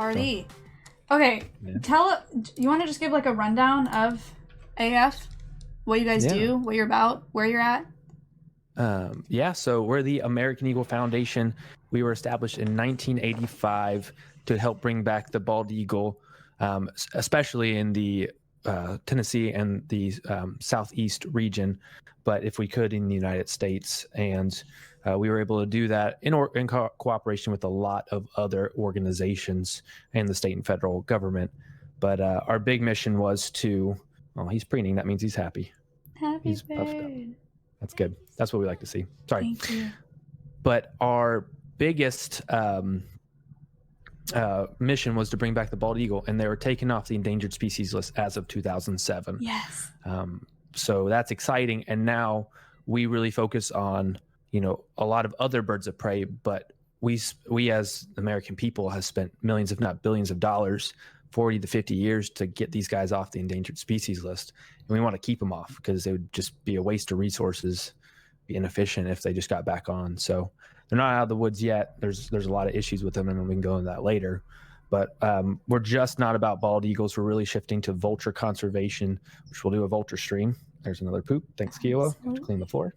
Party. Okay, you want to just give like a rundown of AF? What you guys do, what you're about, where you're at? So we're the American Eagle Foundation. We were established in 1985 to help bring back the bald eagle, especially in the Tennessee and the southeast region, but if we could in the United States. And we were able to do that in cooperation with a lot of other organizations and the state and federal government. But our big mission was to, he's preening. That means he's happy. He's puffed up. That's good. That's what we like to see. Sorry. Thank you. But our biggest mission was to bring back the bald eagle, and they were taken off the endangered species list as of 2007. Yes. So that's exciting. And now we really focus on, a lot of other birds of prey, but we as American people have spent millions, if not billions of dollars, 40 to 50 years to get these guys off the endangered species list. And we want to keep them off because it would just be a waste of resources, be inefficient if they just got back on. So they're not out of the woods yet. There's a lot of issues with them, and we can go into that later. But we're just not about bald eagles. We're really shifting to vulture conservation, which we'll do a vulture stream. There's another poop. Thanks, Kilo. To clean the floor.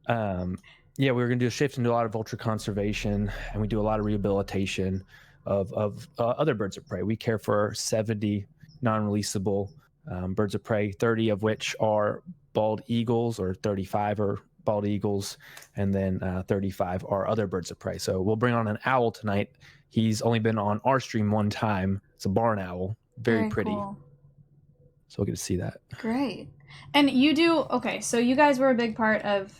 We're going to do a shift into a lot of vulture conservation, and we do a lot of rehabilitation of other birds of prey. We care for 70 non-releasable birds of prey, 30 of which are bald eagles, or 35 are bald eagles, and then 35 are other birds of prey. So we'll bring on an owl tonight. He's only been on our stream one time. It's a barn owl. Very pretty. Cool. So we'll get to see that. Great. And you do, okay, so you guys were a big part of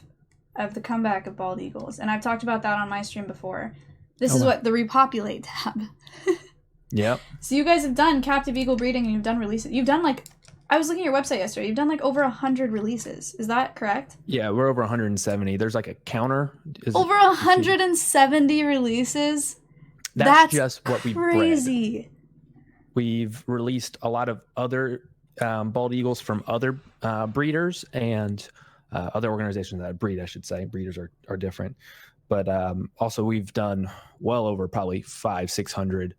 the comeback of bald eagles, and I've talked about that on my stream before. This is what the Repopulate tab. Yep. So you guys have done captive eagle breeding, and you've done releases. You've done I was looking at your website yesterday. You've done over 100 releases. Is that correct? Yeah, we're over 170. There's a counter. Over 170 releases? That's just what we crazy. Bred. We've released a lot of other bald eagles from other breeders and other organizations that breed, I should say. Breeders are different. But also we've done well over probably 500-600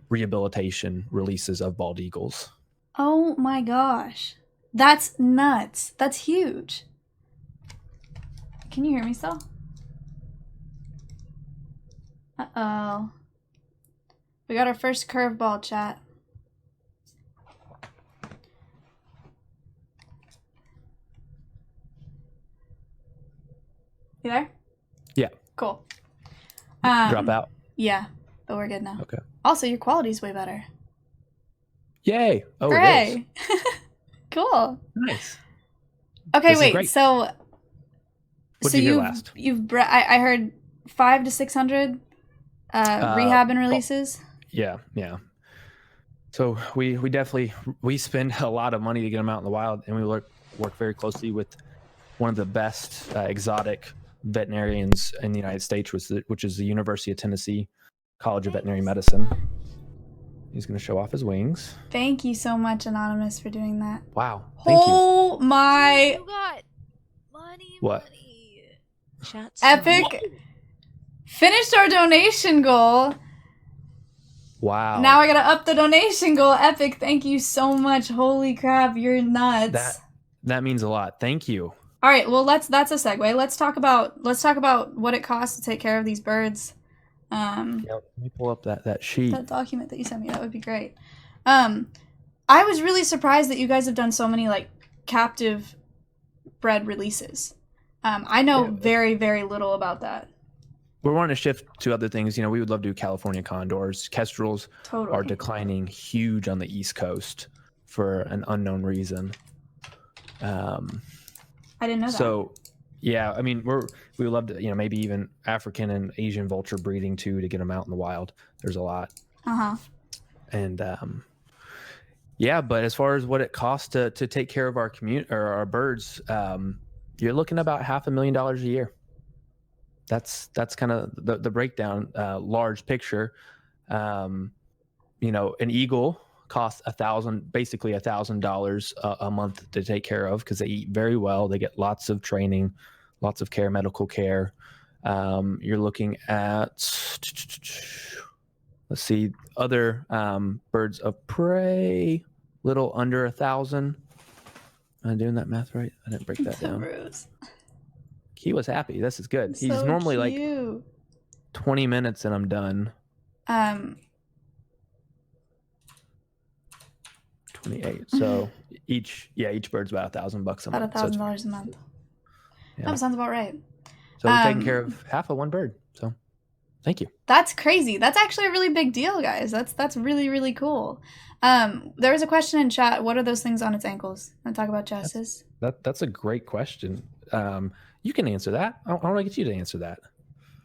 rehabilitation releases of bald eagles. Oh my gosh. That's nuts. That's huge. Can you hear me still? Uh-oh. We got our first curveball, chat. You there? Yeah. Cool. Drop out? Yeah, but we're good now. Okay. Also, your quality's way better. Yay! Oh, hooray! It is. Cool. Nice. Okay, wait. So, what did you hear last? I heard 500 to 600 rehab and releases. Yeah. So we definitely spend a lot of money to get them out in the wild, and we work very closely with one of the best exotic veterinarians in the United States, which is the University of Tennessee College of Veterinary Medicine. He's going to show off his wings. Thank you so much, Anonymous, for doing that. Wow. Thank you. Oh my. You got money. What? Chat's Epic. Whoa. Finished our donation goal. Wow. Now I got to up the donation goal. Epic. Thank you so much. Holy crap. You're nuts. That means a lot. Thank you. All right. Well, that's a segue. Let's talk about what it costs to take care of these birds. Let me pull up that sheet. That document that you sent me, that would be great. I was really surprised that you guys have done so many captive bred releases. I know very, very little about that. We're wanting to shift to other things. We would love to do California condors. Kestrels are declining huge on the East Coast for an unknown reason. I didn't know that. So, yeah, I mean, we would love to, maybe even African and Asian vulture breeding too, to get them out in the wild. There's a lot. And but as far as what it costs to take care of our community or our birds, you're looking about $500,000 a year. That's kind of the breakdown, large picture. An eagle costs basically $1,000 a month to take care of, because they eat very well. They get lots of training, lots of care, medical care. You're looking at let's see, other birds of prey, little under 1,000. Am I doing that math right? I didn't break that down. Rose. He was happy. This is good. He's So normally cute. like 20 minutes and I'm done. 28. So each bird's about $1,000 a month. About $1,000 a month. Yeah. That sounds about right. So we're taking care of half of one bird. So thank you. That's crazy. That's actually a really big deal, guys. That's really, really cool. There was a question in chat. What are those things on its ankles? Want to talk about jesses? That's a great question. You can answer that. I want to get you to answer that.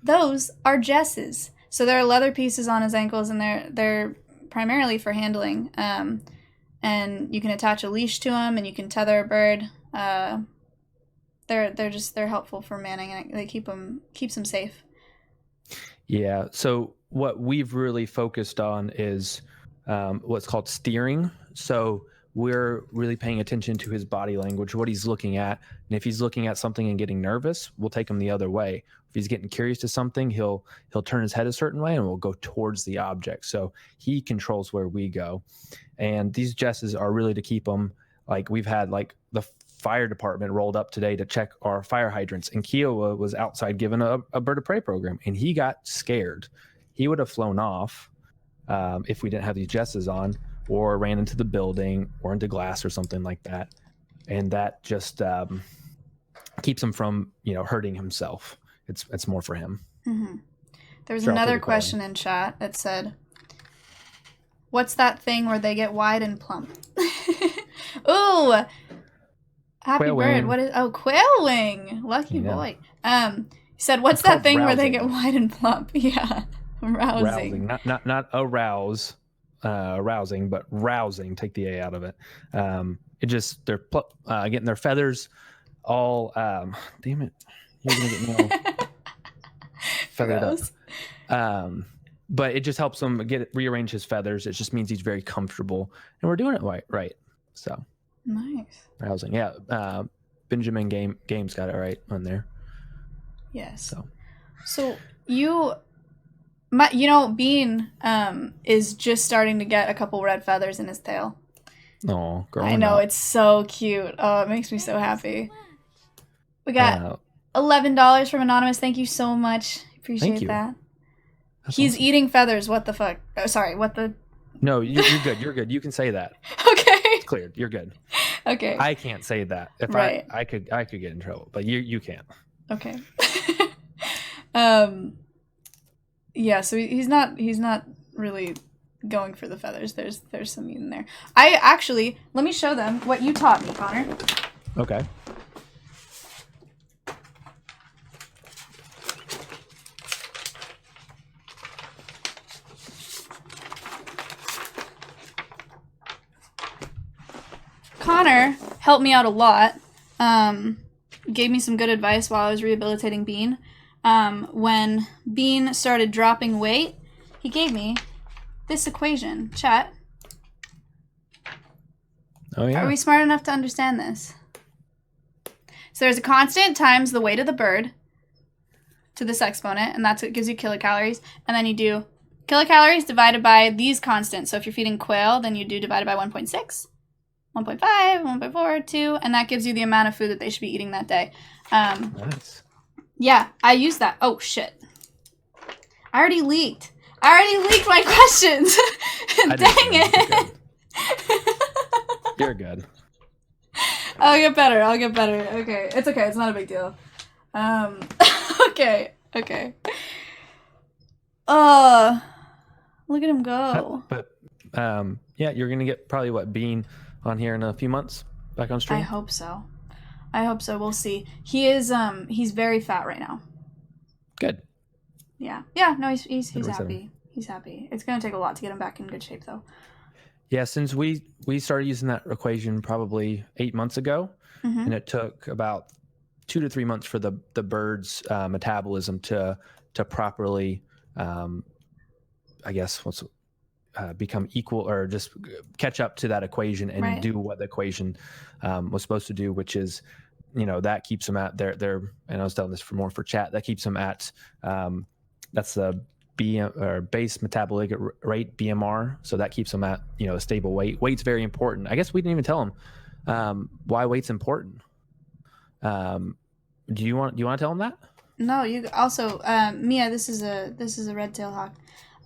Those are jesses. So there are leather pieces on his ankles, and they're primarily for handling. And you can attach a leash to them, and you can tether a bird. They're helpful for manning, and they keeps them safe. Yeah. So what we've really focused on is what's called steering. So we're really paying attention to his body language, what he's looking at. And if he's looking at something and getting nervous, we'll take him the other way. If he's getting curious to something, he'll turn his head a certain way and we'll go towards the object. So he controls where we go. And these jesses are really to keep them, like we've had like the fire department rolled up today to check our fire hydrants, and Kiowa was outside giving a bird of prey program, and he got scared. He would have flown off if we didn't have these jesses on, or ran into the building or into glass or something like that. And that just keeps him from hurting himself. It's more for him. Mm-hmm. There was another question in chat that said, "What's that thing where they get wide and plump?" Ooh. Happy Quail bird. wing. What is? Oh, quail wing. Lucky boy. He said, "What's that thing where they get wide and plump?" Yeah, rousing. Not arouse, arousing, but rousing. Take the A out of it. It just they're getting their feathers all. Damn it! You're gonna get me all feathered up. But it just helps him rearrange his feathers. It just means he's very comfortable, and we're doing it right. So. Nice. Rousing. Yeah. Benjamin Games got it right on there. Yes. So Bean is just starting to get a couple red feathers in his tail. Oh, I know, it's so cute. Oh, it makes me so happy. We got $11 from Anonymous. Thank you so much. Appreciate that. He's awesome. Eating feathers. What the fuck? Oh, sorry. What the? No, you're good. You're good. You can say that. Okay. It's cleared. You're good. Okay. I can't say that. If I could get in trouble, but you can't. Okay. Yeah, so he's not really going for the feathers. There's some meat in there. Let me show them what you taught me, Connor. Okay. Connor helped me out a lot. Gave me some good advice while I was rehabilitating Bean. When Bean started dropping weight, he gave me this equation. Chat. Oh, yeah. Are we smart enough to understand this? So there's a constant times the weight of the bird to this exponent, and that's what gives you kilocalories. And then you do kilocalories divided by these constants. So if you're feeding quail, then you do divided by 1.6, 1.5, 1.4, 2, and that gives you the amount of food that they should be eating that day. Nice. Yeah, I used that. Oh, shit. I already leaked my questions. Dang it. You're good. I'll get better. Okay. It's okay. It's not a big deal. Okay. Look at him go. But yeah, you're gonna get probably Bean on here in a few months back on stream. I hope so. We'll see. He is he's very fat right now. Good. Yeah. No, he's happy. He's happy. It's gonna take a lot to get him back in good shape though. Yeah, since we started using that equation probably 8 months ago, and it took about 2 to 3 months for the bird's metabolism to properly, I guess, become equal or just catch up to that equation and do what the equation was supposed to do, which is, that keeps them at their. And I was telling this for chat. That keeps them at. That's the or base metabolic rate, BMR. So that keeps them at, you know, a stable weight. Weight's very important. I guess we didn't even tell them why weight's important. Do you want to tell them that? No, you also, Mia. This is a red-tailed hawk.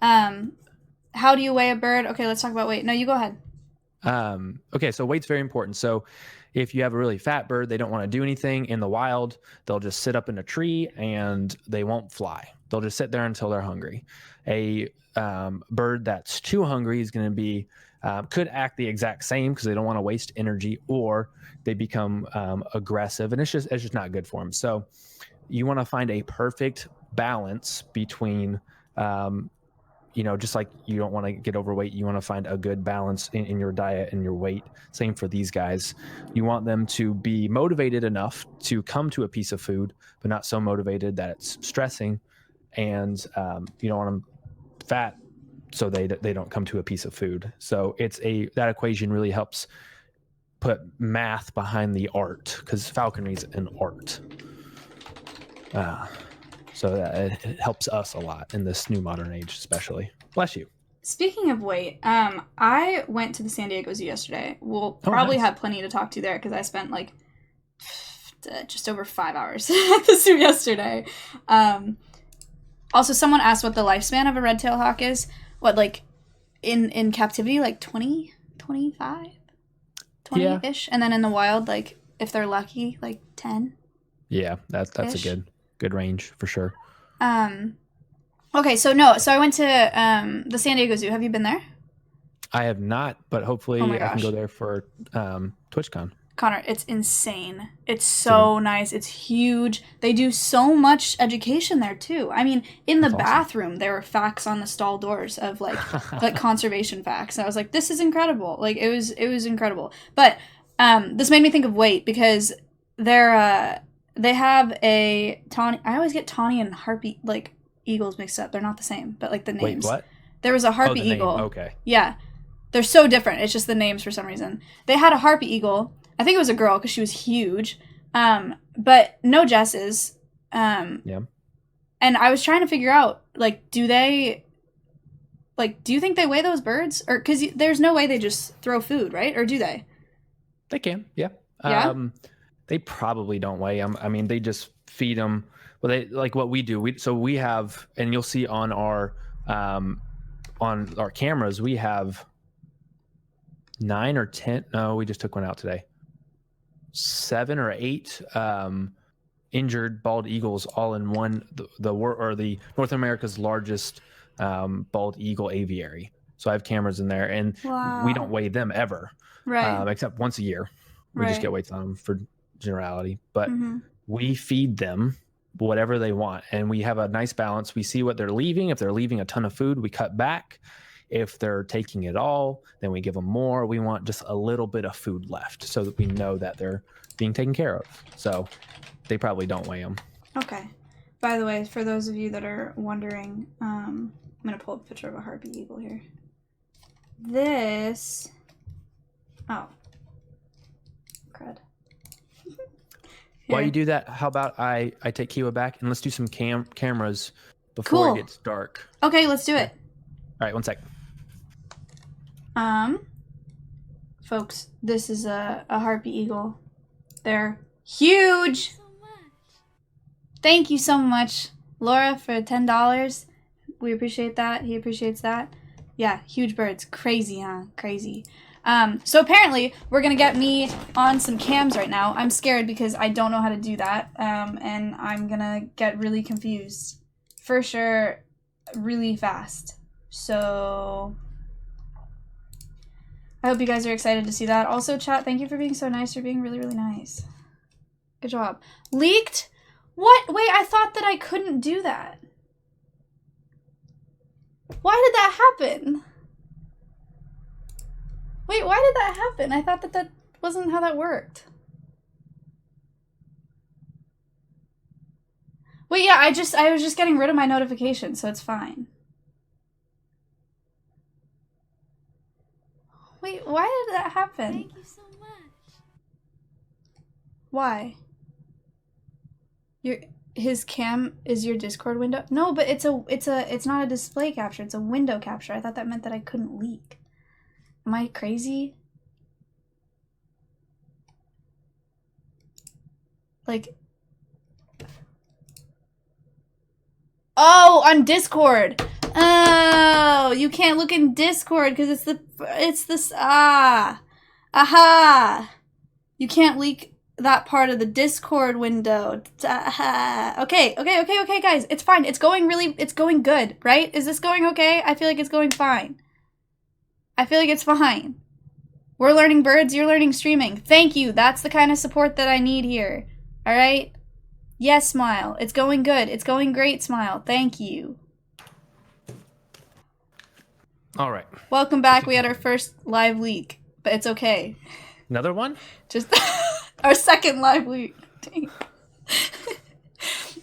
How do you weigh a bird? Okay, let's talk about weight. No, you go ahead. Okay, so weight's very important. So if you have a really fat bird, they don't want to do anything in the wild. They'll just sit up in a tree and they won't fly. They'll just sit there until they're hungry. A bird that's too hungry is going to be could act the exact same because they don't want to waste energy, or they become aggressive, and it's just not good for them. So you want to find a perfect balance between you know, just like you don't want to get overweight, you want to find a good balance in your diet and your weight. Same for these guys. You want them to be motivated enough to come to a piece of food, but not so motivated that it's stressing. And you don't want them fat so they don't come to a piece of food. So that equation really helps put math behind the art, because falconry is an art. So that it helps us a lot in this new modern age, especially. Bless you. Speaking of weight, I went to the San Diego Zoo yesterday. We'll probably have plenty to talk to there because I spent like just over 5 hours at the zoo yesterday. Also, someone asked what the lifespan of a red-tailed hawk is. What, like in captivity, like 20, 25, 20-ish? And then in the wild, like if they're lucky, like 10. Yeah, that's a good range for sure. Okay, so I went to the San Diego Zoo. Have you been there? I have not, but hopefully I can go there for TwitchCon. Connor, it's insane. It's so nice. It's huge. They do so much education there too. I mean, in the bathroom, there were facts on the stall doors of like conservation facts. And I was like, this is incredible. Like it was incredible. But this made me think of weight because they have a tawny. I always get tawny and harpy eagles mixed up. They're not the same, but like the names. Wait, what? There was a harpy eagle. Okay. Yeah, they're so different. It's just the names for some reason. They had a harpy eagle. I think it was a girl because she was huge. But no jesses. Yeah. And I was trying to figure out do you think they weigh those birds, or because there's no way they just throw food, right? Or do they? They can. Yeah. Yeah. They probably don't weigh them. I mean, they just feed them. Well, they like what we do. We have, and you'll see on our cameras, we have 9 or 10. No, we just took one out today. 7 or 8 injured bald eagles, all in one. The North America's largest bald eagle aviary. So I have cameras in there, and we don't weigh them ever, right? Except once a year. We just get weights on them for generality, but we feed them whatever they want, and we have a nice balance. We see what they're leaving. If they're leaving a ton of food, we cut back. If they're taking it all, then we give them more. We want just a little bit of food left so that we know that they're being taken care of. So they probably don't weigh them. Okay. By the way, for those of you that are wondering, I'm going to pull up a picture of a harpy eagle here. This... Oh. Crud. While you do that, how about I take Kiwa back and let's do some cameras before it gets dark. Okay, let's do it. All right, one sec. Folks, this is a harpy eagle. They're huge. Thank you so much, Laura, for $10. We appreciate that. He appreciates that. Yeah, huge birds. Crazy, huh? Crazy. So apparently we're gonna get me on some cams right now. I'm scared because I don't know how to do that. And I'm gonna get really confused. For sure, really fast. So I hope you guys are excited to see that. Also, chat, thank you for being so nice. You're being really, really nice. Good job. Leaked? What? Wait, I thought that I couldn't do that. Why did that happen? Wait, why did that happen? I thought that wasn't how that worked. Wait, yeah, I was just getting rid of my notifications, so it's fine. Wait, why did that happen? Thank you so much. Why? his cam is your Discord window? No, but it's not a display capture. It's a window capture. I thought that meant that I couldn't leak. Am I crazy? Like, oh, on Discord. Oh, you can't look in Discord because it's this, aha. You can't leak that part of the Discord window. Aha. Okay, guys. It's fine. It's going good, right? Is this going okay? I feel like it's going fine. I feel like it's fine. We're learning birds, you're learning streaming. Thank you. That's the kind of support that I need here. All right? Yes, Smile. It's going good. It's going great, Smile. Thank you. All right. Welcome back. We had our first live leak, but it's okay. Another one? Just our second live leak. Dang.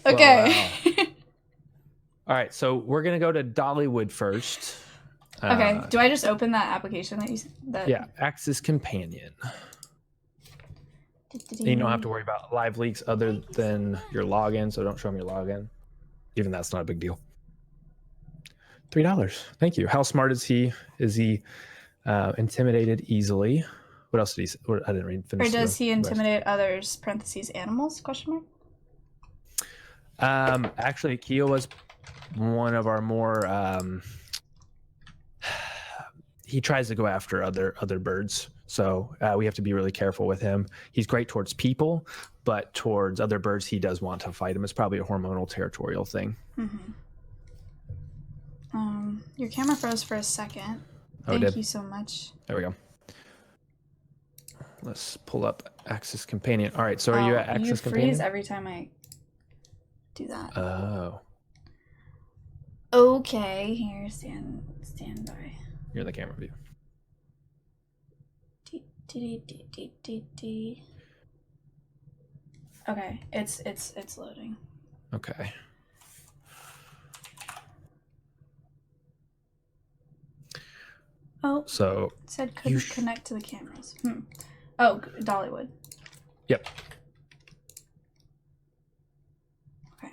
Okay. Well, all right, so we're going to go to Dollywood first. Okay. Do I just open that application that you that? Yeah, Axis Companion. You don't have to worry about live leaks other than your login, so don't show them your login. Even that's not a big deal. $3. Thank you. How smart is he? Is he intimidated easily? What else did he say? I didn't read. Or does he intimidate others? Parentheses animals? Question mark. Actually, Keo was one of our more. He tries to go after other birds, so we have to be really careful with him. He's great towards people, but towards other birds, he does want to fight them. It's probably a hormonal territorial thing. Mm-hmm. Your camera froze for a second. Thank you so much. There we go. Let's pull up Axis Companion. All right, so are you at Axis Companion? You freeze every time I do that. Oh. Okay, here, stand by. You're in the camera view. Okay, it's loading. Okay. Oh. So it said couldn't connect to the cameras. Oh, Dollywood. Yep. Okay.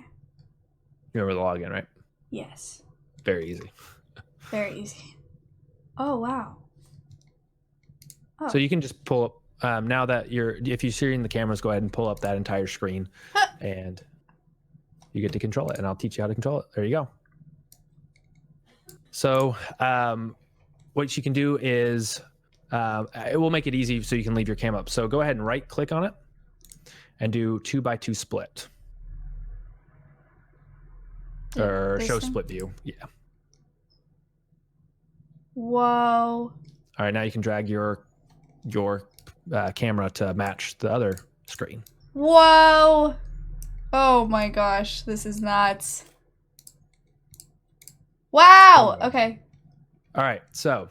You remember the login, right? Yes. Very easy. Very easy. Oh, wow. Oh. So you can just pull up, now that if you're seeing the cameras, go ahead and pull up that entire screen and you get to control it, and I'll teach you how to control it. There you go. So what you can do is, it will make it easy so you can leave your cam up. So go ahead and right click on it and do 2x2 split. Or show split view. Yeah. Whoa. All right, now you can drag your camera to match the other screen. Whoa. Oh my gosh, this is nuts. Wow. Okay. All right, so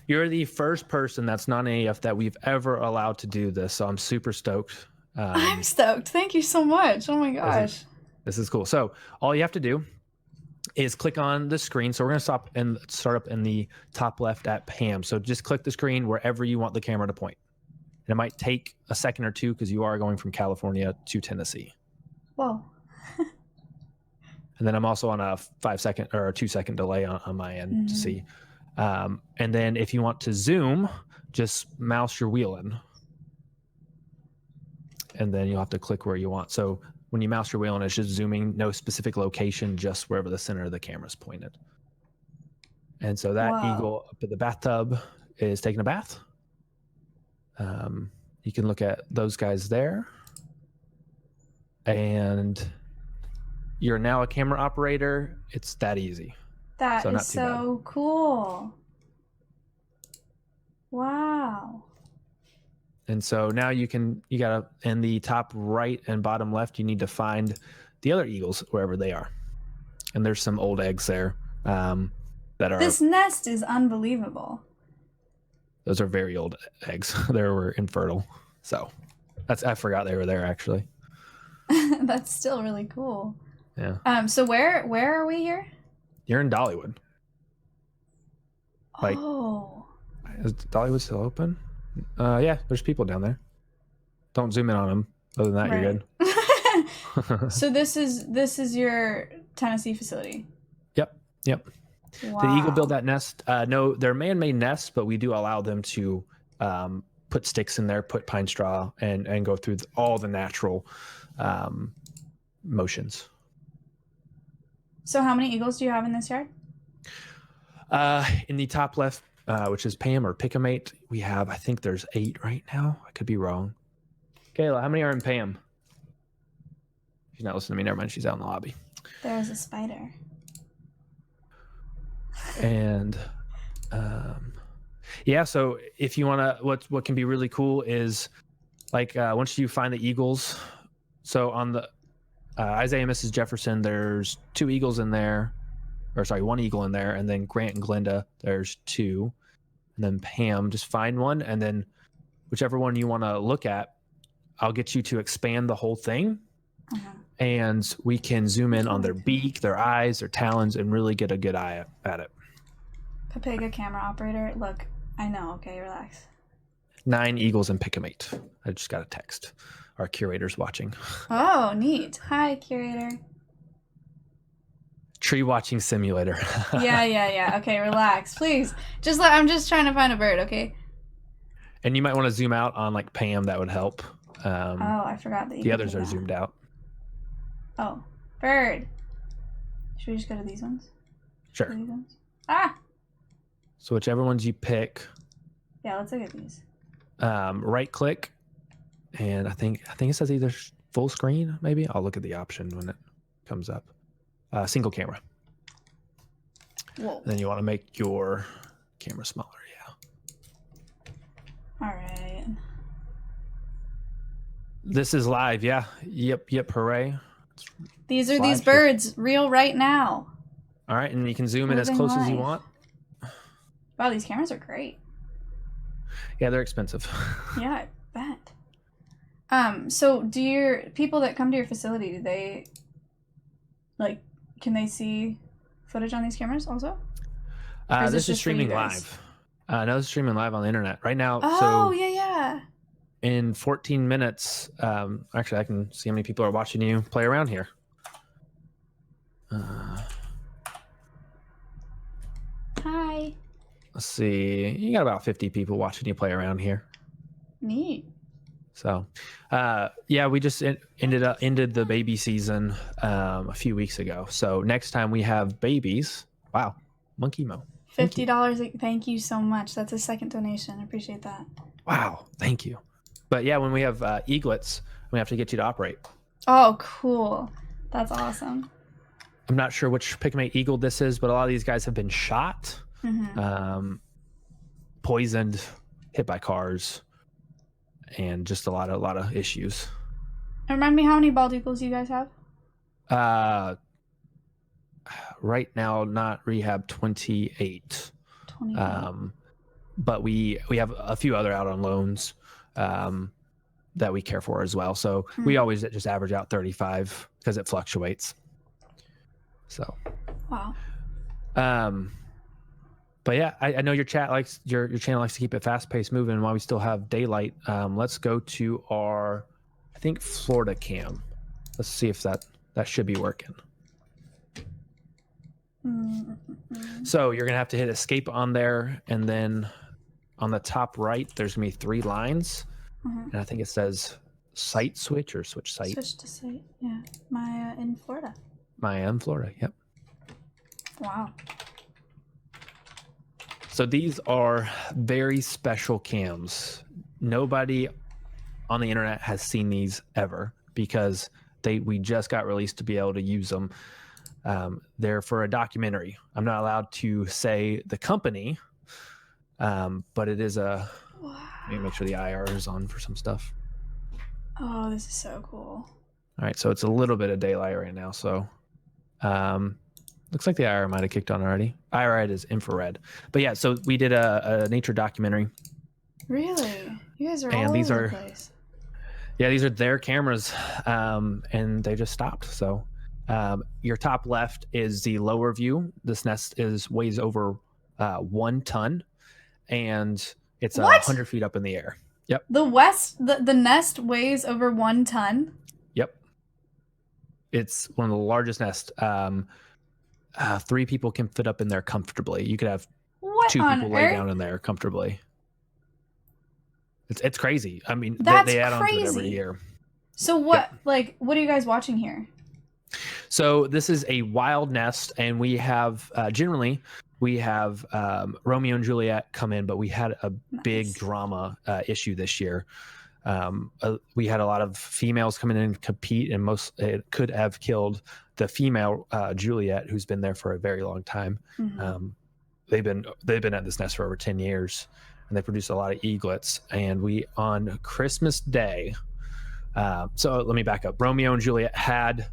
you're the first person that's not an AF that we've ever allowed to do this, so I'm super stoked. I'm stoked. Thank you so much. Oh my gosh. This is cool. So all you have to do is click on the screen. So we're going to start up in the top left at Pam. So just click the screen wherever you want the camera to point. And it might take a second or two because you are going from California to Tennessee. Whoa. And then I'm also on a 5-second or a 2-second delay on my end to see. And then if you want to zoom, just mouse your wheel in. And then you'll have to click where you want. So when you mouse your wheel in, it's just zooming, no specific location, just wherever the center of the camera is pointed. And so that eagle up at the bathtub is taking a bath. You can look at those guys there. And you're now a camera operator. It's that easy. That is so cool. Wow. And so now you gotta, in the top right and bottom left, you need to find the other eagles wherever they are. And there's some old eggs there that are. This nest is unbelievable. Those are very old eggs. They were infertile. So I forgot they were there actually. That's still really cool. Yeah. So where are we here? You're in Dollywood. Like, is Dollywood still open? Yeah, there's people down there. Don't zoom in on them. Other than that, you're good. So this is your Tennessee facility. Yep. Wow. Did the eagle build that nest? No, they're man-made nests, but we do allow them to put sticks in there, put pine straw, and go through all the natural motions. So how many eagles do you have in this yard? In the top left, which is Pam or Pickamate, we have, I think there's 8 right now. I could be wrong. Kayla, how many are in Pam? She's not listening to me. Never mind. She's out in the lobby. There's a spider. And yeah, so if you want to, what can be really cool is like once you find the eagles. So on the Isaiah and Mrs. Jefferson, there's 2 eagles in there, or sorry, 1 eagle in there, and then Grant and Glenda, there's 2, and then Pam, just find one, and then whichever one you want to look at, I'll get you to expand the whole thing, and we can zoom in on their beak, their eyes, their talons, and really get a good eye at it. Papega camera operator, look, I know, okay, relax. 9 eagles and Pickamate. I just got a text. Our curator's watching. Oh, neat. Hi, curator. Tree watching simulator. Yeah. Okay, relax, please. I'm just trying to find a bird, okay? And you might want to zoom out on like Pam. That would help. I forgot that. The others are zoomed out. Oh, bird. Should we just go to these ones? Sure. These ones? Ah. So whichever ones you pick. Yeah, let's look at these. Right click, and I think it says either full screen. Maybe I'll look at the option when it comes up. Single camera. Whoa. Then you want to make your camera smaller. Yeah. All right. This is live. Yeah. Yep. Hooray. These are these birds, real right now. All right, and you can zoom in as close as you want. Wow, these cameras are great. Yeah, they're expensive. Yeah, I bet. So do your people that come to your facility, do they, like, can they see footage on these cameras also? This is streaming live. No, this is streaming live on the internet right now. Oh, yeah. In 14 minutes, actually, I can see how many people are watching you play around here. Hi. Let's see. You got about 50 people watching you play around here. Neat. So, yeah, we just ended the baby season a few weeks ago. So next time we have babies, wow, Monkey Mo. $50. Thank you so much. That's a second donation. I appreciate that. Wow, thank you. But yeah, when we have eaglets, we have to get you to operate. Oh, cool. That's awesome. I'm not sure which Pickamate eagle this is, but a lot of these guys have been shot, poisoned, hit by cars, and just a lot of issues. Remind me how many bald eagles you guys have? Right now, not rehab 28. 28. But we have a few other out on loans that we care for as well. So we always just average out 35 because it fluctuates. So, wow. But yeah, I know your channel likes to keep it fast paced moving while we still have daylight. Let's go to our, I think, Florida cam. Let's see if that should be working. So you're gonna have to hit escape on there, and then on the top right, there's gonna be 3 lines, and I think it says site switch or switch site. Switch to site. Yeah, Maya in Florida. Maya in Florida. Yep. Wow. So these are very special cams. Nobody on the internet has seen these ever because we just got released to be able to use them. They're for a documentary. I'm not allowed to say the company, but it is a. Wow. Let me make sure the IR is on for some stuff. Oh, this is so cool. All right, so it's a little bit of daylight right now. So, looks like the IR might have kicked on already. IR is infrared, but yeah. So we did a nature documentary. Really, you guys are and all these over are, the place. Yeah, these are their cameras, and they just stopped. So. Your top left is the lower view. This nest weighs over 1 ton, and it's 100 feet up in the air. Yep. The nest weighs over 1 ton. Yep. It's one of the largest nests. 3 people can fit up in there comfortably. You could have What 2 on people lay earth? down in there comfortably. It's crazy. I mean, That's they add on to it every crazy. year. So what what are you guys watching here? So this is a wild nest, and we have generally we have Romeo and Juliet come in, but we had a big drama issue this year. We had a lot of females coming in and compete, and it could have killed the female Juliet, who's been there for a very long time. Mm-hmm. They've been at this nest for over 10 years, and they produce a lot of eaglets. And we on Christmas Day. So let me back up. Romeo and Juliet had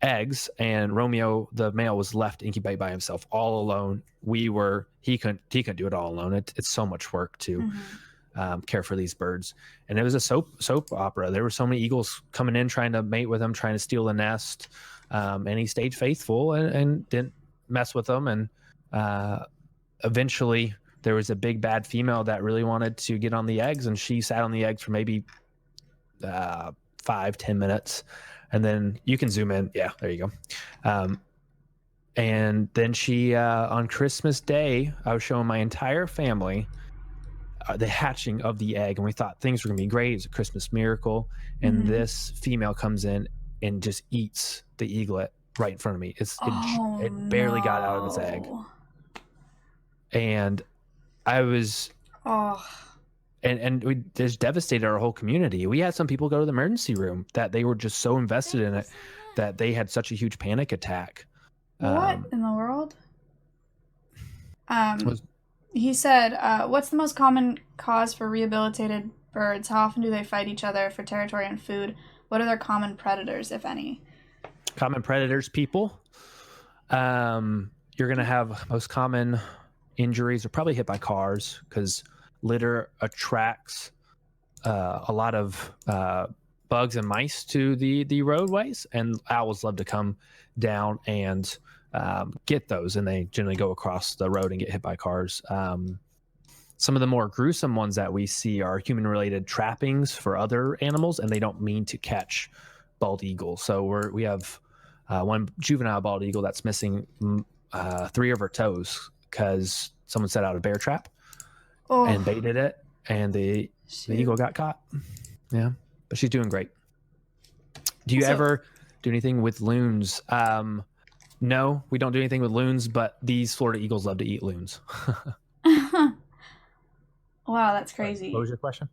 eggs, and Romeo, the male, was left incubate by himself all alone. He couldn't do it all alone. It's so much work to care for these birds. And it was a soap opera. There were so many eagles coming in trying to mate with him, trying to steal the nest. And he stayed faithful and didn't mess with them. And eventually there was a big bad female that really wanted to get on the eggs, and she sat on the eggs for maybe 5-10 minutes, and then you can zoom in. Yeah, there you go. And then she on Christmas Day, I was showing my entire family the hatching of the egg, and we thought things were gonna be great. It's a Christmas miracle, and this female comes in and just eats the eaglet right in front of me. It barely got out of its egg, and I was and we just devastated our whole community. We had some people go to the emergency room that they were just so invested in it that they had such a huge panic attack. What in the world? He said, what's the most common cause for rehabilitated birds? How often do they fight each other for territory and food? What are their common predators, if any? Common predators, people. You're going to have most common injuries are probably hit by cars, because litter attracts a lot of bugs and mice to the roadways, and owls love to come down and get those, and they generally go across the road and get hit by cars. Some of the more gruesome ones that we see are human-related trappings for other animals, and they don't mean to catch bald eagles. So we have one juvenile bald eagle that's missing 3 of her toes because someone set out a bear trap and baited it, and the eagle got caught. Yeah, but she's doing great. Do you ever do anything with loons? No, we don't do anything with loons, but these Florida eagles love to eat loons. Wow, that's crazy. What was your question?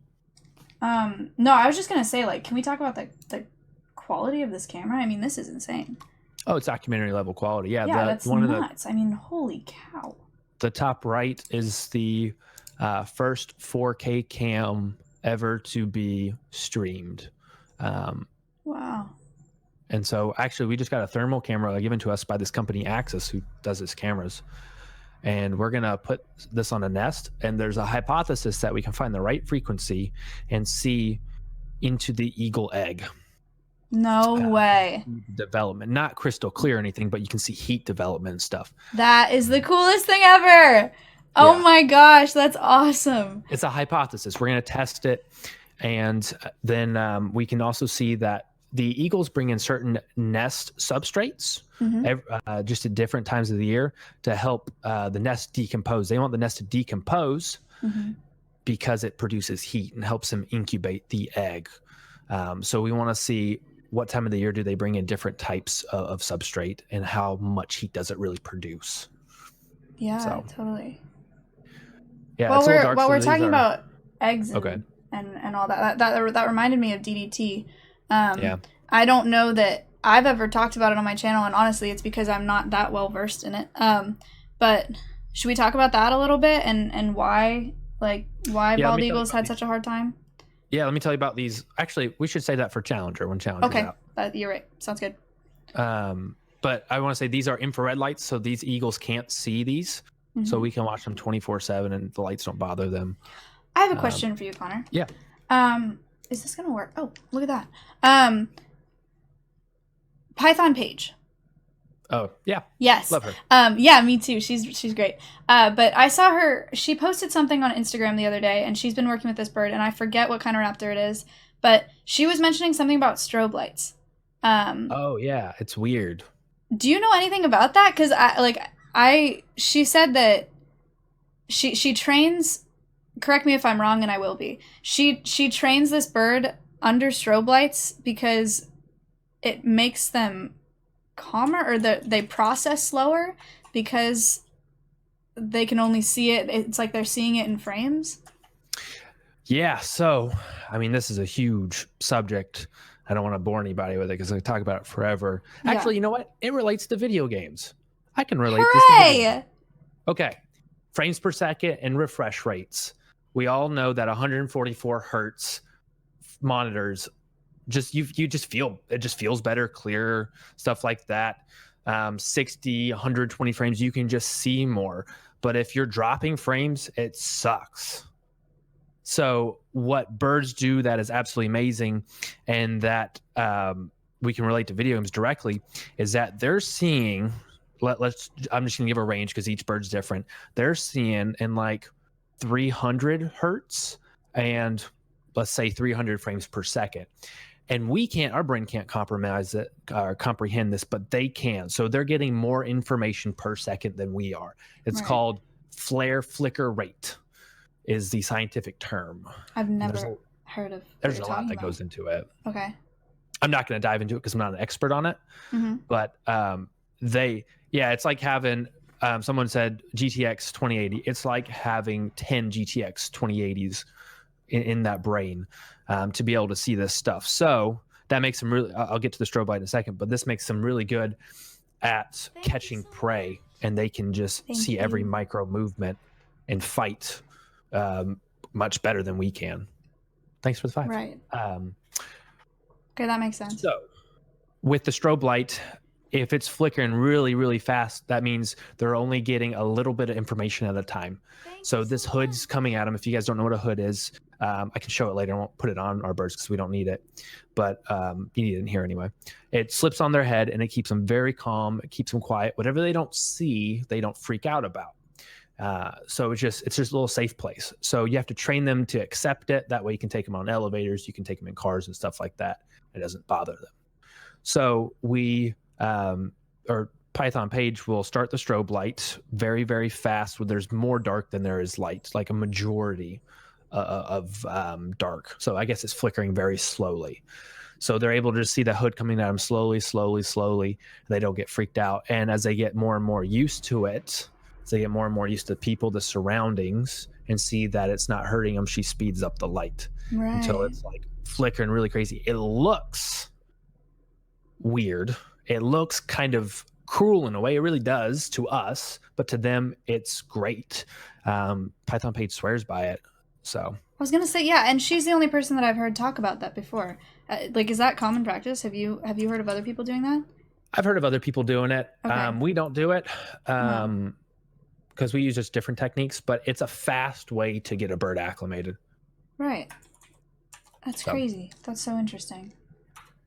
No, I was just gonna say, can we talk about the quality of this camera? I mean, this is insane. Oh, it's documentary level quality. Yeah, that's nuts. I mean, holy cow. The top right is the first 4K cam ever to be streamed. Wow. And so actually we just got a thermal camera given to us by this company Axis, who does its cameras. And we're going to put this on a nest, and there's a hypothesis that we can find the right frequency and see into the eagle egg. No way. Development, not crystal clear or anything, but you can see heat development and stuff. That is the coolest thing ever. Oh my gosh, that's awesome. It's a hypothesis. We're going to test it. And then we can also see that the eagles bring in certain nest substrates just at different times of the year to help the nest decompose. They want the nest to decompose because it produces heat and helps them incubate the egg. So we want to see what time of the year do they bring in different types of substrate, and how much heat does it really produce. Yeah, totally. Yeah, while we're talking about eggs and all that reminded me of DDT. I don't know that I've ever talked about it on my channel, and honestly, it's because I'm not that well versed in it. But should we talk about that a little bit and why bald eagles had such a hard time? Yeah, let me tell you about these. Actually, we should say that for Challenger when Challenger's out. You're right. Sounds good. But I want to say these are infrared lights, so these eagles can't see these. So we can watch them 24/7, and the lights don't bother them. I have a question for you, Connor. Yeah. Is this gonna work? Oh, look at that. Python Paige. Oh, yeah. Yes. Love her. Yeah, me too. She's great. But I saw her, she posted something on Instagram the other day, and she's been working with this bird, and I forget what kind of raptor it is, but she was mentioning something about strobe lights. Oh yeah, it's weird. Do you know anything about that? Because she said that she trains. Correct me if I'm wrong, and I will be. She trains this bird under strobe lights because it makes them calmer, or they process slower because they can only see it. It's like they're seeing it in frames. Yeah, so I mean, this is a huge subject. I don't want to bore anybody with it because I could talk about it forever. Yeah. Actually, you know what? It relates to video games. I can relate this to video games. Hooray! Okay, frames per second and refresh rates. We all know that 144 hertz monitors you just feel it just feels better, clearer, stuff like that. 60, 120 frames, you can just see more. But if you're dropping frames, it sucks. So what birds do that is absolutely amazing, and that we can relate to video games directly, is that they're seeing. I'm just gonna give a range because each bird's different. They're seeing in like 300 hertz and let's say 300 frames per second. And our brain can't compromise it or comprehend this, but they can. So they're getting more information per second than we are. It's called flare flicker rate is the scientific term. I've never heard of. There's a lot that goes into it. Okay. I'm not going to dive into it because I'm not an expert on it. Mm-hmm. But it's like having, someone said GTX 2080. It's like having 10 GTX 2080s in that brain to be able to see this stuff. So that makes them really, I'll get to the strobe light in a second, but this makes them really good at catching prey, and they can just see every micro movement and fight much better than we can. Thanks for the 5. Right. Okay, that makes sense. So with the strobe light, if it's flickering really, really fast, that means they're only getting a little bit of information at a time. So this hood's coming at them. If you guys don't know what a hood is, I can show it later. I won't put it on our birds because we don't need it. But you need it in here anyway. It slips on their head and it keeps them very calm. It keeps them quiet. Whatever they don't see, they don't freak out about. So it's just a little safe place. So you have to train them to accept it. That way you can take them on elevators. You can take them in cars and stuff like that. It doesn't bother them. So or Python page will start the strobe light very, very fast where there's more dark than there is light, like a majority of dark. So I guess it's flickering very slowly. So they're able to just see the hood coming at them slowly, slowly, slowly. They don't get freaked out. And as they get more and more used to it, as they get more and more used to people, the surroundings, and see that it's not hurting them, she speeds up the light until it's like flickering really crazy. It looks weird. It looks kind of cruel in a way. It really does to us, but to them, it's great. Python page swears by it. So I was gonna say, yeah, and she's the only person that I've heard talk about that before. Is that common practice? Have you heard of other people doing that? I've heard of other people doing it. Okay. We don't do it because we use just different techniques, but it's a fast way to get a bird acclimated. Right. That's crazy. That's so interesting.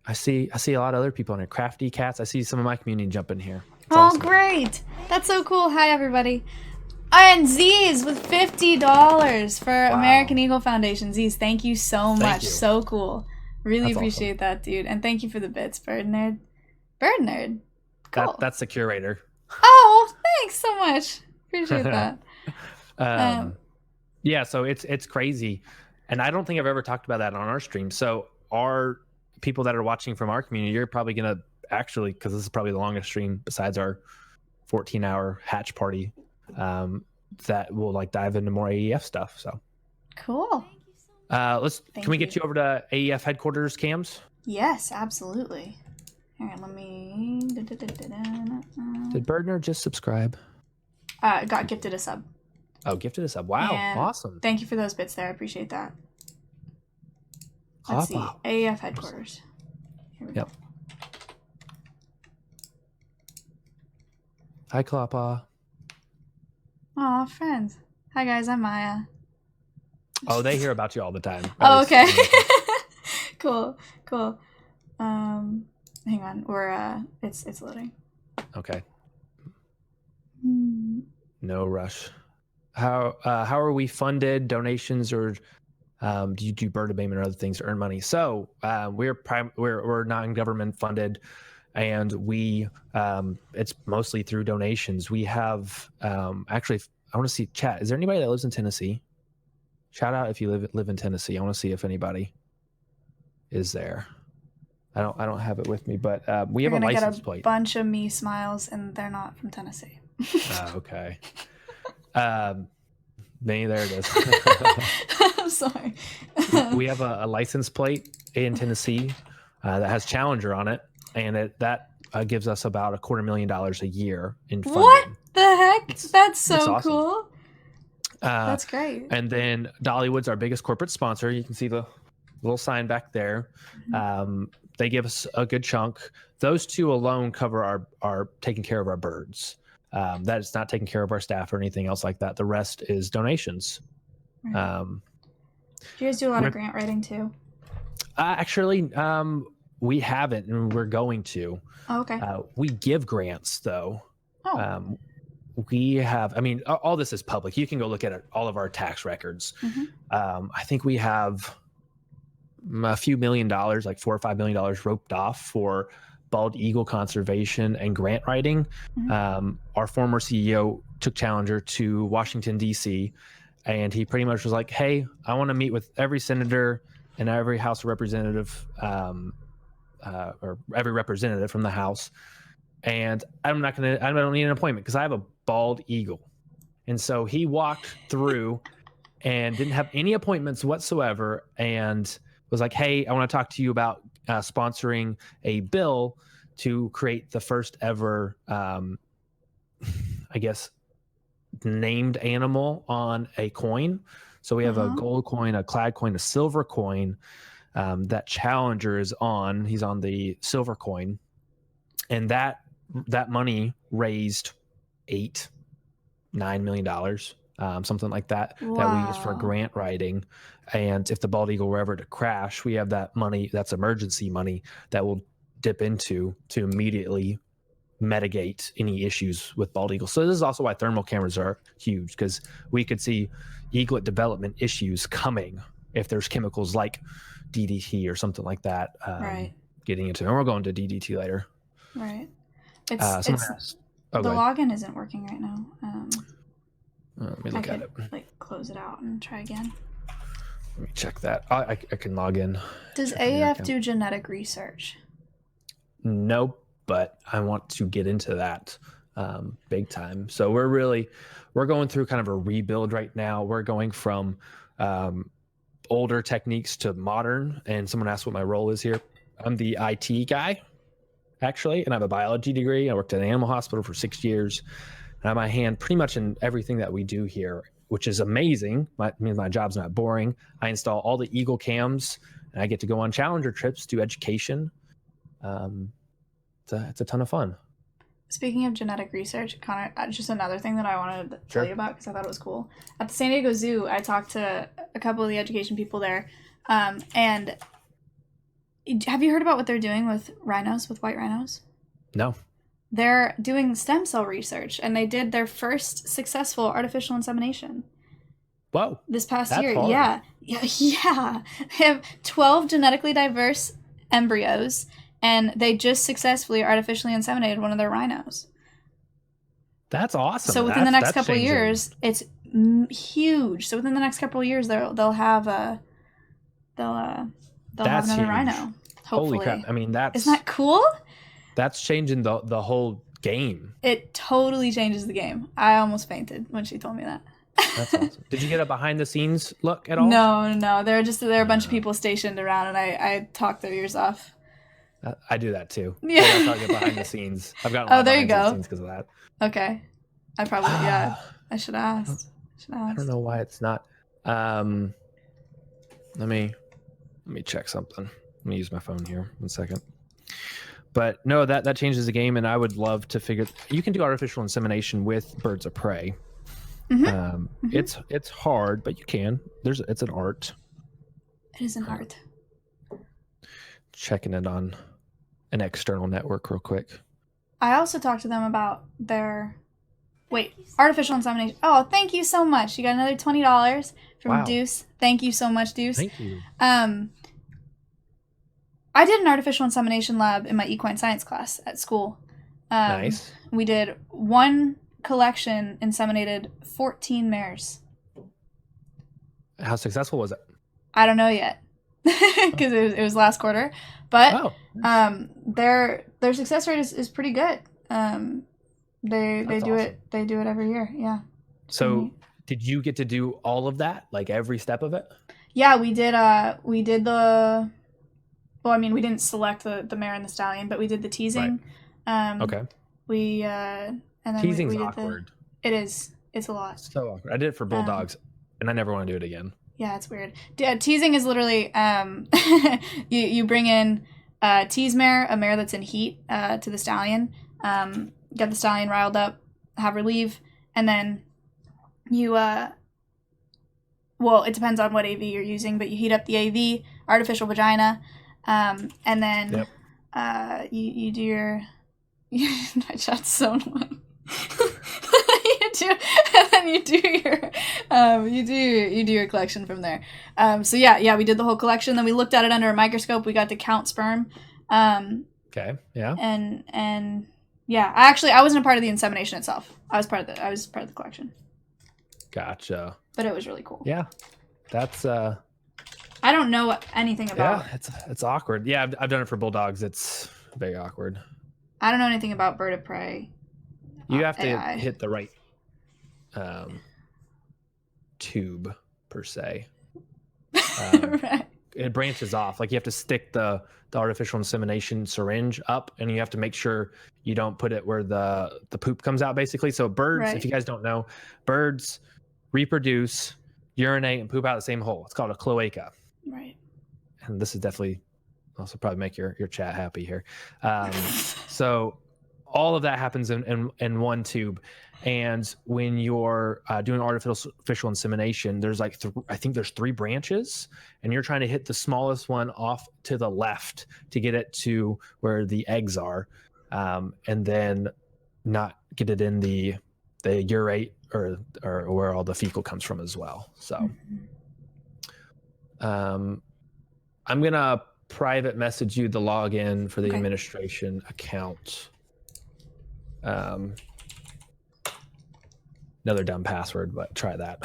I see a lot of other people in here. Crafty Cats. I see some of my community jump in here. It's awesome. Great. That's so cool. Hi, everybody. And Z's with $50 for American Eagle Foundation. Z's, thank you so much. So cool. Really appreciate that, dude. And thank you for the bits, Bird Nerd. Bird Nerd. Cool. That's the curator. Oh, thanks so much. Appreciate that. Yeah, so it's crazy. And I don't think I've ever talked about that on our stream. So our people that are watching from our community, you're probably going to actually, because this is probably the longest stream besides our 14-hour hatch party, that will like dive into more AEF stuff. So cool. Can we get you over to AEF headquarters cams? Yes, absolutely. All right, let me. Did Birdner just subscribe? Got gifted a sub. Oh, gifted a sub. Wow, and awesome. Thank you for those bits there. I appreciate that. Let's see. AEF headquarters. Here we go. Hi, Klappa. Aw, friends. Hi, guys. I'm Maya. Oh, they hear about you all the time. Oh, okay. Cool. Hang on. It's loading. Okay. No rush. How are we funded? Donations or you do bird abatement or other things to earn money. So we're non-government funded, and we it's mostly through donations. We have actually, I want to see chat. Is there anybody that lives in Tennessee? Shout out if you live in Tennessee. I want to see if anybody is there. I don't have it with me, but we have a license plate. Bunch of me smiles, and they're not from Tennessee. Okay. Maybe there it is. I'm sorry. We have a license plate in Tennessee that has Challenger on it, and that gives us about $250,000 a year in funding. What the heck? That's so awesome. cool. That's great. And then Dollywood's our biggest corporate sponsor. You can see the little sign back there. Mm-hmm. They give us a good chunk. Those two alone cover our taking care of our birds. That is not taking care of our staff or anything else like that. The rest is donations. Right. Do you guys do a lot of grant writing too? Actually, we haven't, and we're going to. Oh, okay. We give grants though. Oh. We have, I mean, all this is public. You can go look at all of our tax records. Mm-hmm. I think we have a few $1 million, like $4 or $5 million roped off for bald eagle conservation and grant writing. Mm-hmm. Our former CEO took Challenger to Washington, D.C., and he pretty much was like, hey, I want to meet with every senator and every House of Representative, or every representative from the House. And I don't need an appointment because I have a bald eagle. And so he walked through and didn't have any appointments whatsoever, and was like, hey, I want to talk to you about sponsoring a bill to create the first ever, I guess, named animal on a coin. So we have a gold coin, a clad coin, a silver coin that Challenger is on. He's on the silver coin. And that money raised $8-9 million, something like that, wow, that we use for grant writing. And if the bald eagle were ever to crash, we have that money, that's emergency money that will dip into to immediately mitigate any issues with bald eagles. So this is also why thermal cameras are huge, because we could see eaglet development issues coming if there's chemicals like DDT or something like that getting into it. And we're going to DDT later. Right. The login isn't working right now. Let me look at it. Like close it out and try again. Let me check that. I can log in. Does AAF do genetic research? No, but I want to get into that big time. So we're going through kind of a rebuild right now. We're going from older techniques to modern. And someone asked what my role is here. I'm the IT guy, actually, and I have a biology degree. I worked at an animal hospital for 6 years. And I have my hand pretty much in everything that we do here, which is amazing. My job's not boring. I install all the Eagle cams, and I get to go on Challenger trips, do education. It's a ton of fun. Speaking of genetic research, Connor, just another thing that I wanted to tell you about because I thought it was cool. At the San Diego Zoo, I talked to a couple of the education people there, and have you heard about what they're doing with rhinos, with white rhinos? No. They're doing stem cell research, and they did their first successful artificial insemination. Whoa. This past year. Hard. Yeah. They have 12 genetically diverse embryos, and they just successfully artificially inseminated one of their rhinos. That's awesome. So within the next couple of years, it's huge. So within the next couple of years, they'll have another huge rhino. Hopefully. Holy crap. I mean, isn't that cool? That's changing the whole game. It totally changes the game. I almost fainted when she told me that. That's awesome. Did you get a behind the scenes look at all? No. There are a bunch of people stationed around, and I talked their ears off. I do that too. Yeah. That's how I get behind the scenes. I've gotten there you go. The scenes because of that. Okay. I probably I should have asked. I don't know why it's not. Let me check something. Let me use my phone here. 1 second. But no, that changes the game, and I would love to figure. You can do artificial insemination with birds of prey. Mm-hmm. It's hard, but you can. It's an art. It is an art. Checking it on an external network real quick. I also talked to them about their Wait, artificial insemination. Oh, thank you so much. You got another $20 from Wow. Deuce. Thank you so much, Deuce. Thank you. I did an artificial insemination lab in my equine science class at school. Nice. We did one collection, inseminated 14 mares. How successful was it? I don't know yet because it was last quarter, but their success rate is pretty good. They That's do awesome. they do it every year. Yeah. So did you get to do all of that, like every step of it? Yeah, we did the. Well, I mean, we didn't select the mare and the stallion, but we did the teasing. Right. Okay. We and then Teasing's we did awkward. It is. It's a lot. So awkward. I did it for bulldogs, and I never want to do it again. Yeah, it's weird. Teasing is literally you bring in a tease mare, a mare that's in heat, to the stallion. Get the stallion riled up, have her leave, and then you well, it depends on what AV you're using, but you heat up the AV, artificial vagina, and then you do your my chat's so annoying. you do your collection from there. So yeah, we did the whole collection. Then we looked at it under a microscope. We got to count sperm. Okay. Yeah. And yeah, I wasn't a part of the insemination itself. I was part of the collection. Gotcha. But it was really cool. Yeah. That's I don't know anything about. Yeah, it's awkward. Yeah, I've done it for bulldogs. It's very awkward. I don't know anything about bird of prey. You have to AI. hit the right tube per se. Right. It branches off. Like you have to stick the artificial insemination syringe up, and you have to make sure you don't put it where the poop comes out, basically. So birds, Right. if you guys don't know, birds reproduce, urinate, and poop out the same hole. It's called a cloaca. Right. And this is definitely also probably make your chat happy here. So all of that happens in one tube. And when you're doing artificial insemination, there's like I think there's 3 branches, and you're trying to hit the smallest one off to the left to get it to where the eggs are, and then not get it in the urate or where all the fecal comes from as well. So I'm gonna private message you the login for the administration account. Another dumb password, but try that.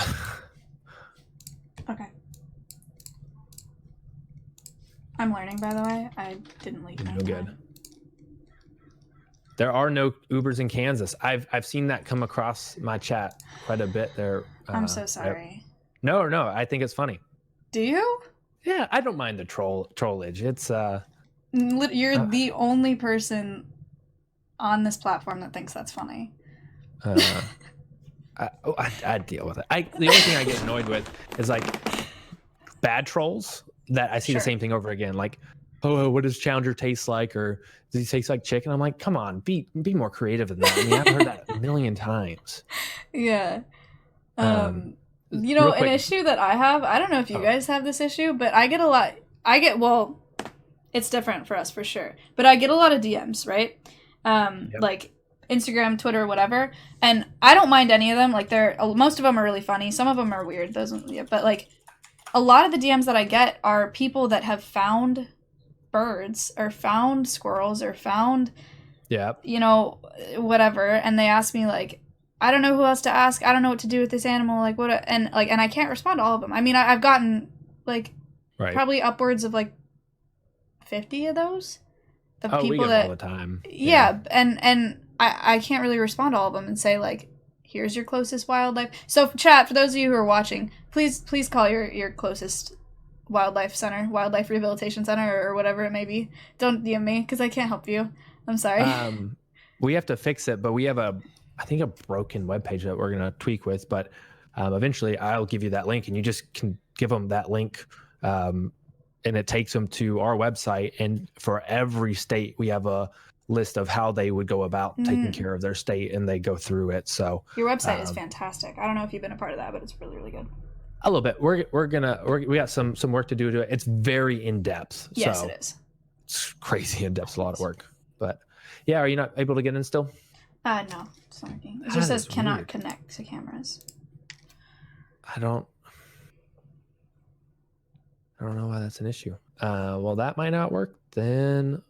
Okay. I'm learning, by the way. I didn't leave my good. time. There are no Ubers in Kansas. I've seen that come across my chat quite a bit there. I'm so sorry. No, I think it's funny. Do you? Yeah, I don't mind the trollage. It's You're the only person on this platform that thinks that's funny. I deal with it. The only thing I get annoyed with is like bad trolls that I see the same thing over again. Like, oh, what does Challenger taste like? Or does he taste like chicken? I'm like, come on, be more creative than that. I mean, I've heard that a million times. Yeah. Um, You know, real an quick- issue that I have, I don't know if you guys have this issue, but well, it's different for us for sure. But I get a lot of DMs, right? Like Instagram, Twitter, whatever. And I don't mind any of them. Like most of them are really funny. Some of them are weird. But like a lot of the DMs that I get are people that have found birds or found squirrels or found, you know, whatever. And they ask me like, I don't know who else to ask. I don't know what to do with this animal. Like what? And I can't respond to all of them. I mean, I've gotten like probably upwards of like 50 of those. We get them all the time. Yeah, and I can't really respond to all of them and say like, here's your closest wildlife. So chat, for those of you who are watching, please call your closest wildlife center, wildlife rehabilitation center, or whatever it may be. Don't DM me because I can't help you. I'm sorry. We have to fix it, but we have I think a broken webpage that we're gonna tweak with. But eventually, I'll give you that link, and you just can give them that link. And it takes them to our website, and for every state we have a list of how they would go about taking care of their state, and they go through it. So your website is fantastic. I don't know if you've been a part of that, but it's really, really good. A little bit. We got some work to do to it. It's very in depth. Yes, so it is. It's crazy in depth. A lot of work. But yeah, are you not able to get in still? No, it's not working. It That just says is cannot weird. connect to cameras. I don't know why that's an issue. Well, that might not work then.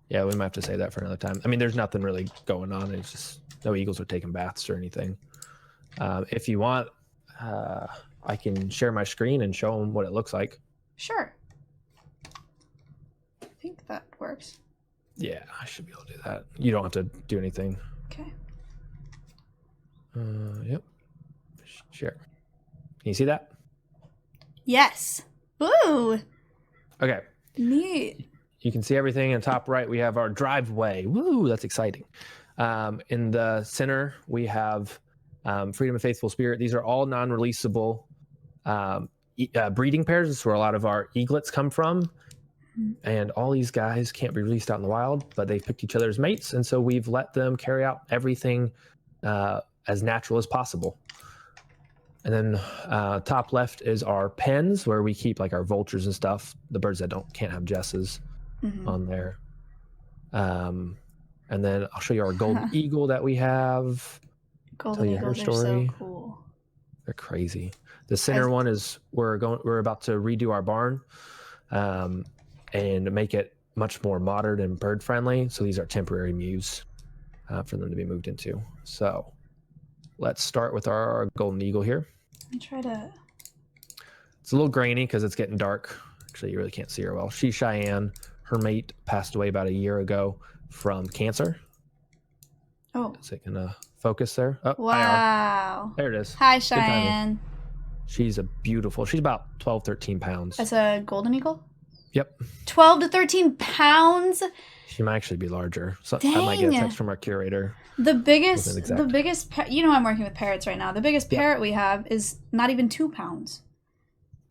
Yeah, we might have to say that for another time. I mean, there's nothing really going on. It's just no eagles are taking baths or anything. If you want, I can share my screen and show them what it looks like. Sure. I think that works. Yeah, I should be able to do that. You don't have to do anything. Okay. Yep. Share. Can you see that? Yes. Ooh. Okay. Neat. You can see everything. In the top right, we have our driveway. Woo, that's exciting. In the center, we have Freedom of Faithful Spirit. These are all non-releasable breeding pairs. This is where a lot of our eaglets come from. And all these guys can't be released out in the wild, but they've picked each other as mates. And so we've let them carry out everything as natural as possible. And then top left is our pens where we keep like our vultures and stuff, the birds that can't have jesses on there. And then I'll show you our golden eagle that we have. Golden eagles are so cool. They're crazy. The center one is we're about to redo our barn and make it much more modern and bird friendly. So these are temporary mews for them to be moved into. So let's start with our golden eagle here. Let me try to... It's a little grainy because it's getting dark. Actually, you really can't see her well. She's Cheyenne. Her mate passed away about a year ago from cancer. Oh. Is it going to focus there? Oh, wow. There it is. Hi, Cheyenne. She's she's about 12, 13 pounds. That's a golden eagle? Yep. 12 to 13 pounds? She might actually be larger. So Dang. I might get a text from our curator. The biggest, I'm working with parrots right now. The biggest parrot we have is not even 2 pounds.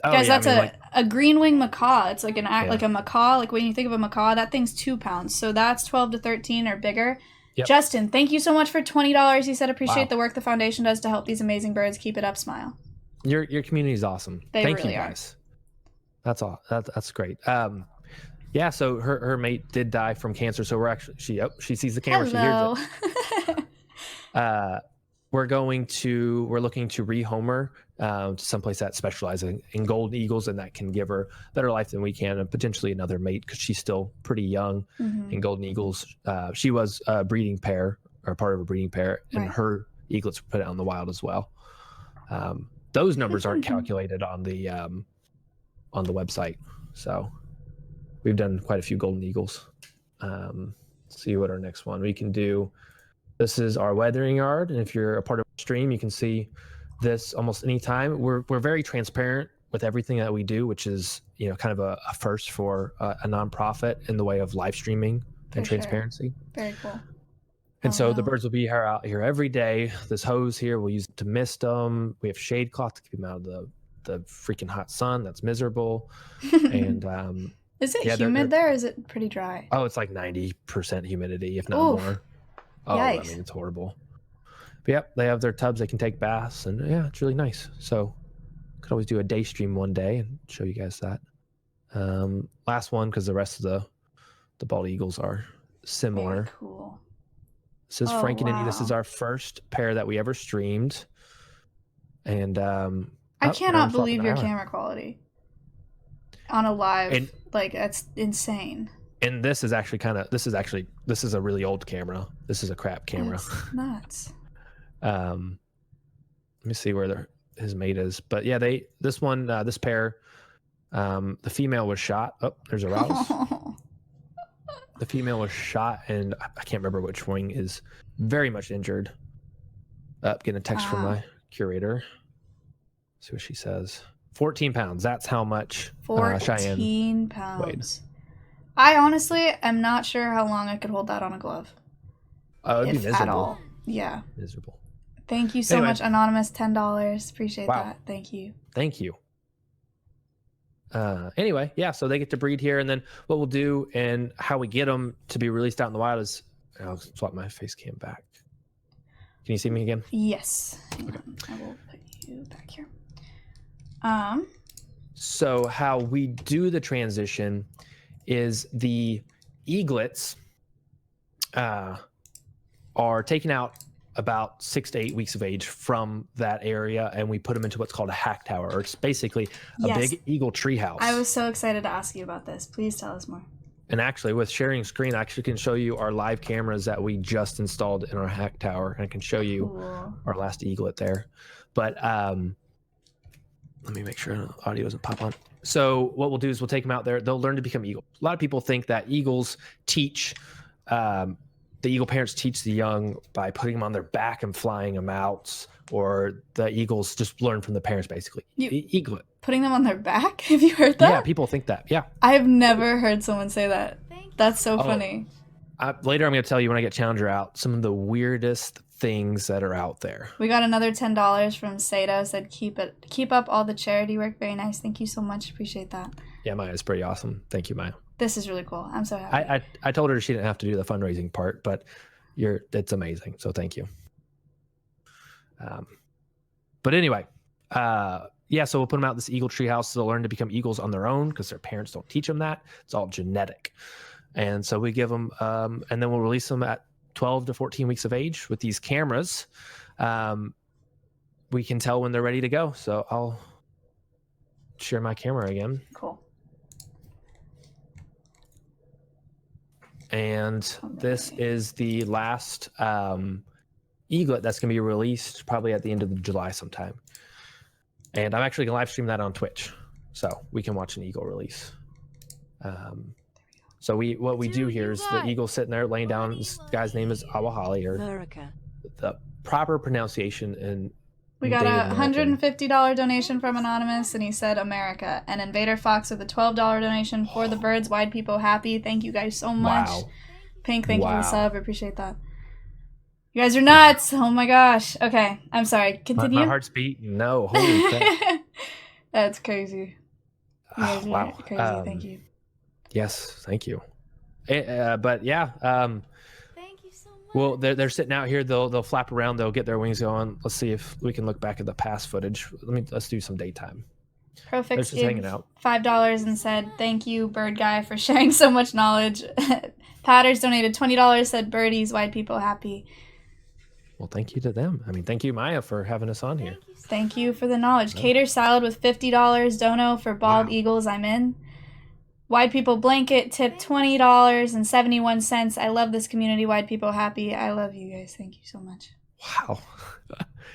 Oh, Guys, yeah, that's a green wing macaw. It's like like a macaw. Like when you think of a macaw, that thing's 2 pounds. So that's 12 to 13 or bigger. Yep. Justin, thank you so much for $20. He said appreciate the work the foundation does to help these amazing birds. Keep it up, smile. Your community is awesome. Thank you guys. That's all. That's great. Yeah. So her mate did die from cancer. So we're actually she sees the camera. Hello. She hears it. We're looking to rehome her to someplace that specializes in golden eagles and that can give her better life than we can, and potentially another mate because she's still pretty young. In golden eagles, she was a breeding pair or part of a breeding pair, and her eaglets were put out in the wild as well. Those numbers aren't calculated on the website, so we've done quite a few golden eagles. Let's see what our next one we can do. This is our weathering yard, and if you're a part of our stream, you can see this almost any time. We're very transparent with everything that we do, which is kind of a first for a nonprofit in the way of live streaming and transparency. Very cool. And so the birds will be out here every day. This hose here, we'll use it to mist them. We have shade cloth to keep them out of the freaking hot sun. That's miserable. And is it humid there? Or is it pretty dry? Oh, it's like 90% humidity, if not more. Oh, yikes. I mean, it's horrible. But yeah, they have their tubs. They can take baths, and yeah, it's really nice. So could always do a day stream one day and show you guys that. Last one, because the rest of the bald eagles are similar. Very cool. This is Frank and Indy. This is our first pair that we ever streamed. And I cannot believe your camera quality on a live. That's insane. And this is actually this is a really old camera. This is a crap camera. That's nuts. Let me see where his mate is. But yeah, this pair, the female was shot. Oh, there's a rouse. The female was shot, and I can't remember which wing is very much injured. Getting a text from my curator. See what she says. 14 pounds. That's how much 14 pounds. Weighed. I honestly am not sure how long I could hold that on a glove. Oh, it'd be miserable. At all. Yeah. Miserable. Thank you so much, Anonymous. $10. Appreciate that. Thank you. Thank you. Anyway, yeah, so they get to breed here, and then what we'll do and how we get them to be released out in the wild is I'll swap my face cam back. Can you see me again? Yes. Okay. I will put you back here. So how we do the transition is the eaglets are taken out about 6 to 8 weeks of age from that area, and we put them into what's called a hack tower, or it's basically a Yes. big eagle treehouse. I was so excited to ask you about this. Please tell us more. And actually, with sharing screen, I actually can show you our live cameras that we just installed in our hack tower, and I can show you Cool. our last eaglet there. But let me make sure the audio doesn't pop on. So what we'll do is we'll take them out there. They'll learn to become eagles. A lot of people think that eagles teach, the eagle parents teach the young by putting them on their back and flying them out, or the eagles just learn from the parents, basically. Eaglet. Putting them on their back? Have you heard that? Yeah, people think that. Yeah. I've never heard someone say that. That's so funny. Later, I'm going to tell you when I get Challenger out some of the weirdest things that are out there. We got another $10 from Sato. Said keep up all the charity work. Very nice. Thank you so much. Appreciate that. Yeah, Maya's pretty awesome. Thank you, Maya. This is really cool. I'm so happy. I told her she didn't have to do the fundraising part, but it's amazing. So thank you. But anyway, yeah, so we'll put them out in this eagle treehouse. So they'll learn to become eagles on their own because their parents don't teach them that. It's all genetic. And so we give them, and then we'll release them at 12 to 14 weeks of age with these cameras. We can tell when they're ready to go. So I'll share my camera again. Cool. And this is the last eaglet that's going to be released probably at the end of July sometime. And I'm actually going to live stream that on Twitch, so we can watch an eagle release. So what we do here is the eagle sitting there laying down. This guy's name is Awahali, or America. the proper pronunciation. And We got a $150 donation from Anonymous, and he said America. And Invader Fox with a $12 donation for the birds. Wide People Happy. Thank you guys so much. Wow. Pink, thank you for the sub. I appreciate that. You guys are nuts. Oh my gosh. Okay, I'm sorry. Continue. My heart's beating. No, holy crap. That's crazy. You guys are Wow. crazy. Thank you. Yes, thank you. But yeah, Thank you so much. well, they're sitting out here. They'll flap around. They'll get their wings going. Let's see if we can look back at the past footage. Let's do some daytime. Profix They're just hanging gave out. $5 and said, "Thank you, Bird Guy, for sharing so much knowledge." Patters donated $20. Said, "Birdies, Wide People Happy." Well, thank you to them. I mean, thank you, Maya, for having us on here. Thank you for the knowledge. Cater Salad with $50. Dono for Bald Eagles. I'm in. Wide People Blanket tipped $20.71. I love this community. Wide People Happy. I love you guys. Thank you so much. Wow.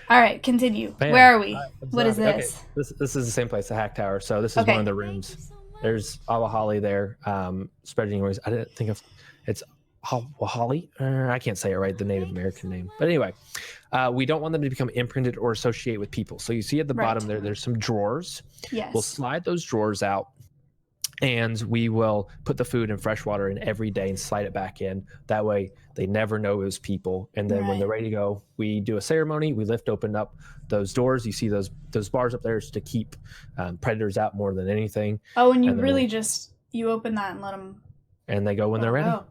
All right, continue. Man, Where are we? What is okay. this? This is the same place, the Hack Tower. So this is one of the rooms. There's Awahali there, spreading wings. I didn't think of it's Awahali. I can't say it right, the Native American name. But anyway, we don't want them to become imprinted or associate with people. So you see at the bottom there's some drawers. Yes. We'll slide those drawers out, and we will put the food and fresh water in every day and slide it back in. That way they never know it was people. And then when they're ready to go, we do a ceremony. We open up those doors. You see those bars up there is to keep predators out more than anything. Oh, and you really you open that and let them. And they go when they're ready. Oh.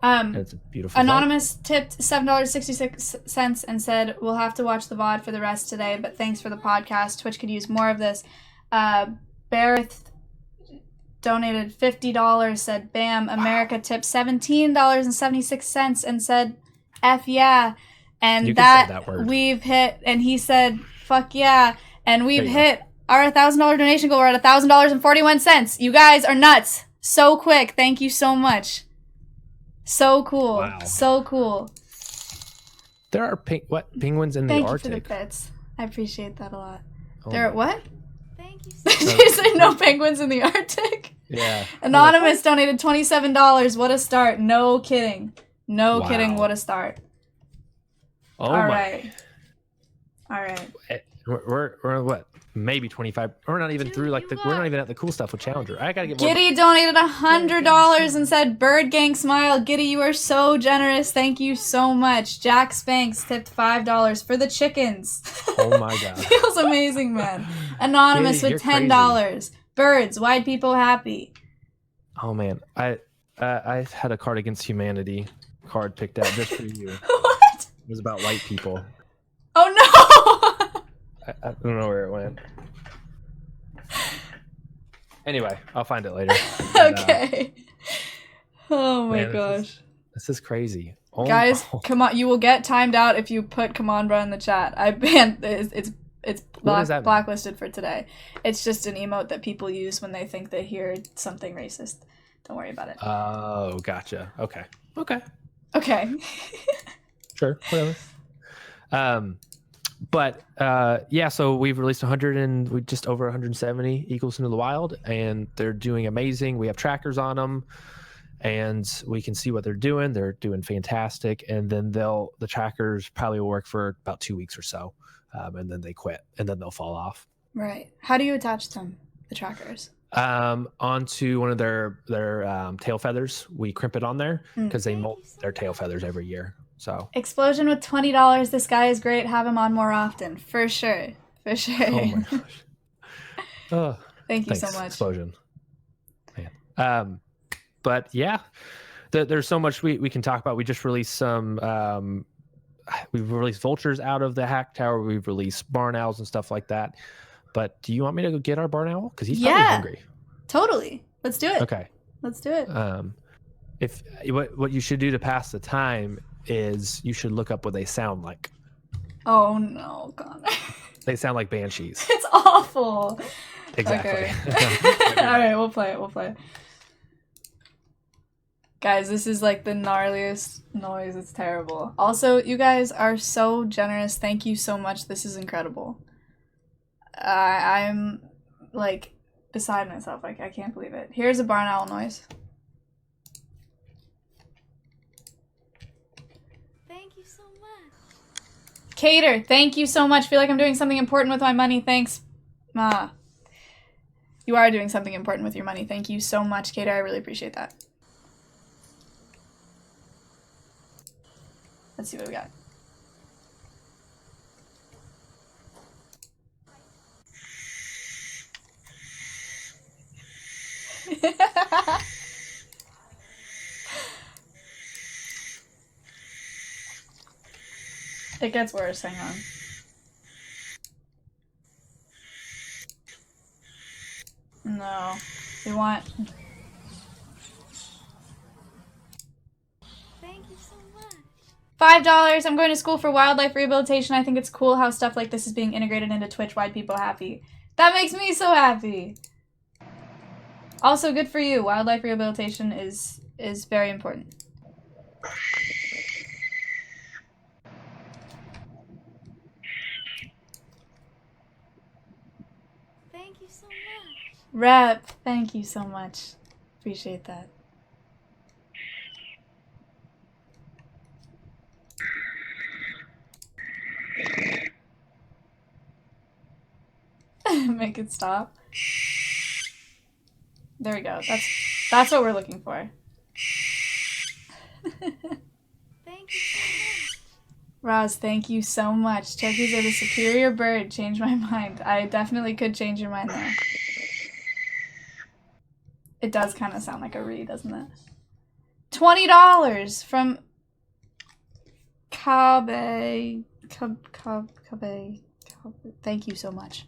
And it's a beautiful Anonymous tipped $7.66 and said, "We'll have to watch the VOD for the rest today, but thanks for the podcast. Twitch could use more of this." Bareth donated $50, said, "Bam, America tipped $17.76 and said, F yeah." And that we've hit, and he said, "Fuck yeah." And we've hit our $1,000 donation goal. We're at $1,000.41. You guys are nuts. So quick. Thank you so much. So cool. Wow. So cool. There are penguins in the Arctic? Thank you for the bits. I appreciate that a lot. Oh There are what? Thank you so Did you say no penguins in the Arctic? Yeah. Anonymous donated $27. What a start. No kidding. No kidding. What a start. Oh All my. right. All right. We're what? Maybe 25. We're not even through we're not even at the cool stuff with Challenger. I gotta get more. Giddy donated $100 and said, "Bird Gang smile." Giddy, you are so generous. Thank you so much. Jack Spanks tipped $5 for the chickens. Oh my god. Feels amazing, man. Anonymous Giddy, with $10. Birds, Wide People Happy. Oh man. I had a Card Against Humanity card picked out just for you. What? It was about white people. Oh no! I don't know where it went. Anyway, I'll find it later. Okay. Oh my man, gosh. This is crazy. Oh, Guys, oh. come on! You will get timed out if you put "come on, bro" in the chat. I banned it's What does that mean? blacklisted for today. It's just an emote that people use when they think they hear something racist. Don't worry about it. Oh, gotcha. Okay. Okay. Sure. Whatever. But yeah, so we've released 100 and we just over 170 eagles into the wild, and they're doing amazing. We have trackers on them, and we can see what they're doing. They're doing fantastic, and then the trackers probably will work for about 2 weeks or so, and then they quit, and then they'll fall off. Right. How do you attach them, the trackers? Onto one of their tail feathers. We crimp it on there because they molt their tail feathers every year. So Explosion with $20. This guy is great. Have him on more often, for sure. For sure. oh my gosh. Thank you Thanks, so much. Explosion. Man. But yeah, there's so much we can talk about. We just released some. We've released vultures out of the hack tower. We've released barn owls and stuff like that. But do you want me to go get our barn owl? Because he's probably hungry. Totally. Let's do it. Okay. Let's do it. If what you should do to pass the time is you should look up what they sound like. Oh no, Connor. They sound like banshees. It's awful. Exactly. Okay. All right, we'll play it. Guys, this is like the gnarliest noise. It's terrible. Also, you guys are so generous. Thank you so much. This is incredible. I'm like beside myself. Like, I can't believe it. Here's a barn owl noise. Thank you so much. Cater, thank you so much. Feel like I'm doing something important with my money. Thanks. Ma. You are doing something important with your money. Thank you so much, Cater. I really appreciate that. Let's see what we got. It gets worse, hang on. No. We want... Thank you so much. $5. I'm going to school for wildlife rehabilitation. I think it's cool how stuff like this is being integrated into Twitch. Why people happy. That makes me so happy. Also, good for you. Wildlife rehabilitation is very important. Thank you so much. Rep, thank you so much. Appreciate that. Make it stop. There we go. That's what we're looking for. Thank you so much. Roz, thank you so much. Turkeys are the superior bird. Change my mind. I definitely could change your mind there. It does kind of sound like a re, doesn't it? $20 from Kabe. Kabe. Thank you so much.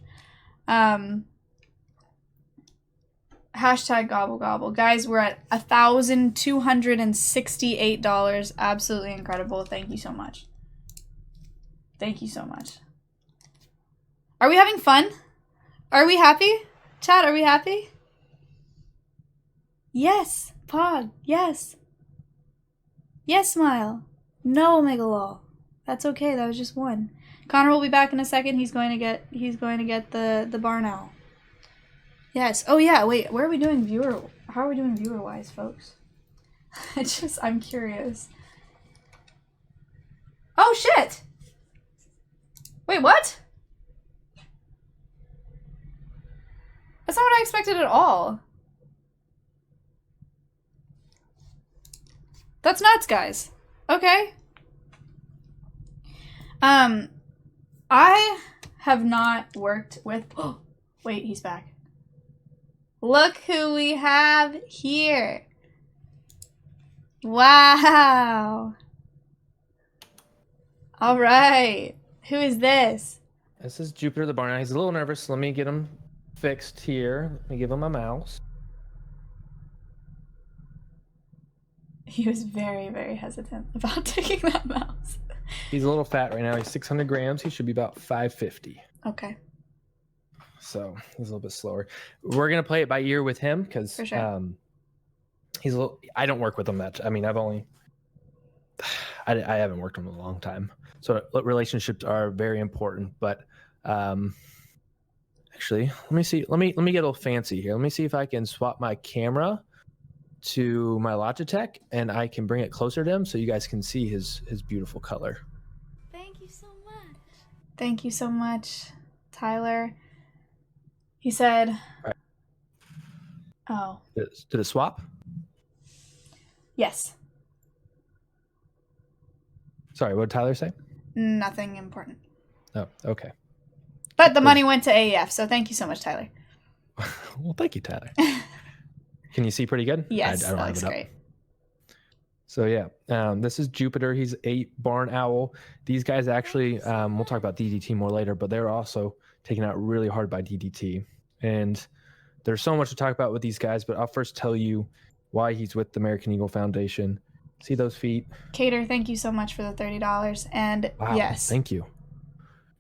Hashtag gobble gobble. Guys, we're at $1,268. Absolutely incredible. Thank you so much. Thank you so much. Are we having fun? Are we happy? Chat, are we happy? Yes. Pod. Yes. Yes, smile. No, Omega Law. That's okay. That was just one. Connor will be back in a second. He's going to get the barn owl. Yes. Oh yeah. Wait. Where are we doing viewer? How are we doing viewer wise, folks? I'm curious. Oh shit! Wait, what? That's not what I expected at all. That's nuts, guys. Okay. I have not worked with... Oh, wait, he's back. Look who we have here. Wow. All right. Who is this? This is Jupiter the barn owl. He's a little nervous. Let me get him fixed here. Let me give him a mouse. He was very, very hesitant about taking that mouse. He's a little fat right now. He's 600 grams. He should be about 550. Okay. So he's a little bit slower. We're gonna play it by ear with him because For sure. he's a little. I don't work with him much. I mean, I haven't worked with him in a long time. So relationships are very important. But actually, let me see. Let me get a little fancy here. Let me see if I can swap my camera to my Logitech and I can bring it closer to him so you guys can see his beautiful color. Thank you so much. Thank you so much, Tyler. He said, Right. Oh, Did it swap? yes. Sorry, what did Tyler say? Nothing important. Oh, okay. But the money went to AEF, so thank you so much, Tyler. Well, thank you, Tyler. Can you see pretty good? Yes, I don't that have looks it up. great. So yeah, this is Jupiter. He's a barn owl. These guys actually, we'll talk about DDT more later, but they're also taken out really hard by DDT. And there's so much to talk about with these guys, but I'll first tell you why he's with the American Eagle Foundation. See those feet? Cater, thank you so much for the $30. And Wow, yes, thank you.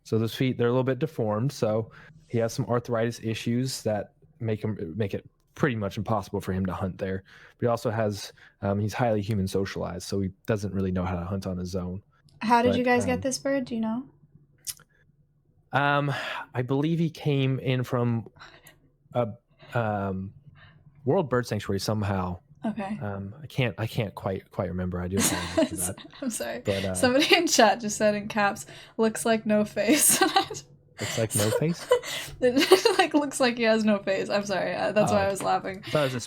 So those feet, they're a little bit deformed. So he has some arthritis issues that make it pretty much impossible for him to hunt there. But he also has, he's highly human socialized, so he doesn't really know how to hunt on his own. how did But, you guys get this bird? Do you know? I believe he came in from a World Bird Sanctuary somehow. Okay. I can't quite remember. I do apologize for that. I'm sorry. But Somebody in chat just said in caps, looks like no face. it's like no face. It like looks like he has no face. I'm sorry. That's why I was laughing. I thought it was a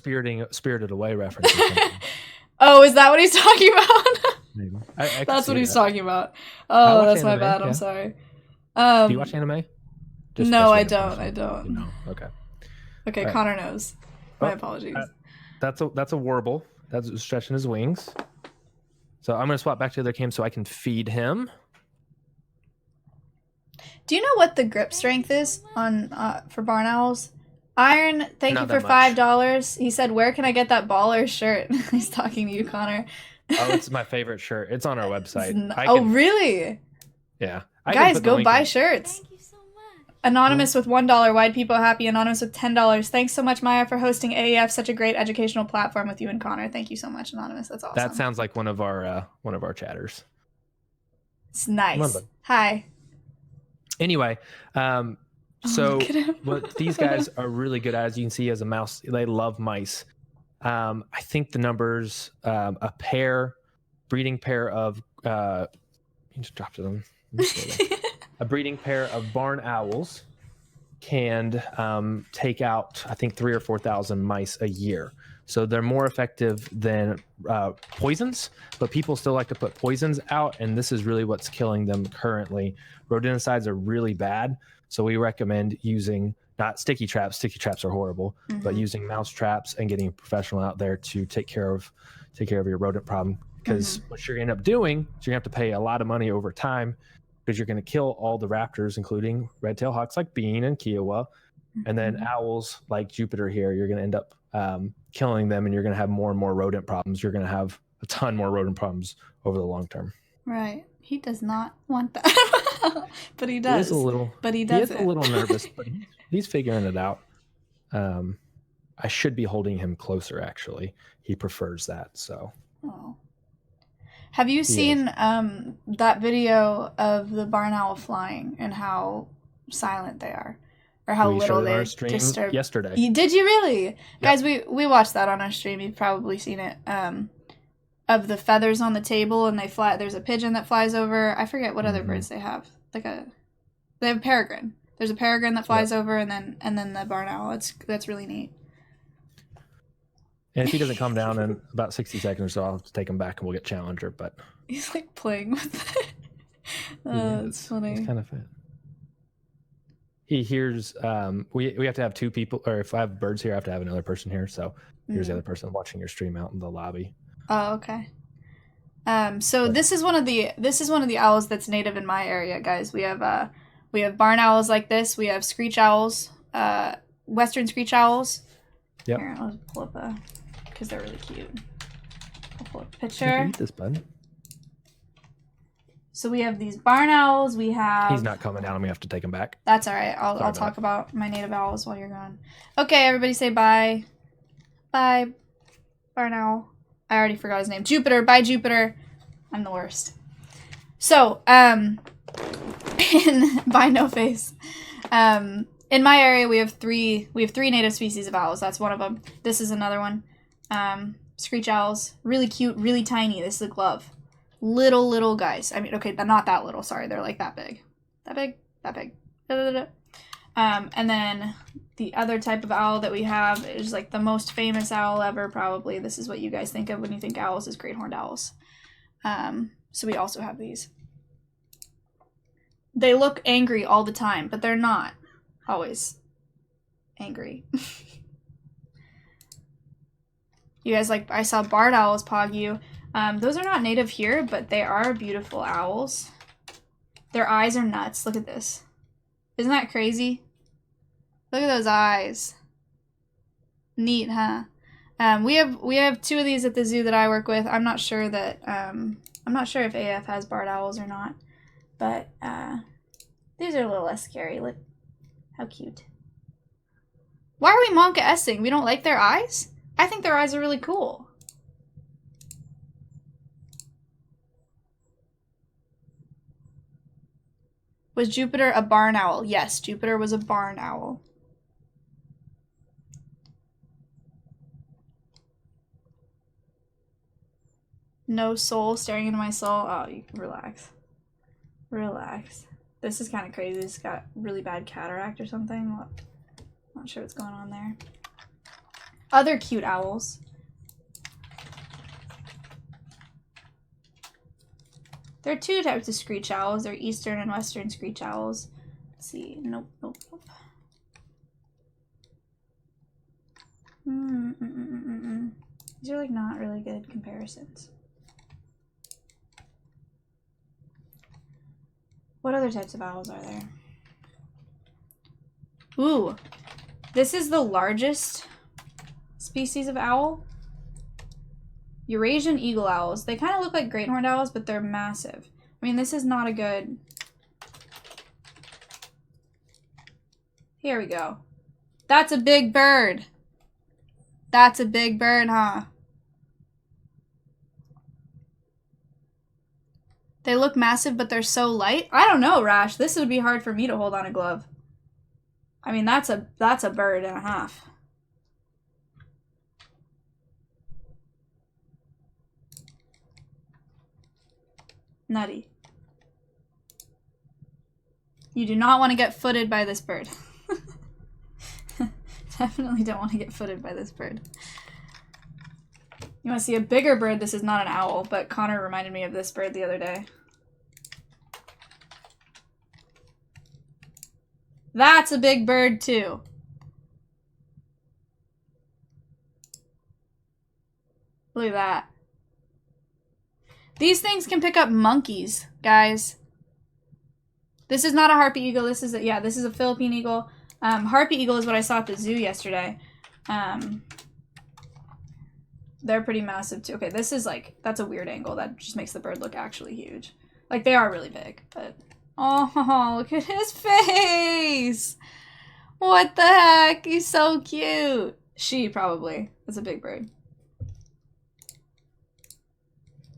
Spirited Away reference. Or something. Oh, is that what he's talking about? Maybe. I can That's see what he's that. talking about. I Oh, watch that's my anime, bad. yeah. I'm sorry. Do you watch anime? Just No, I random don't. person. I don't. You know. Okay. Okay, All right. Connor knows. My Oh, apologies. That's a warble. That's stretching his wings. So I'm gonna swap back to the other cam so I can feed him. Do you know what the grip strength is on for barn owls? Iron, thank Not you for that much. $5. He said, "Where can I get that baller shirt?" He's talking to you, Connor. Oh, it's my favorite shirt. It's on our website. Really? Yeah. I can Guys, put the go link buy in. shirts. Thank you so much. Anonymous with $1. Wide people happy. Anonymous with $10. Thanks so much, Maya, for hosting AEF. Such a great educational platform with you and Connor. Thank you so much, Anonymous. That's awesome. That sounds like one of our chatters. It's nice. Remember. Hi. Anyway, so look at him. what these guys are really good at, as you can see, as a mouse, they love mice. I think the numbers, a breeding pair of, you just dropped them. A breeding pair of barn owls can take out, I think, 3,000 or 4,000 mice a year. So they're more effective than poisons, but people still like to put poisons out, and this is really what's killing them currently. Rodenticides are really bad, so we recommend using not sticky traps. Sticky traps are horrible, but using mouse traps and getting a professional out there to take care of your rodent problem. Because what you're going to end up doing is you're going to have to pay a lot of money over time, because you're going to kill all the raptors, including red-tailed hawks like Bean and Kiowa, and then owls like Jupiter here. You're going to end up killing them, and you're going to have more and more rodent problems. You're going to have a ton more rodent problems over the long term. Right. He does not want that. But he does. He is a little, but he does is a little nervous, but he's figuring it out. I should be holding him closer, actually. He prefers that, so. Oh. Have you seen that video of the barn owl flying and how silent they are? Or how We little showed it on they our stream disturb? yesterday. Did you really? Yeah. Guys, we watched that on our stream. You've probably seen it. Of the feathers on the table, and they fly. There's a pigeon that flies over. I forget what other birds they have. They have a peregrine. There's a peregrine that flies over, and then the barn owl. That's really neat. And if he doesn't come down in about 60 seconds or so, I'll take him back and we'll get Challenger. But He's like playing with it. That's funny. It's kind of fun. He hears, we have to have two people, or if I have birds here, I have to have another person here. So here's the other person watching your stream out in the lobby. Oh, okay. So this is one of the owls that's native in my area, guys. We have barn owls like this. We have screech owls, western screech owls. Yep. Here, I'll pull up because they're really cute. I'll pull a You picture. can eat this, bud. So we have these barn owls. We have. He's not coming down. I'm gonna have to take him back. That's all right. I'll Sorry talk about about my native owls while you're gone. Okay, everybody say bye. Bye, barn owl. I already forgot his name. Jupiter. Bye, Jupiter. I'm the worst. So, in bye, no face. In my area, we have three native species of owls. That's one of them. This is another one. Screech owls, really cute, really tiny. This is a glove. Little guys. I mean, okay, they're not that little. Sorry, they're like that big. That big. Da-da-da-da. And then the other type of owl that we have is like the most famous owl ever, probably. This is what you guys think of when you think owls, is great horned owls. So we also have these. They look angry all the time, but they're not always angry. You guys, like, I saw barred owls pog you. Those are not native here, but they are beautiful owls. Their eyes are nuts. Look at this. Isn't that crazy? Look at those eyes. Neat, huh? We have two of these at the zoo that I work with. I'm not sure that I'm not sure if AF has barred owls or not, but these are a little less scary. Look how cute. Why are we Monka S-ing? We don't like their eyes? I think their eyes are really cool. Was Jupiter a barn owl? Yes, Jupiter was a barn owl. No soul staring into my soul. Oh, you can relax. Relax. This is kind of crazy. It's got really bad cataract or something. Not sure what's going on there. Other cute owls. There are two types of screech owls. They're eastern and western screech owls. Let's see. Nope. These are like not really good comparisons. What other types of owls are there? Ooh, this is the largest species of owl. Eurasian eagle owls. They kind of look like great horned owls, but they're massive. I mean, this is not a good... Here we go. That's a big bird. That's a big bird, huh? They look massive, but they're so light. I don't know, Rash. This would be hard for me to hold on a glove. I mean, that's a bird and a half. Nutty. You do not want to get footed by this bird. Definitely don't want to get footed by this bird. You want to see a bigger bird? This is not an owl, but Connor reminded me of this bird the other day. That's a big bird too. Look at that. These things can pick up monkeys, guys. This is not a harpy eagle. This is a Philippine eagle. Harpy eagle is what I saw at the zoo yesterday. They're pretty massive too. Okay, this is like, that's a weird angle. That just makes the bird look actually huge. Like, they are really big, but... Oh, look at his face! What the heck? He's so cute. She, probably. That's a big bird.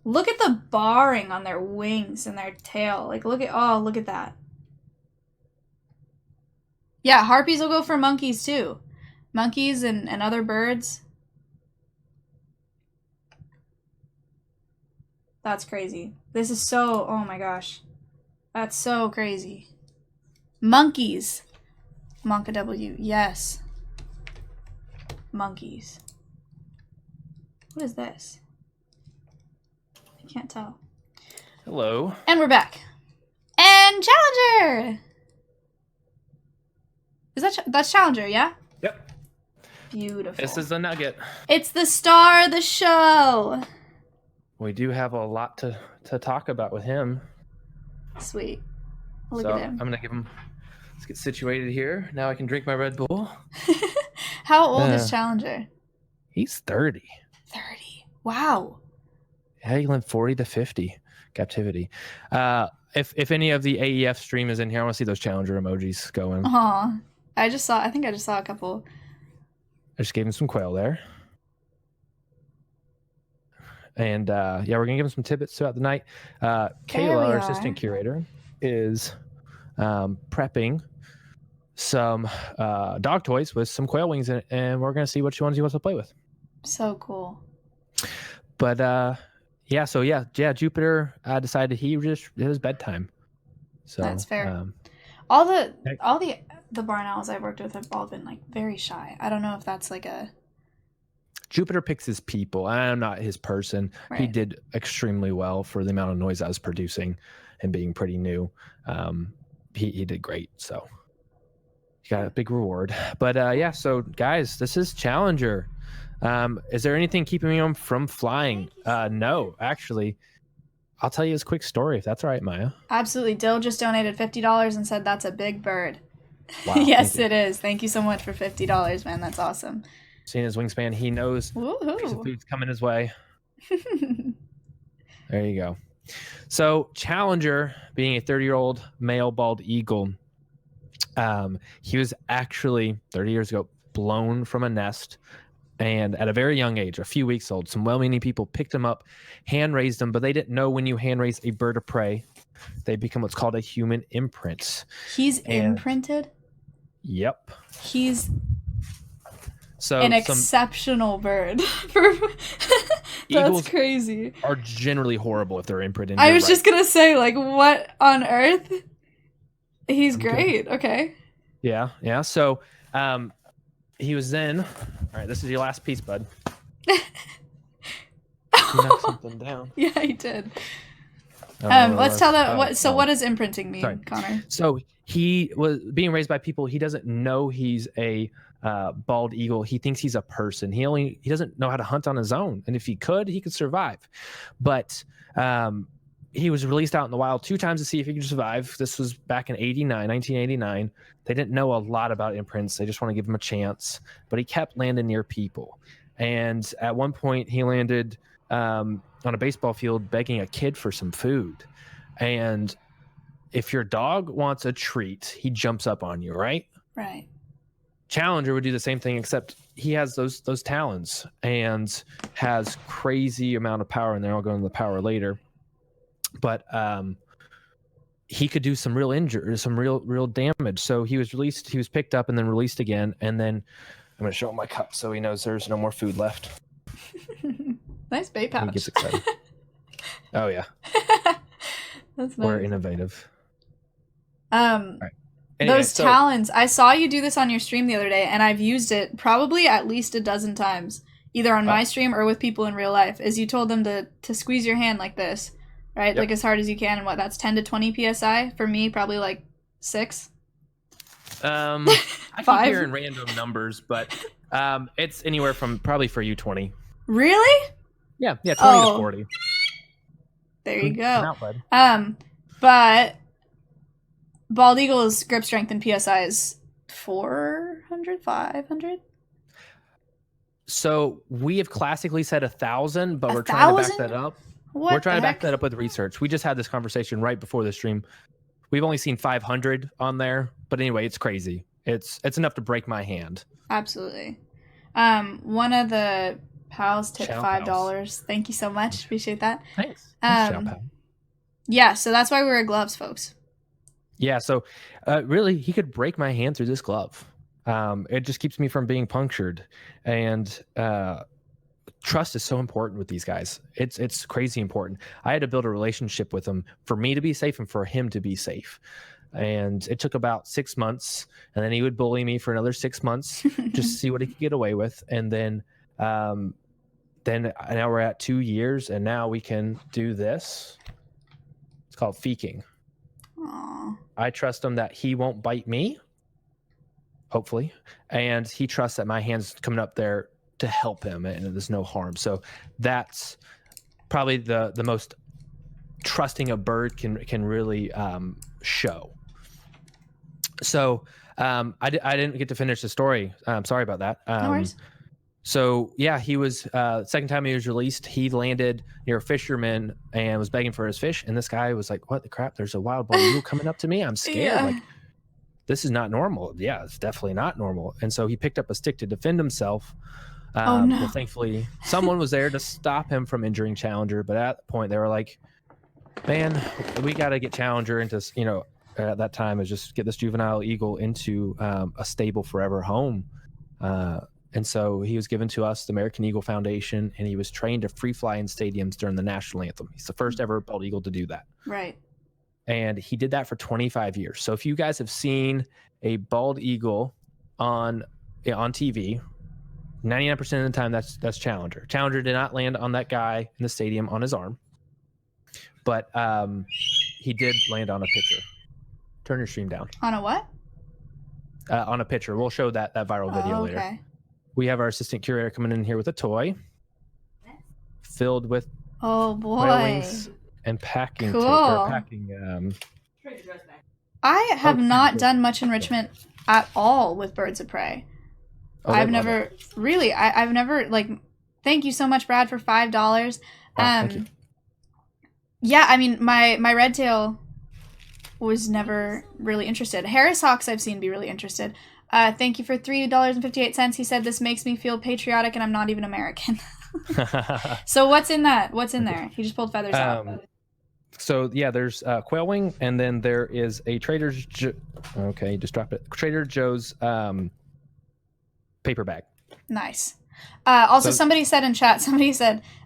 Look at the barring on their wings and their tail. Like, look at that. Yeah, harpies will go for monkeys too. Monkeys and other birds. That's crazy. This is so, oh my gosh. That's so crazy. Monkeys. Monka W, yes. Monkeys. What is this? I can't tell. Hello. And we're back. And Challenger! Is that's Challenger, yeah? Yep. Beautiful. This is the nugget. It's the star of the show. We do have a lot to talk about with him. Sweet. Look so at him. I'm gonna give him. Let's get situated here. Now I can drink my Red Bull. How old is Challenger? He's 30. 30. Wow. Yeah, you live 40 to 50 captivity. If any of the AEF stream is in here, I want to see those challenger emojis going. Aw. I think I just saw a couple. I just gave him some quail there. And yeah, we're going to give him some tidbits throughout the night. Kayla, our assistant curator, is prepping some dog toys with some quail wings in it, and we're going to see which ones he wants to play with. So cool. But yeah, Jupiter decided it was bedtime. So that's fair. All the barn owls I've worked with have all been like very shy. I don't know if that's like a Jupiter picks his people. I'm not his person. Right. He did extremely well for the amount of noise I was producing and being pretty new. He did great. So he got a big reward. But yeah, so guys, this is Challenger. Is there anything keeping me from flying? No, actually. I'll tell you his quick story if that's all right, Maya. Absolutely. Dill just donated $50 and said that's a big bird. Wow, yes, it is. Thank you so much for $50, man. That's awesome. Seeing his wingspan, he knows food's coming his way. There you go. So Challenger, being a 30-year-old male bald eagle, he was actually 30 years ago blown from a nest. And at a very young age, a few weeks old, some well-meaning people picked him up, hand-raised him, but they didn't know when you hand-raise a bird of prey, they become what's called a human imprint. He's imprinted? Yep. He's an exceptional bird. That's crazy. Are generally horrible if they're imprinted. I was just going to say, like, what on earth? He's great. Okay. Yeah. So, he was then... All right, this is your last piece, bud. You knocked something down. Yeah, he did. Let's tell them what does imprinting mean, Connor? So he was being raised by people. He doesn't know he's a bald eagle. He thinks he's a person. He doesn't know how to hunt on his own. And if he could survive. But he was released out in the wild 2 times to see if he could survive. This was back in 1989. They didn't know a lot about imprints. They just want to give him a chance. But he kept landing near people. And at one point, he landed on a baseball field begging a kid for some food. And if your dog wants a treat, he jumps up on you, right? Right. Challenger would do the same thing, except he has those talons and has crazy amount of power. And then I'll go into the power later. But he could do some real injury, some real damage. So he was released. He was picked up and then released again. And then I'm going to show him my cup so he knows there's no more food left. Nice bait pouch. He gets excited. Oh yeah. That's nice. We're innovative. Right. Anyway, those talons. I saw you do this on your stream the other day, and I've used it probably at least a dozen times, either on my stream or with people in real life. As you told them to squeeze your hand like this. Right, like as hard as you can, and that's 10 to 20 psi. For me, probably like 6. I keep hearing random numbers, but it's anywhere from probably for you 20. Really? Yeah, 20 to 40. There you go. But bald eagle's grip strength in psi is 400, 500. So we have classically said 1,000, but we're trying to back that up. We're trying to back that up with research. We just had this conversation right before the stream. We've only seen 500 on there, but anyway, it's crazy. It's enough to break my hand. Absolutely. One of the pals tipped $5. Thank you so much. Appreciate that. Thanks. Yeah, so that's why we wear gloves, folks. Yeah, so really, he could break my hand through this glove. It just keeps me from being punctured, and trust is so important with these guys. It's crazy important. I had to build a relationship with him for me to be safe and for him to be safe. And it took about 6 months, and then he would bully me for another 6 months just to see what he could get away with. And then now we're at 2 years, and now we can do this. It's called feeking. Aww. I trust him that he won't bite me, hopefully, and he trusts that my hand's coming up there to help him and there's no harm. So that's probably the most trusting a bird can really show. So I didn't get to finish the story. Sorry about that. No worries. So yeah, he was second time he was released. He landed near a fisherman and was begging for his fish. And this guy was like, "What the crap? There's a wild bald eagle coming up to me. I'm scared. Yeah. Like, this is not normal." Yeah, it's definitely not normal. And so he picked up a stick to defend himself. Oh, no. Well, thankfully, someone was there to stop him from injuring Challenger. But at that point, they were like, "Man, we got to get Challenger into, at that time is just get this juvenile eagle into a stable forever home." And so he was given to us, the American Eagle Foundation, and he was trained to free fly in stadiums during the national anthem. He's the first ever bald eagle to do that. Right. And he did that for 25 years. So if you guys have seen a bald eagle on TV, 99% of the time that's Challenger. Challenger did not land on that guy in the stadium on his arm, but he did land on a pitcher. Turn your stream down. On a what? On a pitcher. We'll show that viral video later. Okay. We have our assistant curator coming in here with a toy filled with Oh boy. whale wings and packing tape, Cool. or packing. I have Oh, not good. done much enrichment at all with birds of prey. Oh, I've they love never it. really. I've never like. Thank you so much, Brad, for $5. Thank you. Yeah, I mean, my red tail was never really interested. Harris Hawks I've seen be really interested. Thank you for $3.58. He said, "This makes me feel patriotic, and I'm not even American." So what's in that? What's in there? He just pulled feathers out. So yeah, there's quail wing, and then there is a Okay, you just dropped it. Trader Joe's paper bag. Nice. Also, So- somebody said in chat,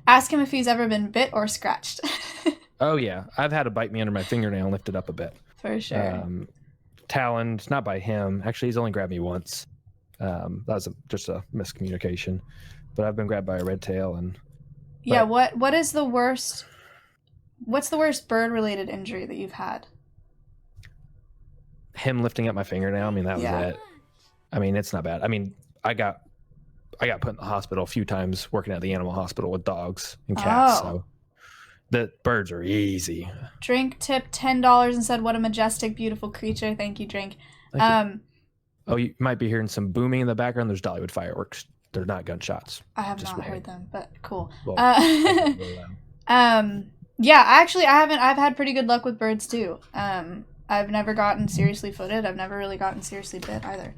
ask him if he's ever been bit or scratched. Oh yeah, I've had a bite me under my fingernail and lift it up a bit. For sure. Taloned, not by him. Actually, he's only grabbed me once. That was just a miscommunication. But I've been grabbed by a red tail, and Yeah, what is the worst? What's the worst bird-related injury that you've had? him lifting up my fingernail. I mean, that was Yeah. it. I mean, it's not bad. I mean, I got put in the hospital a few times working at the animal hospital with dogs and cats. Oh. So the birds are easy. Drink tipped $10 and said, "What a majestic, beautiful creature." Thank you, Drink. Thank you. Oh, you might be hearing some booming in the background. There's Dollywood fireworks. They're not gunshots. I have Just not wondering. heard them, but cool. Well, Yeah, actually, I've had pretty good luck with birds too. I've never gotten seriously footed. I've never really gotten seriously bit either.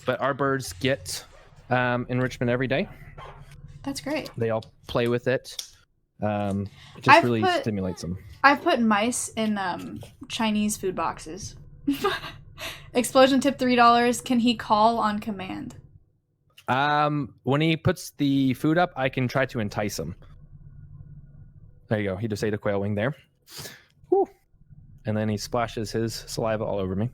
But our birds get enrichment every day. That's great. They all play with it. It just I've really put- stimulates them. I've put mice in Chinese food boxes. Explosion tip $3. Can he call on command? When he puts the food up, I can try to entice him. There you go. He just ate a quail wing there. Whew. And then he splashes his saliva all over me.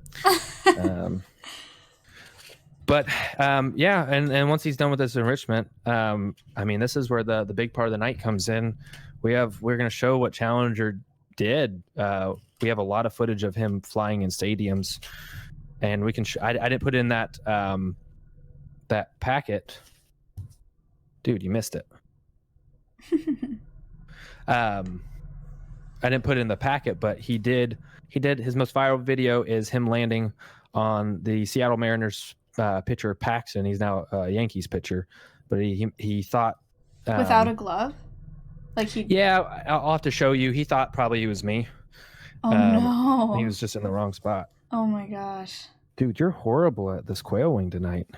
Yeah, and once he's done with this enrichment, I mean, this is where the big part of the night comes in. We're going to show what Challenger did. We have a lot of footage of him flying in stadiums, and we can. I didn't put in that that packet. Dude, you missed it. I didn't put it in the packet, but he did. His most viral video is him landing on the Seattle Mariners pitcher Paxton. He's now a Yankees pitcher, but he thought Without a glove? Like he... Yeah, I'll have to show you. He thought probably it was me. Oh, no. He was just in the wrong spot. Oh, my gosh. Dude, you're horrible at this quail wing tonight.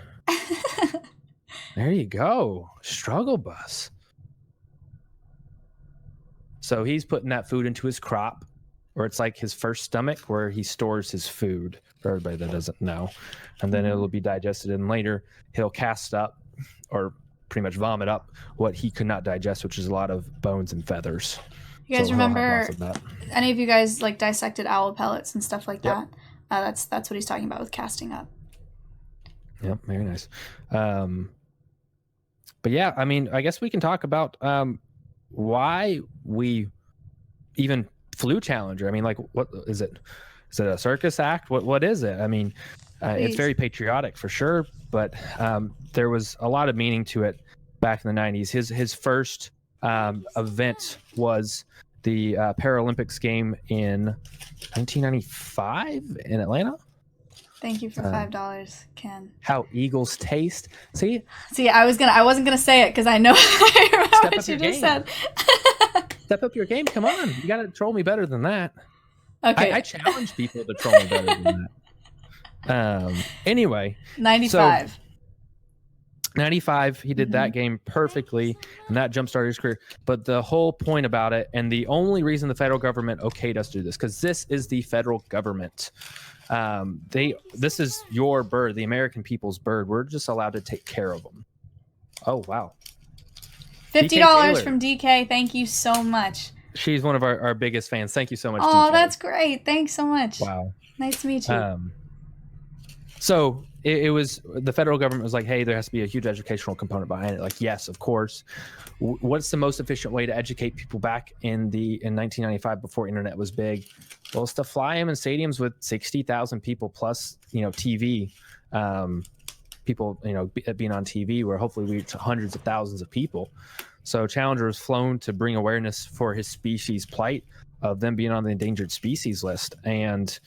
There you go. Struggle bus. So he's putting that food into his crop, or it's like his first stomach where he stores his food, for everybody that doesn't know. And then it'll be digested, and later he'll cast up or pretty much vomit up what he could not digest, which is a lot of bones and feathers. You guys So he'll have remember lots of that. any of you guys like dissected owl pellets and stuff like Yep. that? That's what he's talking about with casting up. Yep, very nice. But yeah, I mean, I guess we can talk about why we even flew Challenger. I mean, like, what is it? Is it a circus act? What is it? I mean, it's Please. very patriotic for sure, but there was a lot of meaning to it back in the 90s. His first event was the Paralympics game in 1995 in Atlanta. Thank you for $5, Ken. How eagles taste. See, I wasn't gonna say it because I know I remember Step what up you your just game. said. step up your game. Come on, you gotta troll me better than that. Okay. I challenge people to troll me better than that. Anyway, 95. So 95, he did that game perfectly, and that jump-started his career. But the whole point about it, and the only reason the federal government okayed us to do this, because this is the federal government. This is your bird, the American people's bird. We're just allowed to take care of them. Oh, wow. $50 from DK. Thank you so much. She's one of our biggest fans. Thank you so much, Oh, DK. that's great. Thanks so much. Wow. Nice to meet you. So it was, the federal government was like, hey, there has to be a huge educational component behind it. Like, yes, of course. What's the most efficient way to educate people back in 1995 before internet was big? Well, it's to fly them in stadiums with 60,000 people plus, TV, people, being on TV, where hopefully we reach hundreds of thousands of people. So Challenger was flown to bring awareness for his species plight of them being on the endangered species list. And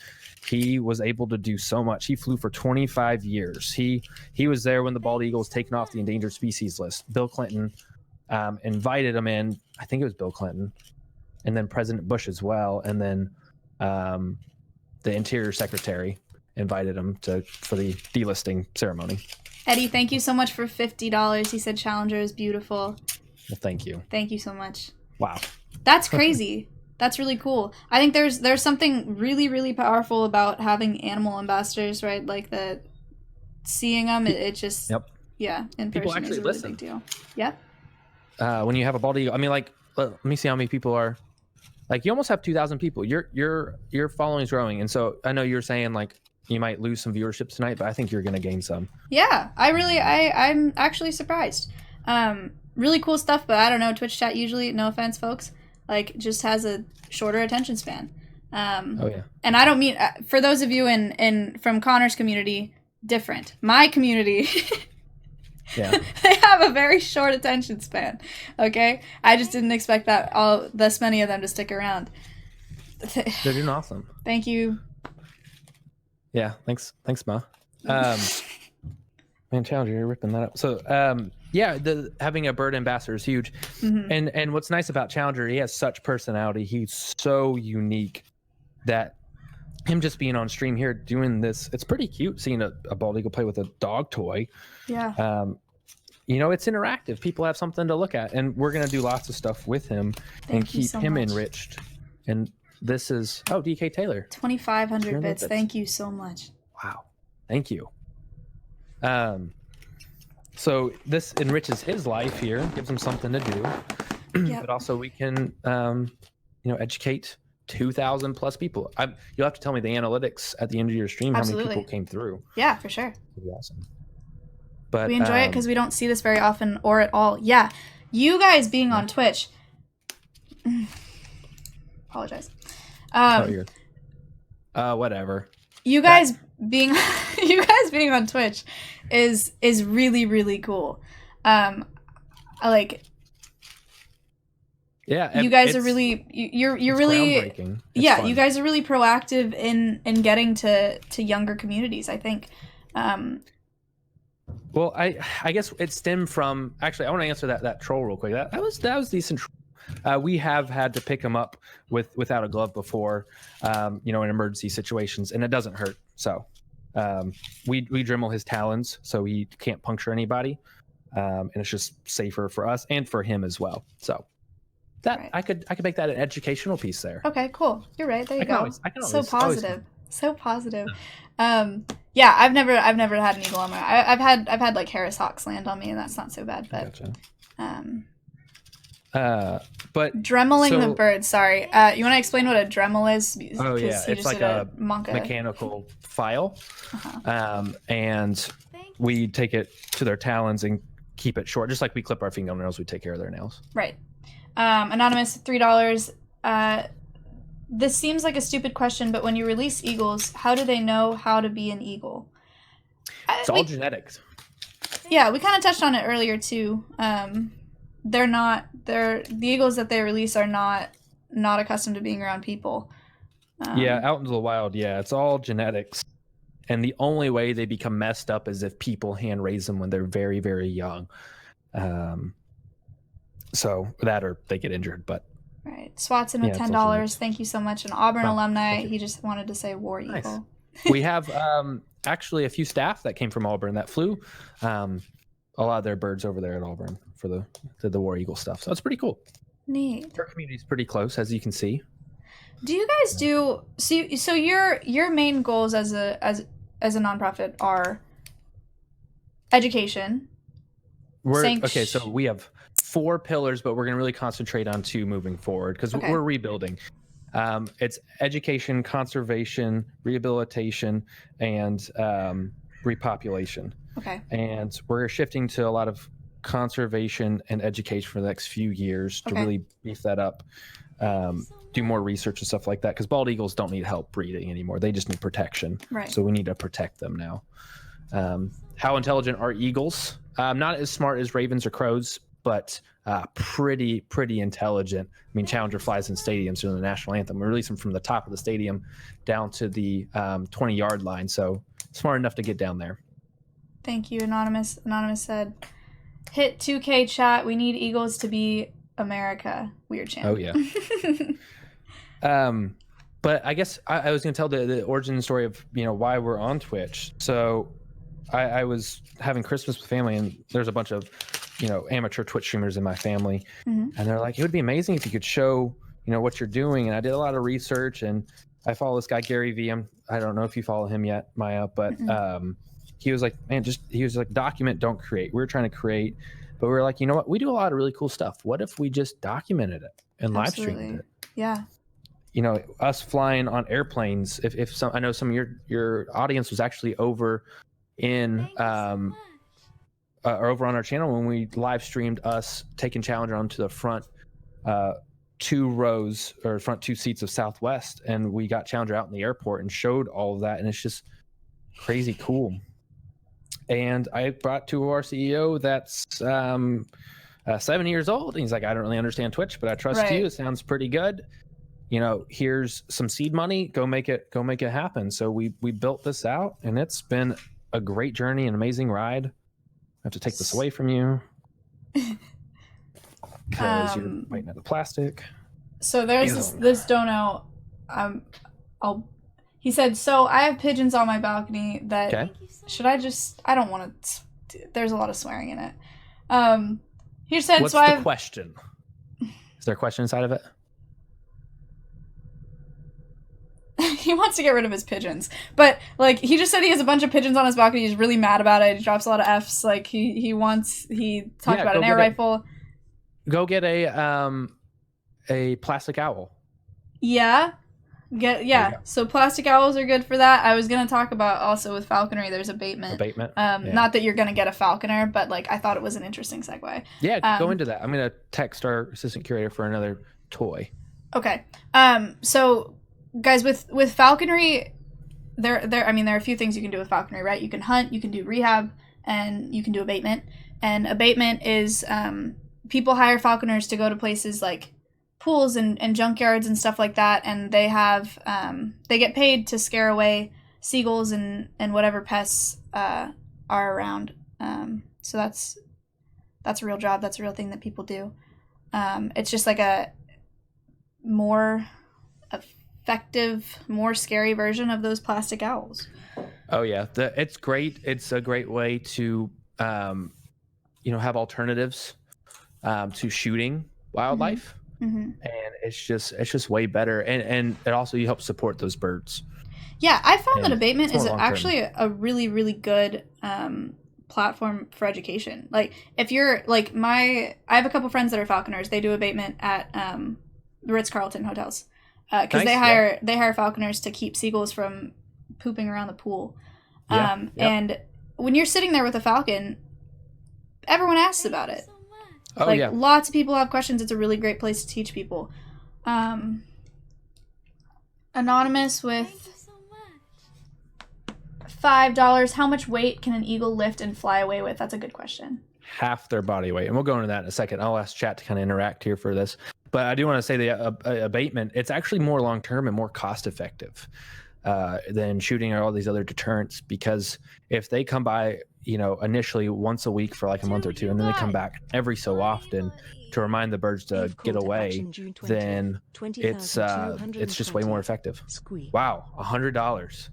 he was able to do so much. He flew for 25 years. He was there when the bald eagle was taken off the endangered species list. Bill Clinton invited him in. I think it was Bill Clinton, and then President Bush as well. And then the Interior Secretary invited him for the delisting ceremony. Eddie, thank you so much for $50. He said Challenger is beautiful. Well, thank you. Thank you so much. Wow. That's crazy. That's really cool. I think there's something really, really powerful about having animal ambassadors, right? Like seeing them, it just, yeah, in People person is a actually really listen. big deal. Yeah. When you have a bald eagle, I mean, like, let me see how many people are. Like, you almost have 2,000 people. Your following is growing, and so I know you're saying like you might lose some viewership tonight, but I think you're going to gain some. Yeah, I'm actually surprised. Really cool stuff, but I don't know. Twitch chat usually, no offense, folks, like just has a shorter attention span. Oh yeah. And I don't mean for those of you from Connor's community, different. My community, yeah, they have a very short attention span. Okay, I just didn't expect this many of them to stick around. They're doing awesome. Thank you. Yeah, thanks, Ma. Man, Challenger, you're ripping that up. So, yeah, having a bird ambassador is huge. Mm-hmm. And what's nice about Challenger, he has such personality. He's so unique that him just being on stream here doing this, it's pretty cute seeing a bald eagle play with a dog toy. Yeah. It's interactive. People have something to look at, and we're gonna do lots of stuff with him and keep him enriched. And this is DK Taylor, 2,500 bits. Thank you so much. Wow, thank you. So this enriches his life here, gives him something to do, yep. But also we can, educate 2,000 plus people. You'll have to tell me the analytics at the end of your stream. Absolutely. How many people came through. Yeah, for sure. That'd be awesome. But we enjoy it because we don't see this very often or at all. Yeah, you guys being on Twitch. Apologize. Whatever. You guys being on Twitch is really, really cool. Yeah, you guys are really you're really you guys are really proactive in getting to younger communities, I think. Well, I guess it stemmed from, actually I want to answer that troll real quick. That was decent. We have had to pick him up without a glove before, in emergency situations, and it doesn't hurt. So we Dremel his talons so he can't puncture anybody, and it's just safer for us and for him as well. So that right. I could make that an educational piece there. Okay, cool. You're right. There you go. So positive. So positive. Yeah. I've never had an eagle on my. I've had like Harris Hawks land on me, and that's not so bad. But but dremeling the bird. Sorry. You want to explain what a Dremel is? Oh yeah, it's like a mechanical file, and we take it to their talons and keep it short, just like we clip our fingernails. We take care of their nails. Right. Anonymous, $3. This seems like a stupid question, but when you release eagles, how do they know how to be an eagle? It's all genetics. Yeah, we kind of touched on it earlier too. The eagles that they release are not accustomed to being around people. Yeah, out into the wild. Yeah, it's all genetics. And the only way they become messed up is if people hand raise them when they're very, very young. So that or they get injured. But Right. Swatson with Yeah, it's $10. also nice. Thank you so much. An Auburn Oh, alumni. thank you. He just wanted to say War Nice. Eagle. We have actually a few staff that came from Auburn that flew a lot of their birds over there at Auburn for the War Eagle stuff. So it's pretty cool. Neat. Our community's pretty close, as you can see. Do you guys do so your main goals as a nonprofit are education? Okay, so we have 4 pillars, but we're going to really concentrate on 2 moving forward because we're rebuilding. It's education, conservation, rehabilitation, and repopulation. Okay. And we're shifting to a lot of conservation and education for the next few years to really beef that up. Do more research and stuff like that because bald eagles don't need help breeding anymore. They just need protection. Right. So we need to protect them now. How intelligent are eagles? Not as smart as ravens or crows, but pretty intelligent. I mean, Challenger flies in stadiums during the national anthem. We release them from the top of the stadium down to the 20-yard line. So smart enough to get down there. Thank you, Anonymous. Anonymous said, hit 2K chat. We need eagles to be America. Weird chant. Oh, yeah. But I guess I was going to tell the origin story of, why we're on Twitch. So I was having Christmas with family, and there's a bunch of, amateur Twitch streamers in my family. Mm-hmm. And they're like, it would be amazing if you could show, what you're doing. And I did a lot of research, and I follow this guy, Gary V. I don't know if you follow him yet, Maya, but he was like, document, don't create. We were trying to create, but we were like, you know what? We do a lot of really cool stuff. What if we just documented it and live streamed it? Yeah. Us flying on airplanes. If some, I know some of your audience was actually over in or over on our channel when we live streamed us taking Challenger onto the front 2 rows or front 2 seats of Southwest, and we got Challenger out in the airport and showed all of that, and it's just crazy cool. And I brought to our CEO that's 7 years old, and he's like, I don't really understand Twitch, but I trust you. It sounds pretty good. Here's some seed money. Go make it happen. So we built this out, and it's been a great journey, an amazing ride. I have to take this away from you because you're biting at the plastic. So there's this dono. He said, so I have pigeons on my balcony that should I just, I don't want to, there's a lot of swearing in it. He said, what's the question? Is there a question inside of it? He wants to get rid of his pigeons, but he just said he has a bunch of pigeons on his balcony. He's really mad about it. He drops a lot of F's. He talked about an air rifle. Go get a plastic owl. Yeah. So plastic owls are good for that. I was gonna talk about also with falconry. There's abatement. Not that you're gonna get a falconer, but I thought it was an interesting segue. Yeah, go into that. I'm gonna text our assistant curator for another toy. Okay. So guys, with falconry, there are a few things you can do with falconry, right? You can hunt, you can do rehab, and you can do abatement. And abatement is people hire falconers to go to places like pools and junkyards and stuff like that, and they have they get paid to scare away seagulls and whatever pests are around. So that's a real job. That's a real thing that people do. It's just a more effective, more scary version of those plastic owls. Oh yeah, it's great. It's a great way to have alternatives to shooting wildlife. Mm-hmm. And it's just way better, and it also you help support those birds. Yeah, I found that abatement is actually a really, really good platform for education. If you're I have a couple friends that are falconers. They do abatement at the Ritz-Carlton hotels because they hire falconers to keep seagulls from pooping around the pool. And when you're sitting there with a falcon, everyone asks about it. Lots of people have questions. It's a really great place to teach people. Anonymous with $5. How much weight can an eagle lift and fly away with? That's a good question. Half their body weight. And we'll go into that in a second. I'll ask chat to kind of interact here for this. But I do want to say the abatement, it's actually more long-term and more cost-effective. then shooting or all these other deterrents, because if they come by, initially once a week for like a month or two, and then they come back every so often to remind the birds to get away, then it's just way more effective. Wow, $100.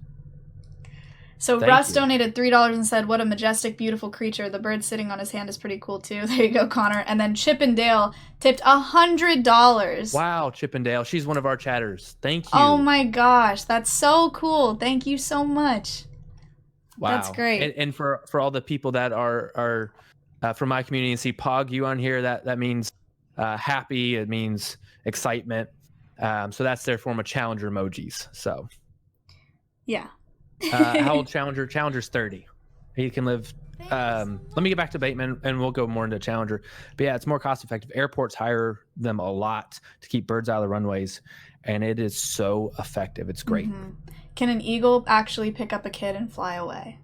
So Thank Russ you. donated $3 and said, "What a majestic, beautiful creature. The bird sitting on his hand is pretty cool too." There you go, Connor. And then Chip and Dale tipped $100. Wow, Chippendale, she's one of our chatters. Thank you. Oh my gosh, that's so cool. Thank you so much. Wow, That's great. And for all the people that are from my community and see Pog you on here, that means happy. It means excitement. So that's their form of challenger emojis. So Yeah. how old Challenger? Challenger's 30. He can live. Let me get back to abatement, and we'll go more into Challenger. But yeah, it's more cost effective. Airports hire them a lot to keep birds out of the runways, and it is so effective. It's great. Mm-hmm. Can an eagle actually pick up a kid and fly away?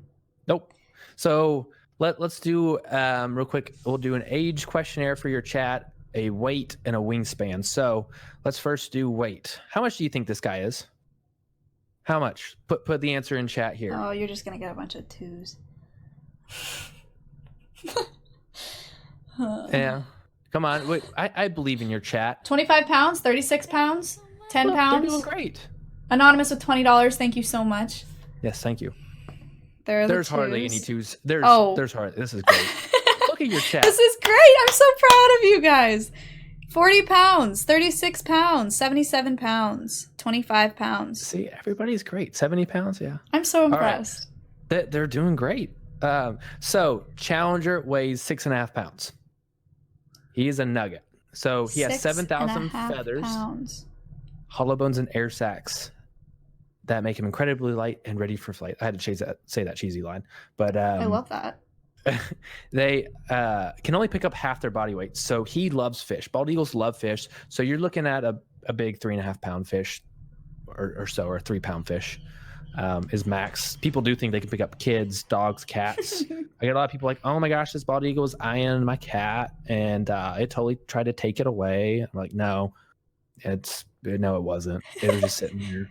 Nope. So let's do real quick. We'll do an age questionnaire for your chat, a weight, and a wingspan. So let's first do weight. How much do you think this guy is? How much? Put the answer in chat here. Oh, you're just gonna get a bunch of 2s. Yeah. Come on. Wait, I believe in your chat. 25 pounds, 36 pounds, 10 Look, pounds. they're doing great. Anonymous with $20. Thank you so much. Yes, thank you. There's hardly any 2s. There's hardly. This is great. Look at your chat. This is great. I'm so proud of you guys. 40 pounds, 36 pounds, 77 pounds, 25 pounds. See, everybody's great. 70 pounds, yeah. I'm so impressed. They're doing great. So Challenger weighs 6.5 pounds. He is a nugget. So he has 7,000 feathers, pounds. hollow bones, and air sacs that make him incredibly light and ready for flight. I had to say that cheesy line, but I love that. they can only pick up half their body weight. So he loves fish. Bald eagles love fish. So you're looking at a big 3.5 pound fish or so, or 3 pound fish is max. People do think they can pick up kids, dogs, cats. I get a lot of people like, oh my gosh, this bald eagle was eyeing my cat and it totally tried to take it away. I'm like, no, it wasn't. It was just sitting there.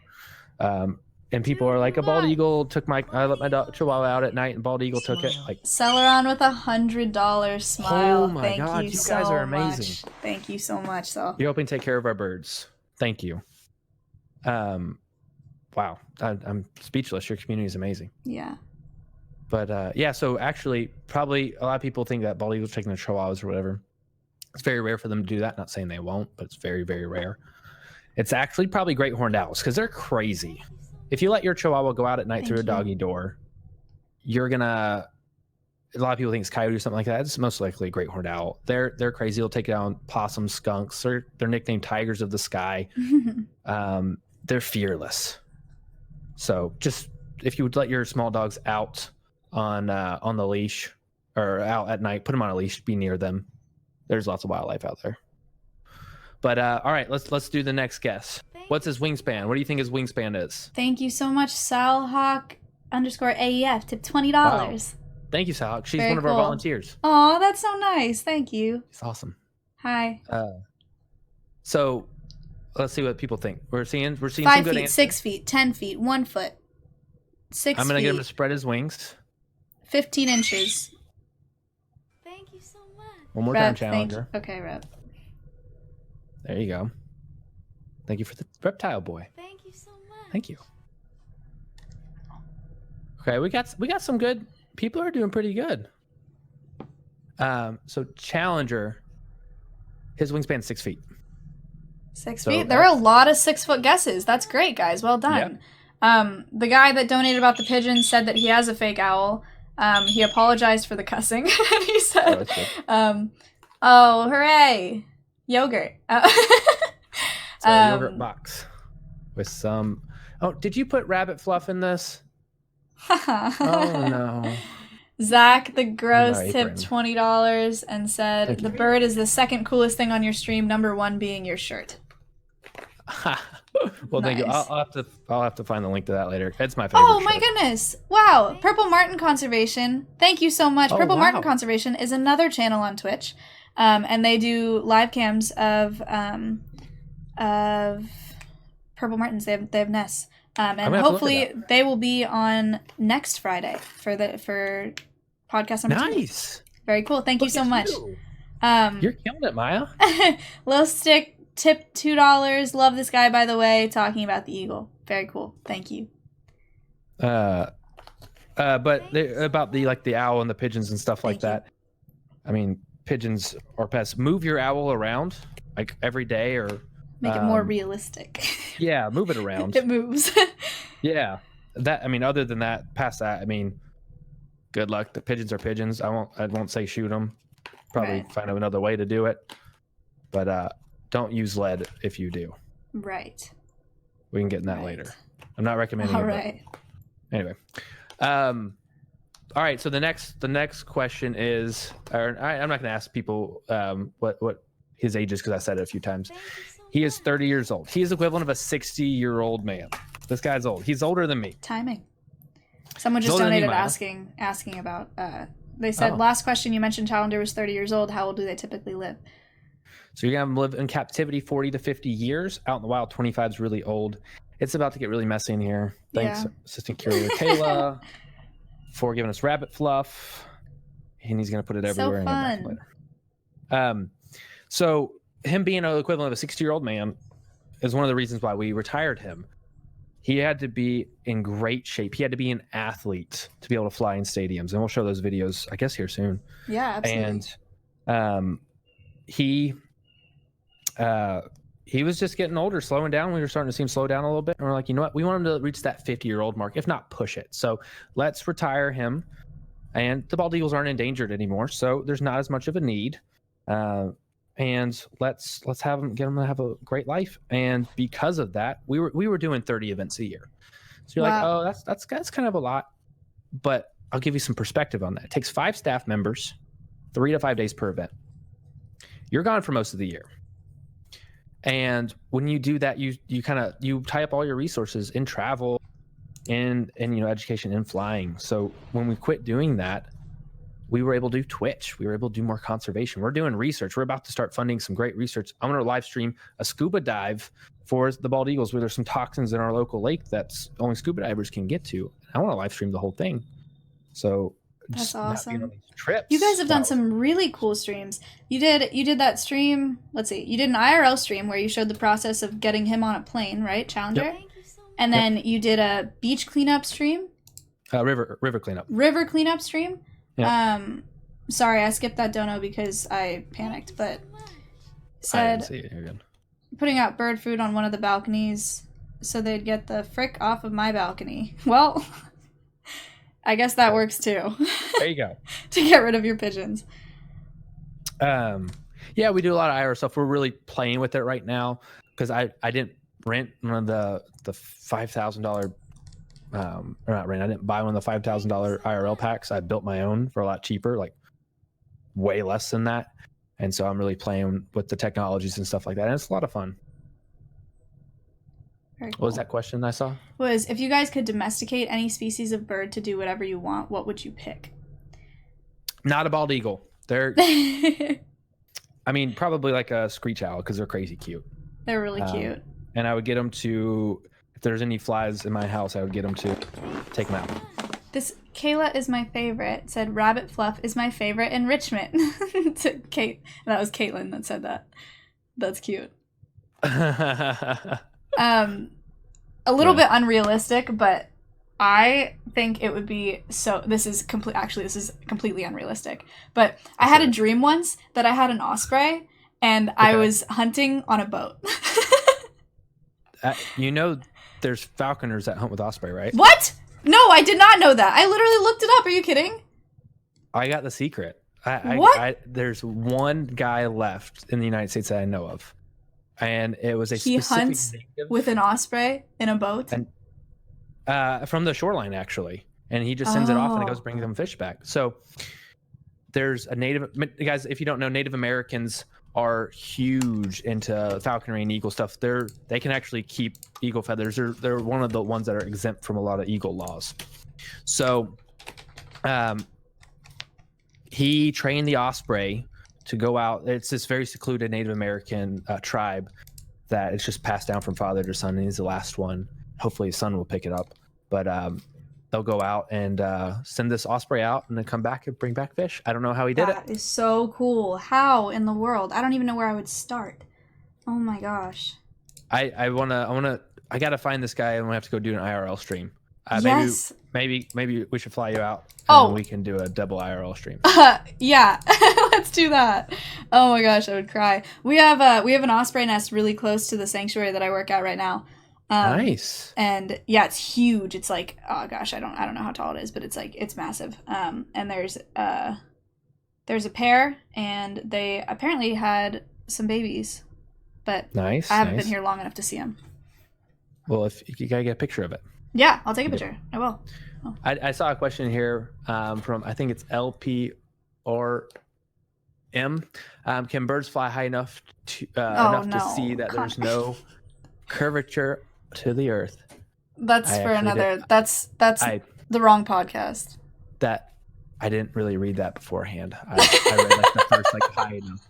And people are like, a bald eagle took I let my dog Chihuahua out at night and bald eagle took it. Like, Celeron with $100 smile. Oh my Thank God, you you so guys are much. amazing. Thank you so much. So you're helping take care of our birds. Thank you. Wow, I'm speechless. Your community is amazing. yeah. But yeah, so actually, probably a lot of people think that bald eagles taking the chihuahuas or whatever. It's very rare for them to do that. Not saying they won't, but it's very, very rare. It's actually probably great horned owls because they're crazy. If you let your chihuahua go out at night through a doggy door, you're gonna. A lot of people think it's coyote or something like that. It's most likely a great horned owl. They're crazy. They'll take down possums, skunks. They're nicknamed tigers of the sky. They're fearless. So just if you would let your small dogs out on the leash or out at night, put them on a leash, be near them. There's lots of wildlife out there. But all right, let's do the next guess. What's his wingspan? What do you think his wingspan is? Thank you so much, Salhawk_AEF. Tip $20. Wow. Thank you, Salhawk. She's Very one of our volunteers. Oh, that's so nice. Thank you. It's awesome. Hi. So let's see what people think. We're seeing 5 some good feet, answers. 6 feet, 10 feet, 1 foot, 6 I'm gonna feet, get him to spread his wings. 15 inches. Thank you so much. One more Rep, time, Challenger. Okay, Rep. There you go. Thank you for the reptile boy. Thank you so much. Thank you. Okay, we got some good people are doing pretty good. So Challenger, his wingspan 6 feet. 6 So feet. There are a lot of 6 foot guesses. That's great, guys. Well done. The guy that donated about the pigeon said that he has a fake owl. He apologized for the cussing. And he said, oh, hooray. Yogurt. So a yogurt box with some. Oh, did you put rabbit fluff in this? Oh no. Zach the Gross No, tipped $20 and said the bird is the second coolest thing on your stream, number 1 being your shirt. Well, thank you. Nice. I'll have to find the link to that later. It's my favorite. Oh my shirt. goodness. Wow. Purple Martin Conservation. Thank you so much. Oh, Purple wow. Martin Conservation is another channel on Twitch. And they do live cams of Purple Martins. They have nests. And gonna have to look hopefully at they will be on next Friday for podcast number 2. Nice. Very cool. Thank you Look so at much. you. Um, You're killing it, Maya. Low Stick tip $2. Love this guy, by the way, talking about the eagle. Very cool. Thank you. But about the owl and the pigeons and stuff like Thank that. I mean, pigeons are pests. Move your owl around like every day, or Make it more realistic. yeah, move it around. It moves. Yeah, that. I mean, other than that, past that, I mean, good luck. The pigeons are pigeons. I won't say shoot them. Probably Right. find another way to do it. But don't use lead if you do. Right. We can get in that Right. later. I'm not recommending All it. but right. Anyway. All right. So the next question is, I'm not going to ask people what his age is because I said it a few times. Thank you so He is much. 30 years old. He is equivalent of a 60-year-old man. This guy's old. He's older than me. Timing. Someone just Older than you, donated Maya. asking about. They said Oh. last question. You mentioned Challenger was 30 years old. How old do they typically live? So you're going to live in captivity 40 to 50 years. Out in the wild, 25 is really old. It's about to get really messy in here. Thanks, Yeah. Assistant Curator Kayla, for giving us rabbit fluff. And he's going to put it So everywhere. and get back fun. later. So him being an equivalent of a 60-year-old man is one of the reasons why we retired him. He had to be in great shape. He had to be an athlete to be able to fly in stadiums. And we'll show those videos, I guess, here soon. Yeah, absolutely. And he was just getting older, slowing down. We were starting to see him slow down a little bit. And we're like, you know what? We want him to reach that 50-year-old mark, if not push it. So let's retire him. And the bald eagles aren't endangered anymore, so there's not as much of a need. And let's get him to have a great life. And because of that, we were doing 30 events a year. So you're like, Wow. oh, that's kind of a lot. But I'll give you some perspective on that. It takes 5 staff members, 3 to 5 days per event. You're gone for most of the year. And when you do that, you tie up all your resources in travel, in education, in flying. So when we quit doing that, we were able to do Twitch. We were able to do more conservation. We're doing research. We're about to start funding some great research. I'm going to live stream a scuba dive for the bald eagles where there's some toxins in our local lake that's only scuba divers can get to. I want to live stream the whole thing. So That's just not being awesome. on these trips. You guys have done Wow. some really cool streams. You did that stream. Let's see. You did an IRL stream where you showed the process of getting him on a plane, right, Challenger? Thank you so much. And then you did a beach cleanup stream, river cleanup. river cleanup stream. Yeah. Sorry, I skipped that dono because I panicked, but I didn't said see it. You're good. putting out bird food on one of the balconies so they'd get the frick off of my balcony. Well, I guess that works too. There you go. To get rid of your pigeons. Yeah, we do a lot of IR stuff. We're really playing with it right now because I didn't rent one of the $5,000 or not rent. I didn't buy one of the $5,000 IRL packs. I built my own for a lot cheaper, like way less than that. And so I'm really playing with the technologies and stuff like that. And it's a lot of fun. Very What was cool. that question I saw? Was if you guys could domesticate any species of bird to do whatever you want, what would you pick? Not a bald eagle. They're, I mean, probably like a screech owl because they're crazy cute. They're really cute. And I would get them to, if there's any flies in my house, I would get them to take them out. This Kayla is my favorite. Said rabbit fluff is my favorite enrichment. To Kate, that was Caitlin that said that. That's cute. A little bit unrealistic, but I think it would be so. This is completely unrealistic. But I had a dream once that I had an osprey, and I Okay. was hunting on a boat. There's falconers that hunt with osprey, right? What? No, I did not know that. I literally looked it up. Are you kidding? I got the secret. What? There's one guy left in the United States that I know of, and it was a He specific hunts native, with an osprey in a boat. And- from the shoreline actually, and he just sends it off and it goes Oh. bring them fish back. So there's a native guys. If you don't know, Native Americans are huge into falconry and eagle stuff. They can actually keep eagle feathers. They're one of the ones that are exempt from a lot of eagle laws. So he trained the osprey to go out. It's this very secluded Native American tribe that it's just passed down from father to son, and he's the last one. hopefully his son will pick it up. But they'll go out and send this osprey out and then come back and bring back fish. I don't know how he did it. That is so cool. How in the world? I don't even know where I would start. Oh my gosh. I gotta find this guy and we have to go do an IRL stream. Yes. Maybe we should fly you out. And we can do a double IRL stream. Yeah, let's do that. Oh my gosh, I would cry. We have an osprey nest really close to the sanctuary that I work at right now. Nice. And yeah, it's huge. It's like, oh gosh, I don't know how tall it is, but it's massive. And there's a pair, and they apparently had some babies, but nice. I haven't been here long enough to see them. Well, if you gotta get a picture of it. Yeah, I'll take a picture. I will. Oh. I saw a question here from, I think it's LP or M. Can birds fly high enough to see that there's no curvature to the earth? That's for another. That's the wrong podcast. That I didn't really read that beforehand. I read like the first like high enough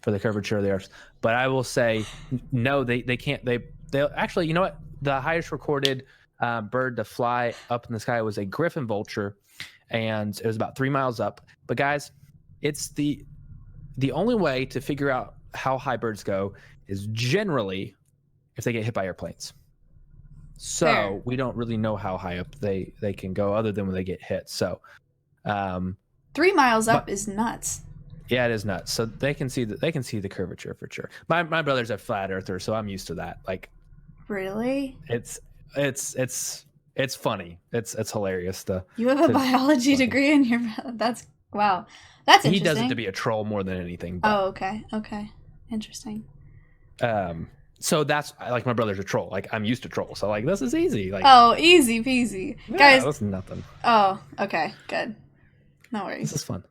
for the curvature of the earth. But I will say no, they can't. They'll actually. You know what? The highest recorded bird to fly up in the sky was a griffin vulture, and it was about 3 miles up. But guys, it's the only way to figure out how high birds go is generally if they get hit by airplanes. So Fair. We don't really know how high up they can go other than when they get hit. So 3 miles up is nuts. Yeah, it is nuts. So they can see the curvature for sure. My brother's a flat earther, so I'm used to that. Like, really? It's funny. It's hilarious. You have a biology degree in your. That's wow. That's interesting. He does it to be a troll more than anything. But, Okay. Interesting. So that's like my brother's a troll. Like I'm used to trolls. So like this is easy. Like easy peasy, yeah, guys. That's nothing. Oh, okay, good. No worries. This is fun.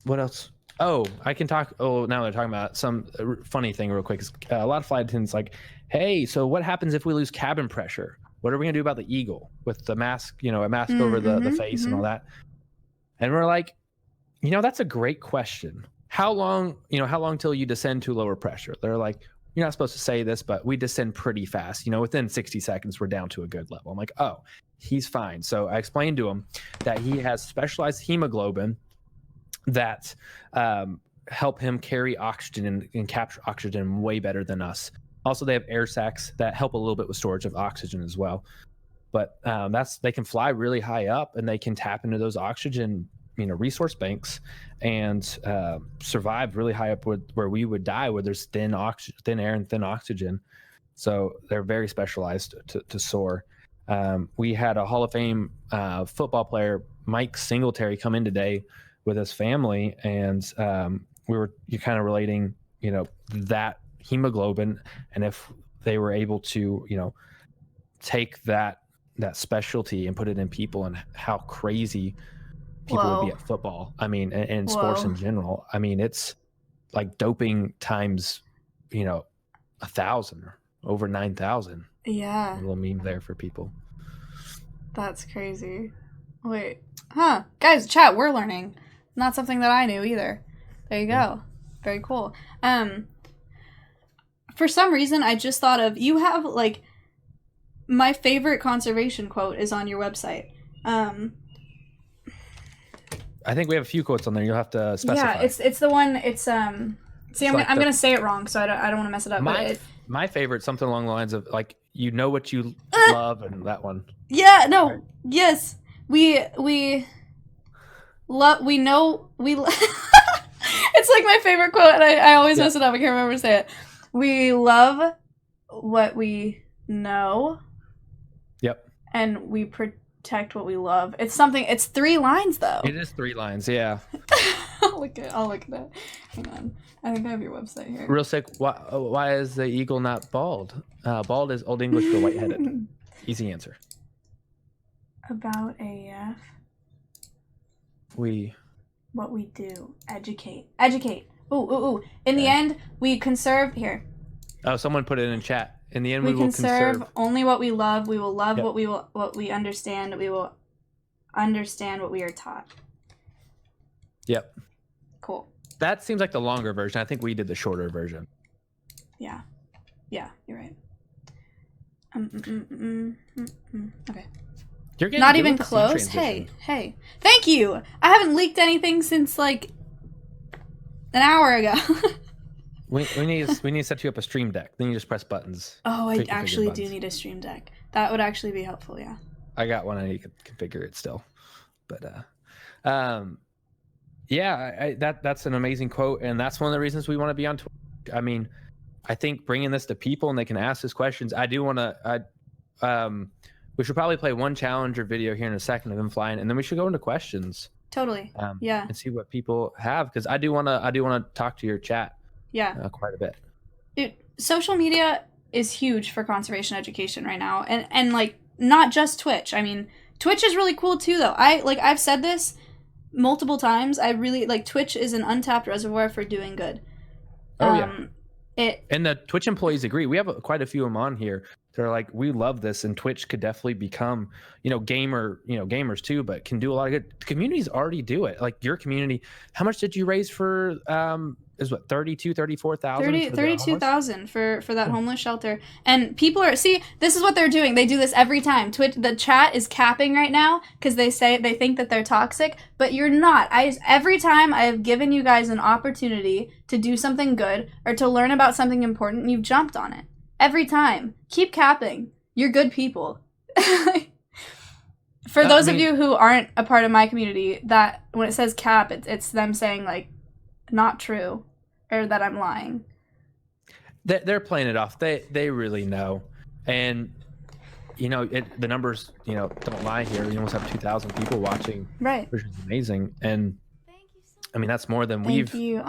What else? Oh, I can talk. Oh, now they're talking about some funny thing real quick. A lot of flight attendants like, hey, so what happens if we lose cabin pressure? What are we gonna do about the eagle with the mask? A mask over the face and all that. And we're like, that's a great question. How long till you descend to lower pressure? They're like, you're not supposed to say this, but we descend pretty fast. Within 60 seconds, we're down to a good level. I'm like, oh, he's fine. So I explained to him that he has specialized hemoglobin that help him carry oxygen and capture oxygen way better than us. Also, they have air sacs that help a little bit with storage of oxygen as well. But they can fly really high up and they can tap into those oxygen resource banks and survive really high up where we would die, where there's thin air and thin oxygen. So they're very specialized to soar. We had a Hall of Fame football player, Mike Singletary, come in today with his family, and you're kind of relating that hemoglobin, and if they were able to take that specialty and put it in people, and how crazy people would be at football. I mean, and sports in general. I mean, it's like doping times 1,000 or over 9,000. Yeah, a little meme there for people. That's crazy. Wait, guys, chat, we're learning. Not something that I knew either. There you go. Very cool. For some reason, I just thought of, you have like, my favorite conservation quote is on your website. I think we have a few quotes on there. You'll have to specify. Yeah, it's the one. It's I'm gonna say it wrong, so I don't want to mess it up. My favorite, something along the lines of like, what you love, and that one. Yeah. No. Right. Yes. We know. It's like my favorite quote, and I always mess it up. I can't remember to say it. We love what we know. Yep. And we protect what we love. It's 3 lines though. It is 3 lines, yeah. I'll look at it. Hang on. I think I have your website here. Real sick. Why is the eagle not bald? Bald is Old English for white-headed. Easy answer. About AF. What we do. Educate. Ooh. In the end, we conserve here. Oh, someone put it in chat. In the end, we will conserve only what we love. We will love what we understand. We will understand what we are taught. Yep. Cool. That seems like the longer version. I think we did the shorter version. Yeah, you're right. Okay. You're getting Not good even with the scene close. transition. Hey. Thank you. I haven't leaked anything since like an hour ago. We need to set you up a stream deck. Then you just press buttons. Oh, I Pre-configured actually do buttons. need a stream deck. That would actually be helpful, yeah. I got one. I need to configure it still. But yeah, that's an amazing quote, and that's one of the reasons we want to be on Twitter. I mean, I think bringing this to people and they can ask us questions. I do want to. We should probably play one challenger video here in a second of him flying, and then we should go into questions. Totally. Yeah. And see what people have, because I do want to talk to your chat. Yeah. Quite a bit. Dude, social media is huge for conservation education right now, and like not just Twitch. I mean, Twitch is really cool too, though. I've said this multiple times. I really like Twitch is an untapped reservoir for doing good. Oh yeah. And the Twitch employees agree. We have quite a few of them on here. They're like, we love this, and Twitch could definitely become, gamers too, but can do a lot of good. The communities already do it. Like your community, how much did you raise for? Is what 34,000? 32,000 for that homeless shelter. And people are this is what they're doing. They do this every time. The chat is capping right now because they think that they're toxic, but you're not. Every time I have given you guys an opportunity to do something good or to learn about something important, you've jumped on it. Every time. Keep capping. You're good people. For those of you who aren't a part of my community, that when it says cap, it's them saying like not true or that I'm lying. They're playing it off. They really know. And the numbers, don't lie here. We almost have 2,000 people watching. Right. Which is amazing. And I mean, that's more than thank you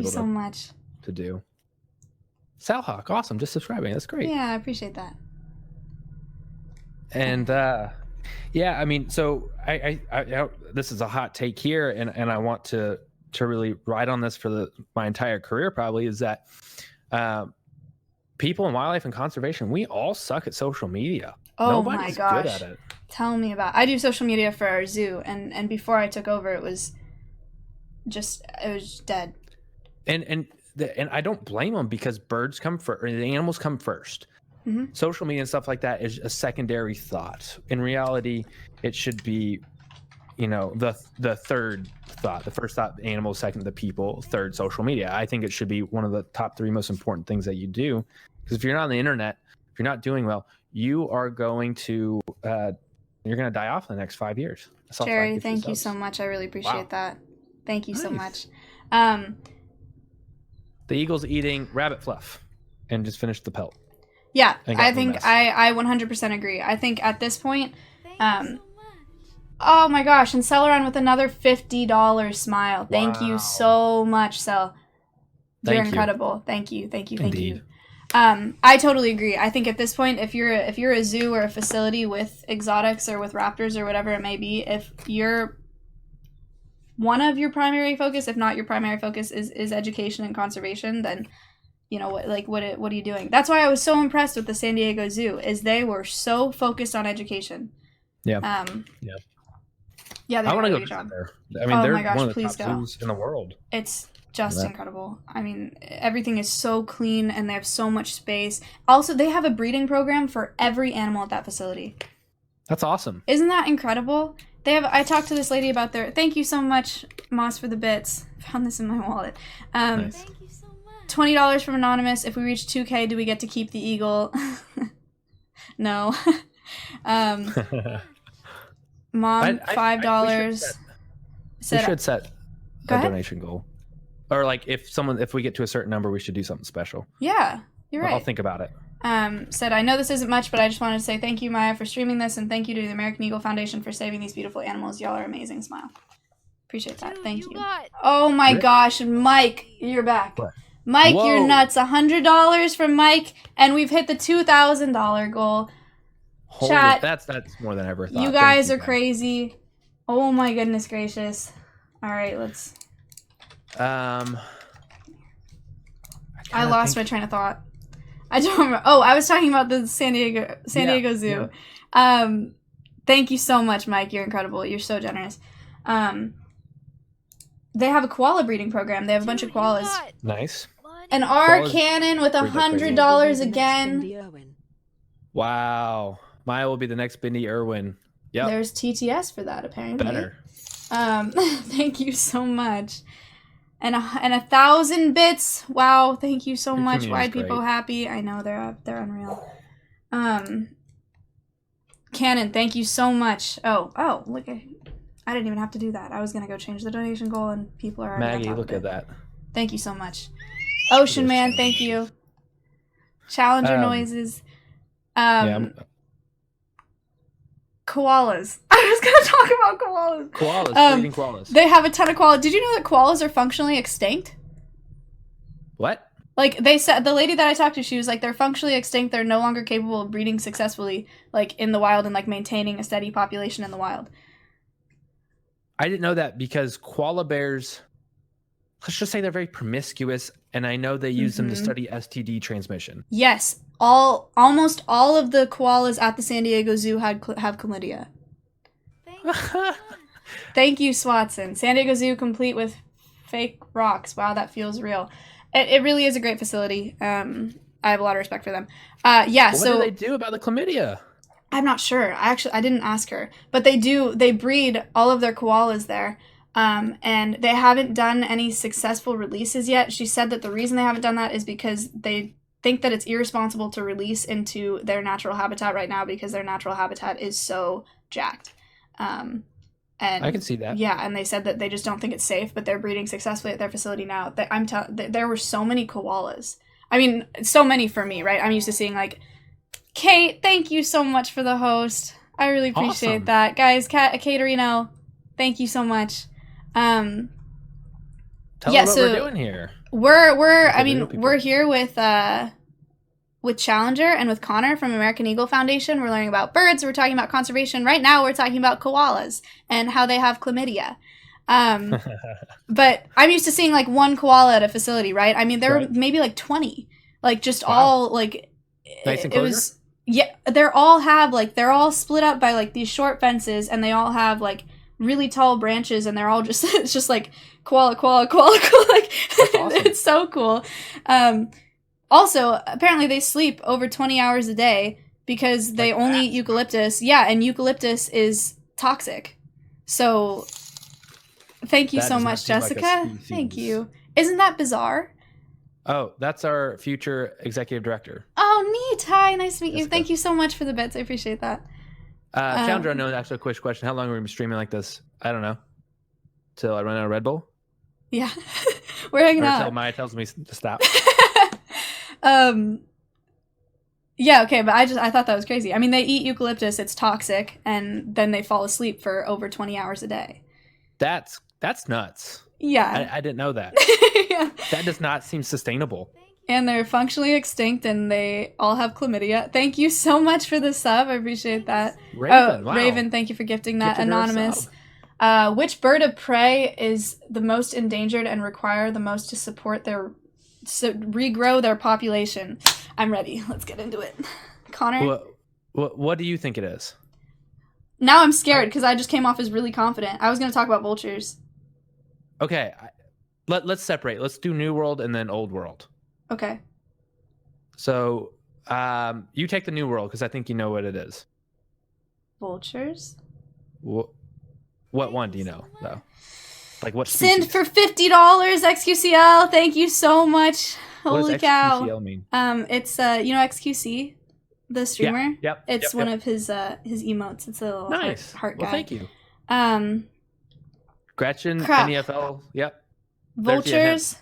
so much to do. Salhawk, awesome. Just subscribing. That's great. Yeah, I appreciate that. And yeah, I mean, so I this is a hot take here, and I want to really ride on this for my entire career. Probably is that people in wildlife and conservation, we all suck at social media. Oh Nobody's my gosh! good at it. Tell me about. I do social media for our zoo, and before I took over, it was dead. And I don't blame them, because birds come first, or the animals come first. Mm-hmm. Social media and stuff like that is a secondary thought. In reality, it should be, the third thought. The first thought, animals; second, the people; third, social media. I think it should be one of the top 3 most important things that you do, because if you're not on the internet, if you're not doing well, you are going to you're going to die off in the next 5 years. Jerry, thank you so much. I really appreciate that. Thank you so much. The eagle's eating rabbit fluff and just finished the pelt. Yeah, I think I 100% agree. I think at this point, oh my gosh, and Celeron with another $50 smile. Thank you so much, Cel. You're incredible. Thank you. Indeed. I totally agree. I think at this point, if you're a zoo or a facility with exotics or with raptors or whatever it may be, if you're one of your primary focus, if not your primary focus, is education and conservation, then what are you doing? That's why I was so impressed with the San Diego Zoo, is they were so focused on education. Yeah. Yeah, I want to go visit there. I mean, they're one of the top zoos in the world. It's just incredible. I mean, everything is so clean and they have so much space. Also, they have a breeding program for every animal at that facility. That's awesome. Isn't that incredible? I talked to this lady about thank you so much, Moss, for the bits. Found this in my wallet. Nice. Thank you so much. $20 from Anonymous. If we reach 2K, do we get to keep the eagle? No. Mom, $5. We should set a donation goal. Or like if we get to a certain number, we should do something special. Yeah, you're right. I'll think about it. Said, I know this isn't much, but I just wanted to say thank you, Maya, for streaming this, and thank you to the American Eagle Foundation for saving these beautiful animals. Y'all are amazing. Smile. Appreciate that. Thank you. Oh my gosh, Mike, you're back. What? Mike, you're nuts. $100 from Mike, and we've hit the $2,000 goal. Holy, Chat. That's more than I ever thought. You guys are crazy. Oh my goodness gracious. All right, let's. I lost my train of thought. I don't remember. Oh, I was talking about the San Diego Zoo. Yeah. Thank you so much, Mike. You're incredible. You're so generous. They have a koala breeding program. They have a bunch of koalas. Nice. An R cannon with $100 again. Wow. Maya will be the next Bindi Irwin. Yep. There's TTS for that, apparently. Better. Thank you so much. And 1,000 bits. Wow, thank you so Your much. community's Why people great. happy? I know they're unreal. Cannon, thank you so much. Oh, look at. I didn't even have to do that. I was gonna go change the donation goal, and people are already on Maggie, top look of at it. that. Thank you so much. Ocean Man, thank you. Challenger noises. Koalas. I was gonna talk about koalas. Koalas, breeding koalas. They have a ton of koalas. Did you know that koalas are functionally extinct? What? Like, they said, the lady that I talked to, she was like, they're functionally extinct. They're no longer capable of breeding successfully, like, in the wild and, like, maintaining a steady population in the wild. I didn't know that because koala bears, let's just say they're very promiscuous, and I know they use them to study STD transmission. Yes. Almost all of the koalas at the San Diego Zoo have chlamydia. Thank you so much. Thank you, Swatson. San Diego Zoo complete with fake rocks. Wow, that feels real. It really is a great facility. I have a lot of respect for them. What do they do about the chlamydia? I'm not sure. I didn't ask her. But they breed all of their koalas there. And they haven't done any successful releases yet. She said that the reason they haven't done that is because they think that it's irresponsible to release into their natural habitat right now because their natural habitat is so jacked. And I can see that. Yeah, and they said that they just don't think it's safe, but they're breeding successfully at their facility now. There were so many koalas. I mean, so many for me, right? I'm used to seeing, like, Kate, thank you so much for the host. I really appreciate that. Guys, Caterino, thank you so much. Tell them what we're doing here. We're here with Challenger and with Connor from American Eagle Foundation. We're learning about birds. We're talking about conservation. Right now, we're talking about koalas and how they have chlamydia. But I'm used to seeing, like, one koala at a facility, right? I mean, there were maybe, like, 20. Like, just all, like... Nice enclosure? Yeah, they're all split up by, like, these short fences, and they all have, like, really tall branches, and they're all just... it's just, like, koala. Like, That's awesome. It's so cool. Also, apparently they sleep over 20 hours a day because they only eat eucalyptus. Yeah, and eucalyptus is toxic. So, thank you so much, Jessica. Thank you. Isn't that bizarre? Oh, that's our future executive director. Oh, neat. Hi, nice to meet you. Jessica. Thank you so much for the bits. I appreciate that. Challenger, I know, actually a quick question. How long are we going to be streaming like this? I don't know. Till I run out of Red Bull? Yeah. We're hanging out. Until Maya tells me to stop. Yeah, okay, but I thought that was crazy. I mean, they eat eucalyptus, it's toxic, and then they fall asleep for over 20 hours a day. That's nuts. Yeah. I didn't know that. Yeah. That does not seem sustainable. And they're functionally extinct, and they all have chlamydia. Thank you so much for the sub. I appreciate that. Raven, wow. Raven, thank you for gifting that. Gifted her a Anonymous. sub. Which bird of prey is the most endangered and require the most to support regrow their population? I'm ready. Let's get into it. Connor? What do you think it is? Now I'm scared because I just came off as really confident. I was going to talk about vultures. Okay, let's separate. Let's do New World and then Old World. Okay. So, you take the New World because I think you know what it is. Vultures? What one do you know, though? Like what Send species? for $50, XQCL. Thank you so much. Holy what does cow. XQCL mean? It's you know XQC, the streamer? Yeah, yep. It's one of his emotes. It's a little nice. heart guy. Well, thank you. Gretchen, crap. NEFL, yep. Vultures.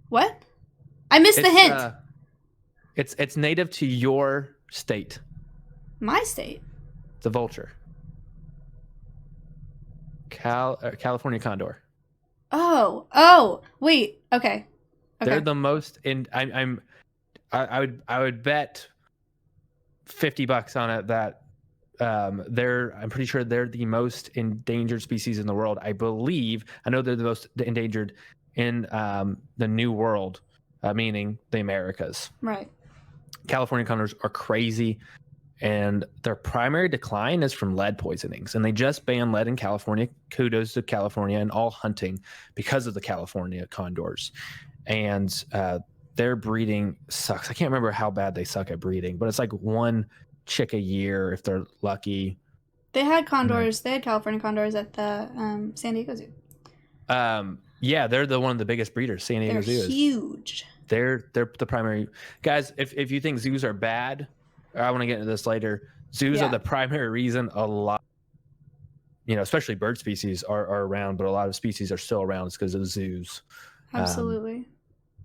What? I missed the hint. It's native to your state. My state. It's a vulture. California condor. Oh, wait. Okay. They're the most I would bet $50 on it that I'm pretty sure they're the most endangered species in the world. I know they're the most endangered in the New World, meaning the Americas. Right. California condors are crazy, and their primary decline is from lead poisonings. And they just banned lead in California. Kudos to California and all hunting because of the California condors. And their breeding sucks. I can't remember how bad they suck at breeding, but it's like one chick a year if they're lucky. They had condors. They had California condors at the San Diego Zoo. Yeah, they're one of the biggest breeders. San Diego Zoo is huge. They're the primary guys. If you think zoos are bad, I want to get into this later. Zoos are the primary reason a lot, especially bird species are around, but a lot of species are still around. It's because of zoos. Absolutely.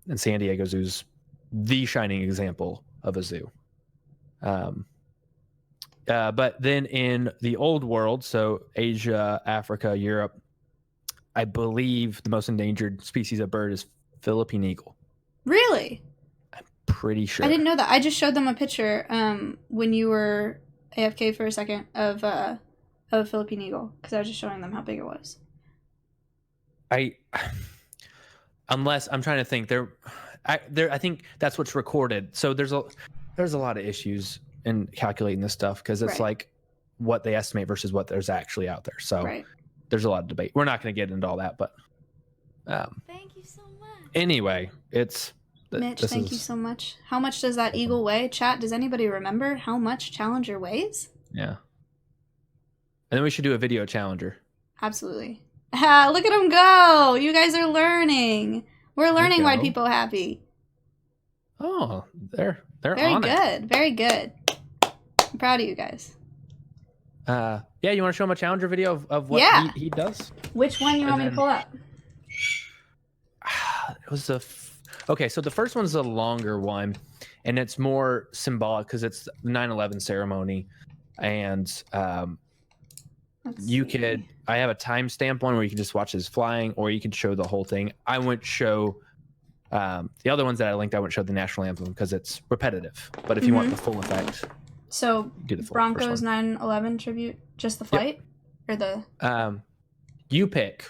And San Diego Zoo's the shining example of a zoo. But then in the old world, so Asia, Africa, Europe, I believe the most endangered species of bird is Philippine eagle. Really? I'm pretty sure. I didn't know that. I just showed them a picture when you were AFK for a second of a Philippine eagle because I was just showing them how big it was. Unless I'm trying to think, I think that's what's recorded. So there's a lot of issues in calculating this stuff because it's like what they estimate versus what there's actually out there. So there's a lot of debate. We're not going to get into all that, but thank you so much. Anyway, Mitch, thank you so much. How much does that eagle weigh? Chat, does anybody remember how much Challenger weighs? Yeah. And then we should do a video Challenger. Absolutely. Look at them go! You guys are learning. We're learning why people are happy. Oh, they're very on good. it. Very good. I'm proud of you guys. Yeah, you want to show them a Challenger video of what he does? Which one you want me to pull up? It was okay, so the first one's a longer one, and it's more symbolic because it's the 9/11 ceremony, and I have a timestamp one where you can just watch this flying, or you can show the whole thing. I wouldn't show the other ones that I linked. I wouldn't show the national anthem because it's repetitive. But if you want the full effect, so do the full Broncos 9/11 tribute, just the flight, or the you pick.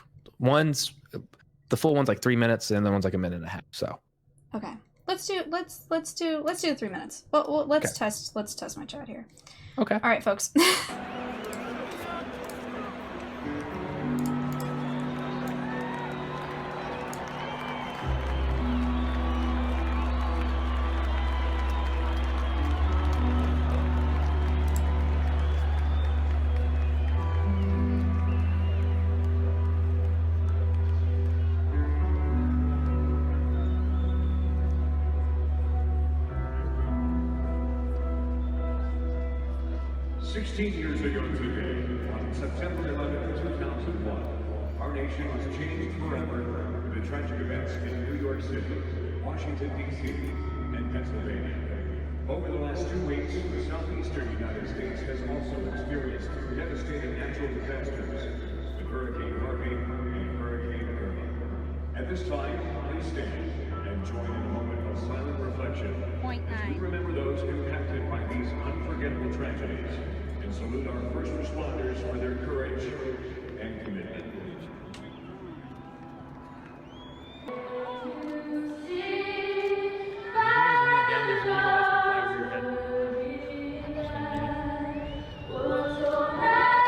The full one's like 3 minutes, and the one's like a minute and a half. So okay, let's do 3 minutes. Well, let's test my chat here. Okay. All right, folks. Years ago today, on September 11, 2001, our nation was changed forever with the tragic events in New York City, Washington, D.C., and Pennsylvania. Over the last 2 weeks, the southeastern United States has also experienced devastating natural disasters with Hurricane Harvey and Hurricane Irma. At this time, please stand and join in a moment of silent reflection as we remember those impacted by these unforgettable tragedies. And salute our first responders for their courage and commitment.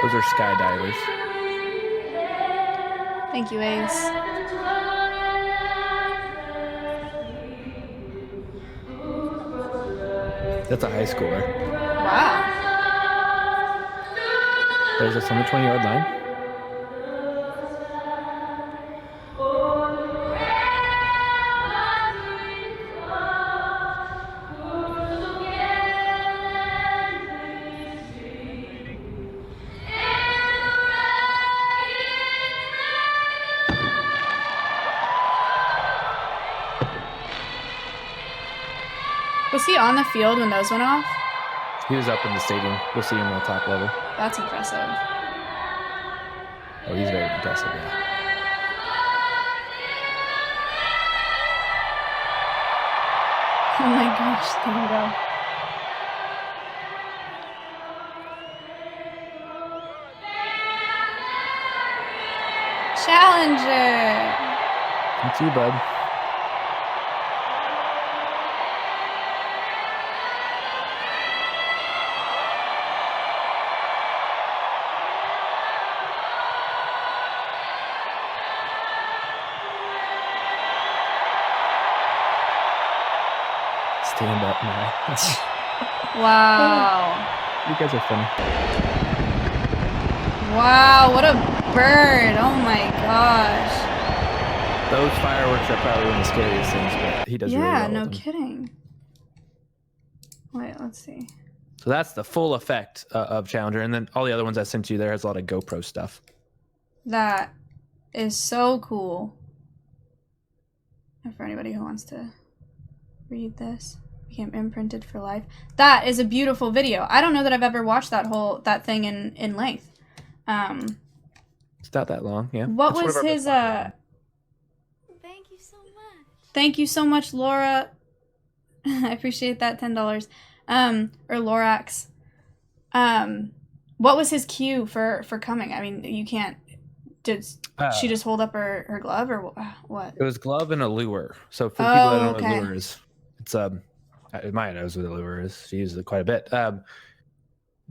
those are skydivers. Thank you, Ace. That's a high schooler. Wow. There's us on the 20-yard line. Was he on the field when those went off? He was up in the stadium. We'll see him on the top level. That's impressive. Oh, he's very impressive, yeah. Oh my gosh, there we go. Challenger! That's you, bud. stand up now. Wow. You guys are funny. Wow, what a bird. Oh my gosh. Those fireworks are probably one of the scariest things, but he does really well no with them. kidding. Wait, let's see. So that's the full effect of Challenger. And then all the other ones I sent you there has a lot of GoPro stuff. That is so cool. And for anybody who wants to read this, became imprinted for life. That is a beautiful video. I don't know that I've ever watched that thing in length. It's not that long, yeah. What That's was his Thank you so much. Thank you so much, Laura. I appreciate that $10. Or Lorax. What was his cue for coming? I mean, you can't. Did she just hold up her glove or what? It was glove and a lure. So for people that don't know what okay. a lure is, it's Maya knows what a lure is. She uses it quite a bit.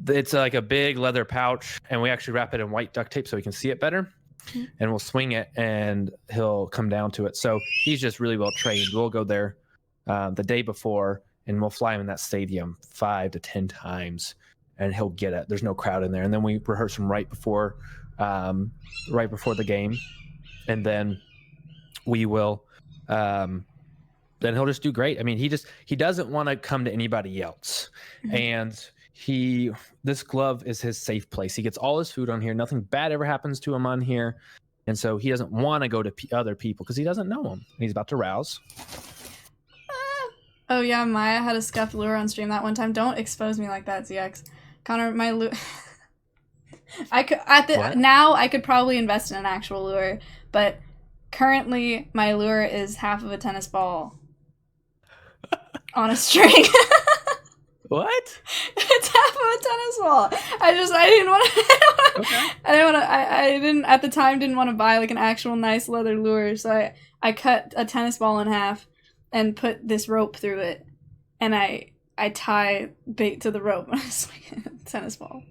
It's like a big leather pouch, and we actually wrap it in white duct tape so we can see it better. Mm-hmm. And we'll swing it, and he'll come down to it. So he's just really well trained. We'll go there the day before, and we'll fly him in that stadium 5 to 10 times, and he'll get it. There's no crowd in there, and then we rehearse him right before the game, and then we will. Then he'll just do great. I mean, he doesn't want to come to anybody else, mm-hmm. and this glove is his safe place. He gets all his food on here. Nothing bad ever happens to him on here, and so he doesn't want to go to other people because he doesn't know them. He's about to rouse. Oh yeah, Maya had a scuffed lure on stream that one time. Don't expose me like that, ZX. Connor, my lure. Now I could probably invest in an actual lure, but currently my lure is half of a tennis ball on a string. What? It's half of a tennis ball. I didn't want to. Okay. I didn't at the time didn't want to buy like an actual nice leather lure, so I cut a tennis ball in half and put this rope through it, and I tie bait to the rope and I swing a tennis ball.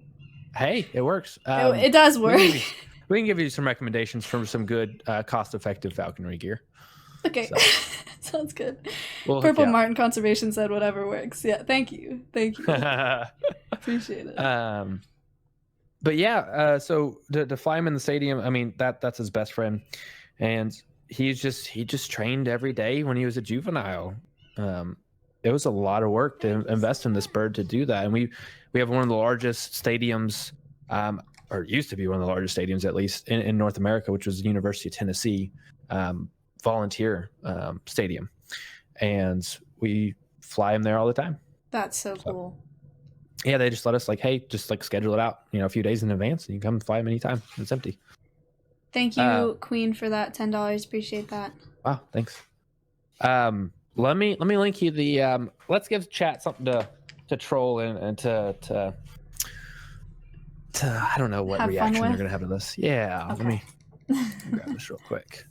Hey, it works. It does work. We can give you some recommendations from some good, cost-effective falconry gear. Okay, so. Sounds good. Purple Martin Conservation said whatever works. Yeah, thank you. Appreciate it. But yeah, so to fly him in the stadium, I mean that's his best friend, and he just trained every day when he was a juvenile. It was a lot of work to invest in this bird to do that, and we have one of the largest stadiums, or used to be one of the largest stadiums at least in North America, which was the University of Tennessee volunteer stadium, and we fly him there all the time. That's so cool. Yeah, they just let us just schedule it out, a few days in advance, and you can come fly him anytime. It's empty. Thank you, Queen, for that $10. Appreciate that. Wow, thanks. Let me link you the. Let's give chat something to troll and to I don't know what reaction they're gonna have to this. Yeah, okay. Let me grab this real quick.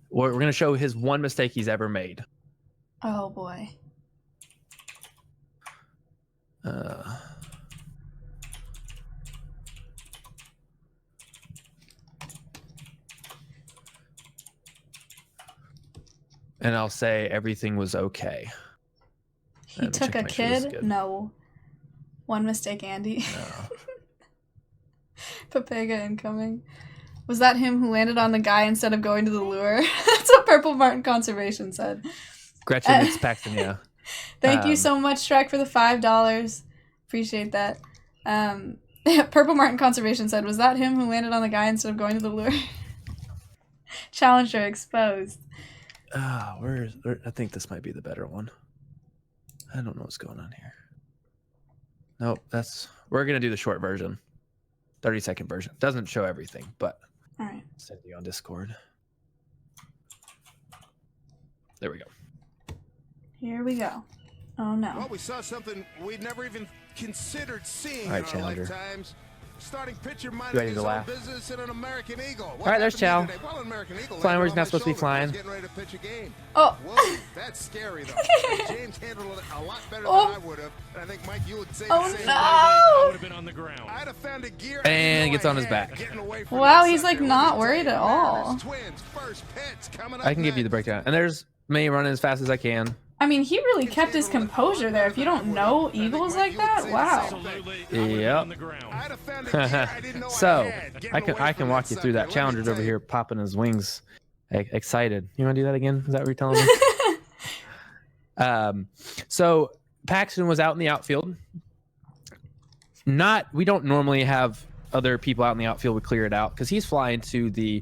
We're gonna show his one mistake he's ever made. Oh boy. And I'll say everything was okay. He took a kid? No. One mistake, Andy. No. Papega incoming. Was that him who landed on the guy instead of going to the lure? That's what Purple Martin Conservation said. Gretchen, it's Paxton, yeah. Thank you so much, Shrek, for the $5. Appreciate that. Purple Martin Conservation said, was that him who landed on the guy instead of going to the lure? Challenger exposed. I think this might be the better one. I don't know what's going on here. Nope, we're gonna do the short version, 30-second version. Doesn't show everything, but all right. Send you on Discord. There we go. Here we go. Oh no. Well, we saw something we'd never even considered seeing in our lifetimes. Starting pitcher minding ready his to own laugh? Business in an American Eagle. All right, there's Chow. Well, American Eagle flying where he's not supposed to be flying. Getting ready to pitch a game. Oh. Whoa, that's scary though. James handled it a lot better than I would have, and I think Mike, you would say the same. I would have been on the ground. I'd have found a gear and gets on his back. Wow, he's like not worried at all. I can give you the breakdown, and there's me running as fast as I can. I mean, he really kept his composure there. If you don't know eagles like that, wow. Yep. So I can walk you through that. Challenger's over here popping his wings, excited. You want to do that again? Is that what you're telling me? So Paxton was out in the outfield. We don't normally have other people out in the outfield. We clear it out because he's flying to the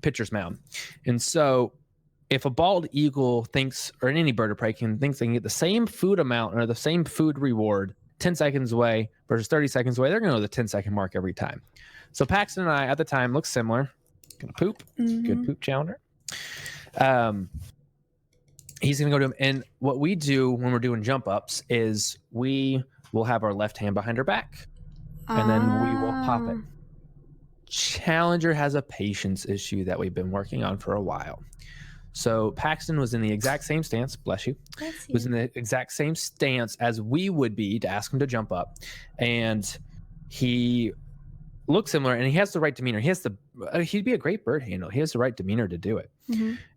pitcher's mound, and so. If a bald eagle thinks, or any bird of prey thinks they can get the same food amount or the same food reward 10 seconds away versus 30 seconds away, they're going to go to the 10-second mark every time. So Paxton and I, at the time, looked similar. Gonna poop. Good poop challenger. He's going to go to him. And what we do when we're doing jump ups is we will have our left hand behind our back. And then we will pop it. Challenger has a patience issue that we've been working on for a while. So Paxton was in the exact same stance, bless you, was in the exact same stance as we would be to ask him to jump up. And he looks similar, and he has the right demeanor. He'd be a great bird handler. He has the right demeanor to do it.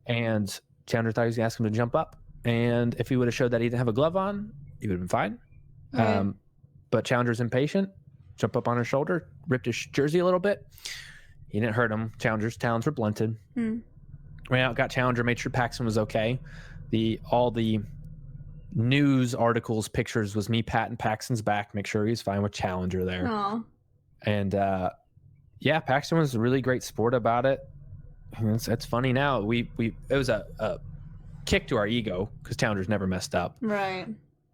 And Challenger thought he was going to ask him to jump up. And if he would have showed that he didn't have a glove on, he would have been fine. Right. But Challenger's impatient, jumped up on his shoulder, ripped his jersey a little bit. He didn't hurt him. Challenger's talons were blunted. Ran out, got Challenger, made sure Paxton was okay. All the news articles, pictures was me patting Paxton's back, make sure he's fine with Challenger there. Aww. And yeah, Paxton was a really great sport about it. It's funny now. It was a kick to our ego because Challenger's never messed up. Right.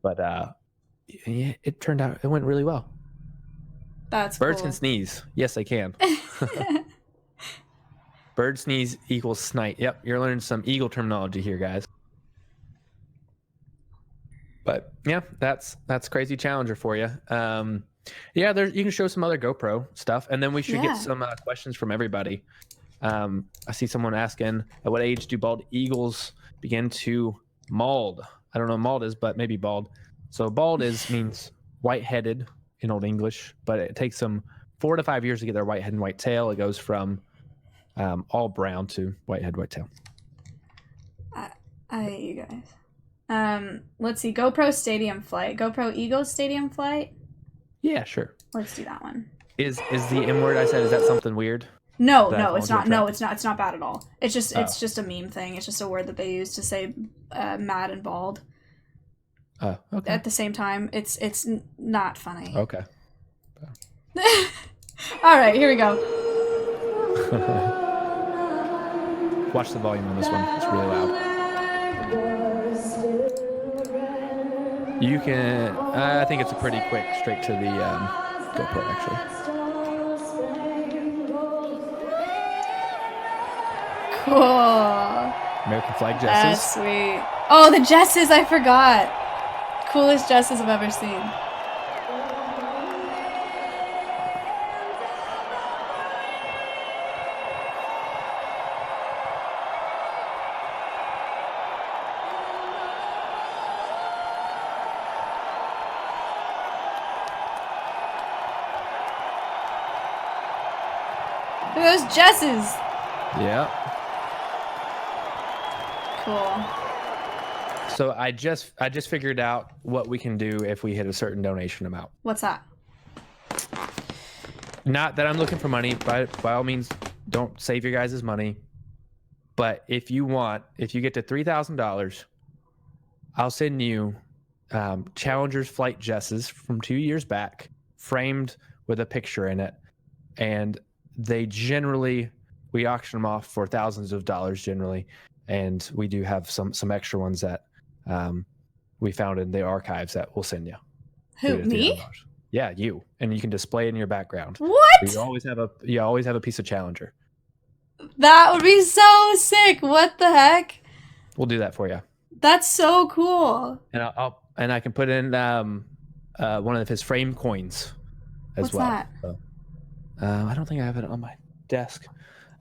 But yeah, it turned out it went really well. That's Birds cool. can sneeze. Yes, they can. Bird sneeze equals snite. Yep, you're learning some eagle terminology here, guys. But yeah, that's Crazy Challenger for you. Yeah, you can show some other GoPro stuff, and then we should get some questions from everybody. I see someone asking, at what age do bald eagles begin to mold? I don't know what mold is, but maybe bald. So bald means white-headed in Old English, but it takes them 4 to 5 years to get their white head and white tail. It goes from all brown to white head, white tail. I hate you guys. Let's see. GoPro Stadium Flight. GoPro Eagle Stadium Flight. Yeah, sure. Let's do that one. Is the M word I said, is that something weird? No, it's not. No, it's not. It's not bad at all. It's just a meme thing. It's just a word that they use to say mad and bald. Oh, okay. At the same time, it's not funny. Okay. All right, here we go. Watch the volume on this one. It's really loud. You can. I think it's a pretty quick straight to the GoPro actually. Cool. American flag jesses. That's sweet. Oh, the jesses! I forgot. Coolest jesses I've ever seen. Look at those jesses. Yeah. Cool. So I just figured out what we can do if we hit a certain donation amount. What's that? Not that I'm looking for money, by all means, don't save your guys' money. But if you get to $3,000, I'll send you Challenger's flight jesses from 2 years back, framed with a picture in it. And we auction them off for thousands of dollars generally. And we do have some extra ones that we found in the archives that we'll send you. Who, me? Yeah, you. And you can display it in your background. What? You always have a piece of Challenger. That would be so sick. What the heck? We'll do that for you. That's so cool. And I can put in one of his frame coins as What's well. That? So, I don't think I have it on my desk.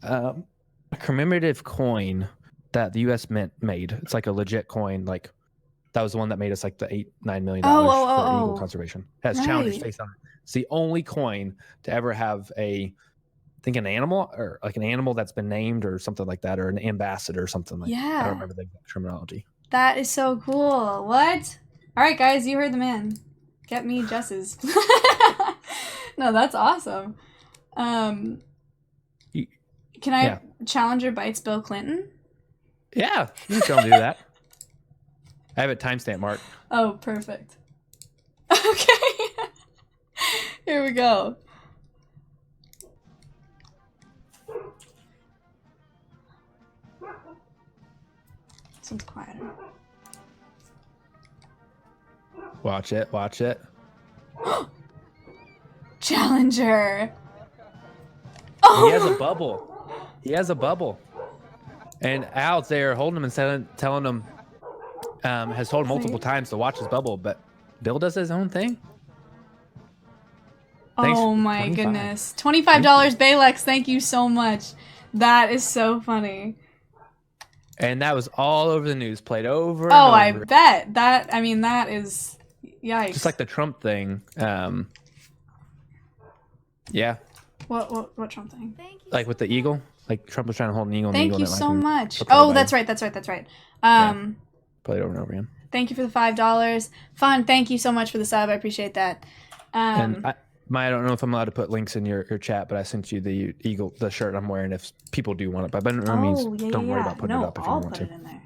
A commemorative coin that the U.S. Mint made. It's like a legit coin. Like that was the one that made us like the $8-9 million for eagle conservation. It has Challenger's face on it. It's the only coin to ever have a think an animal or like an animal that's been named or something like that, or an ambassador or something like that. I Yeah. don't remember the exact terminology. That is so cool. What? All right, guys, you heard the man. Get me Jess's. No, that's awesome. Can I Challenger bites Bill Clinton? Yeah, you can do that. I have it timestamp marked. Oh, perfect. Okay. Here we go. This one's quieter. Watch it. Watch it. Challenger. He has a bubble. He has a bubble. And Al's there holding him and telling him, has told him multiple times to watch his bubble, but Bill does his own thing. Thanks Oh for my 25. goodness. $25 Balex, thank you so much. That is so funny. And that was all over the news, played over and Oh, over. I bet. That is yikes. Just like the Trump thing. Yeah. What Trump thing? Thank you. Like with the eagle. Like Trump was trying to hold an eagle. And the Thank eagle you didn't so like him. much. Took Oh, everybody. that's right. Played over and over again. Thank you for the $5. Fun. Thank you so much for the sub. I appreciate that. And I don't know if I'm allowed to put links in your chat, but I sent you the shirt I'm wearing if people do want it. But by no means, don't worry about putting it up if you I'll want put to. it in there.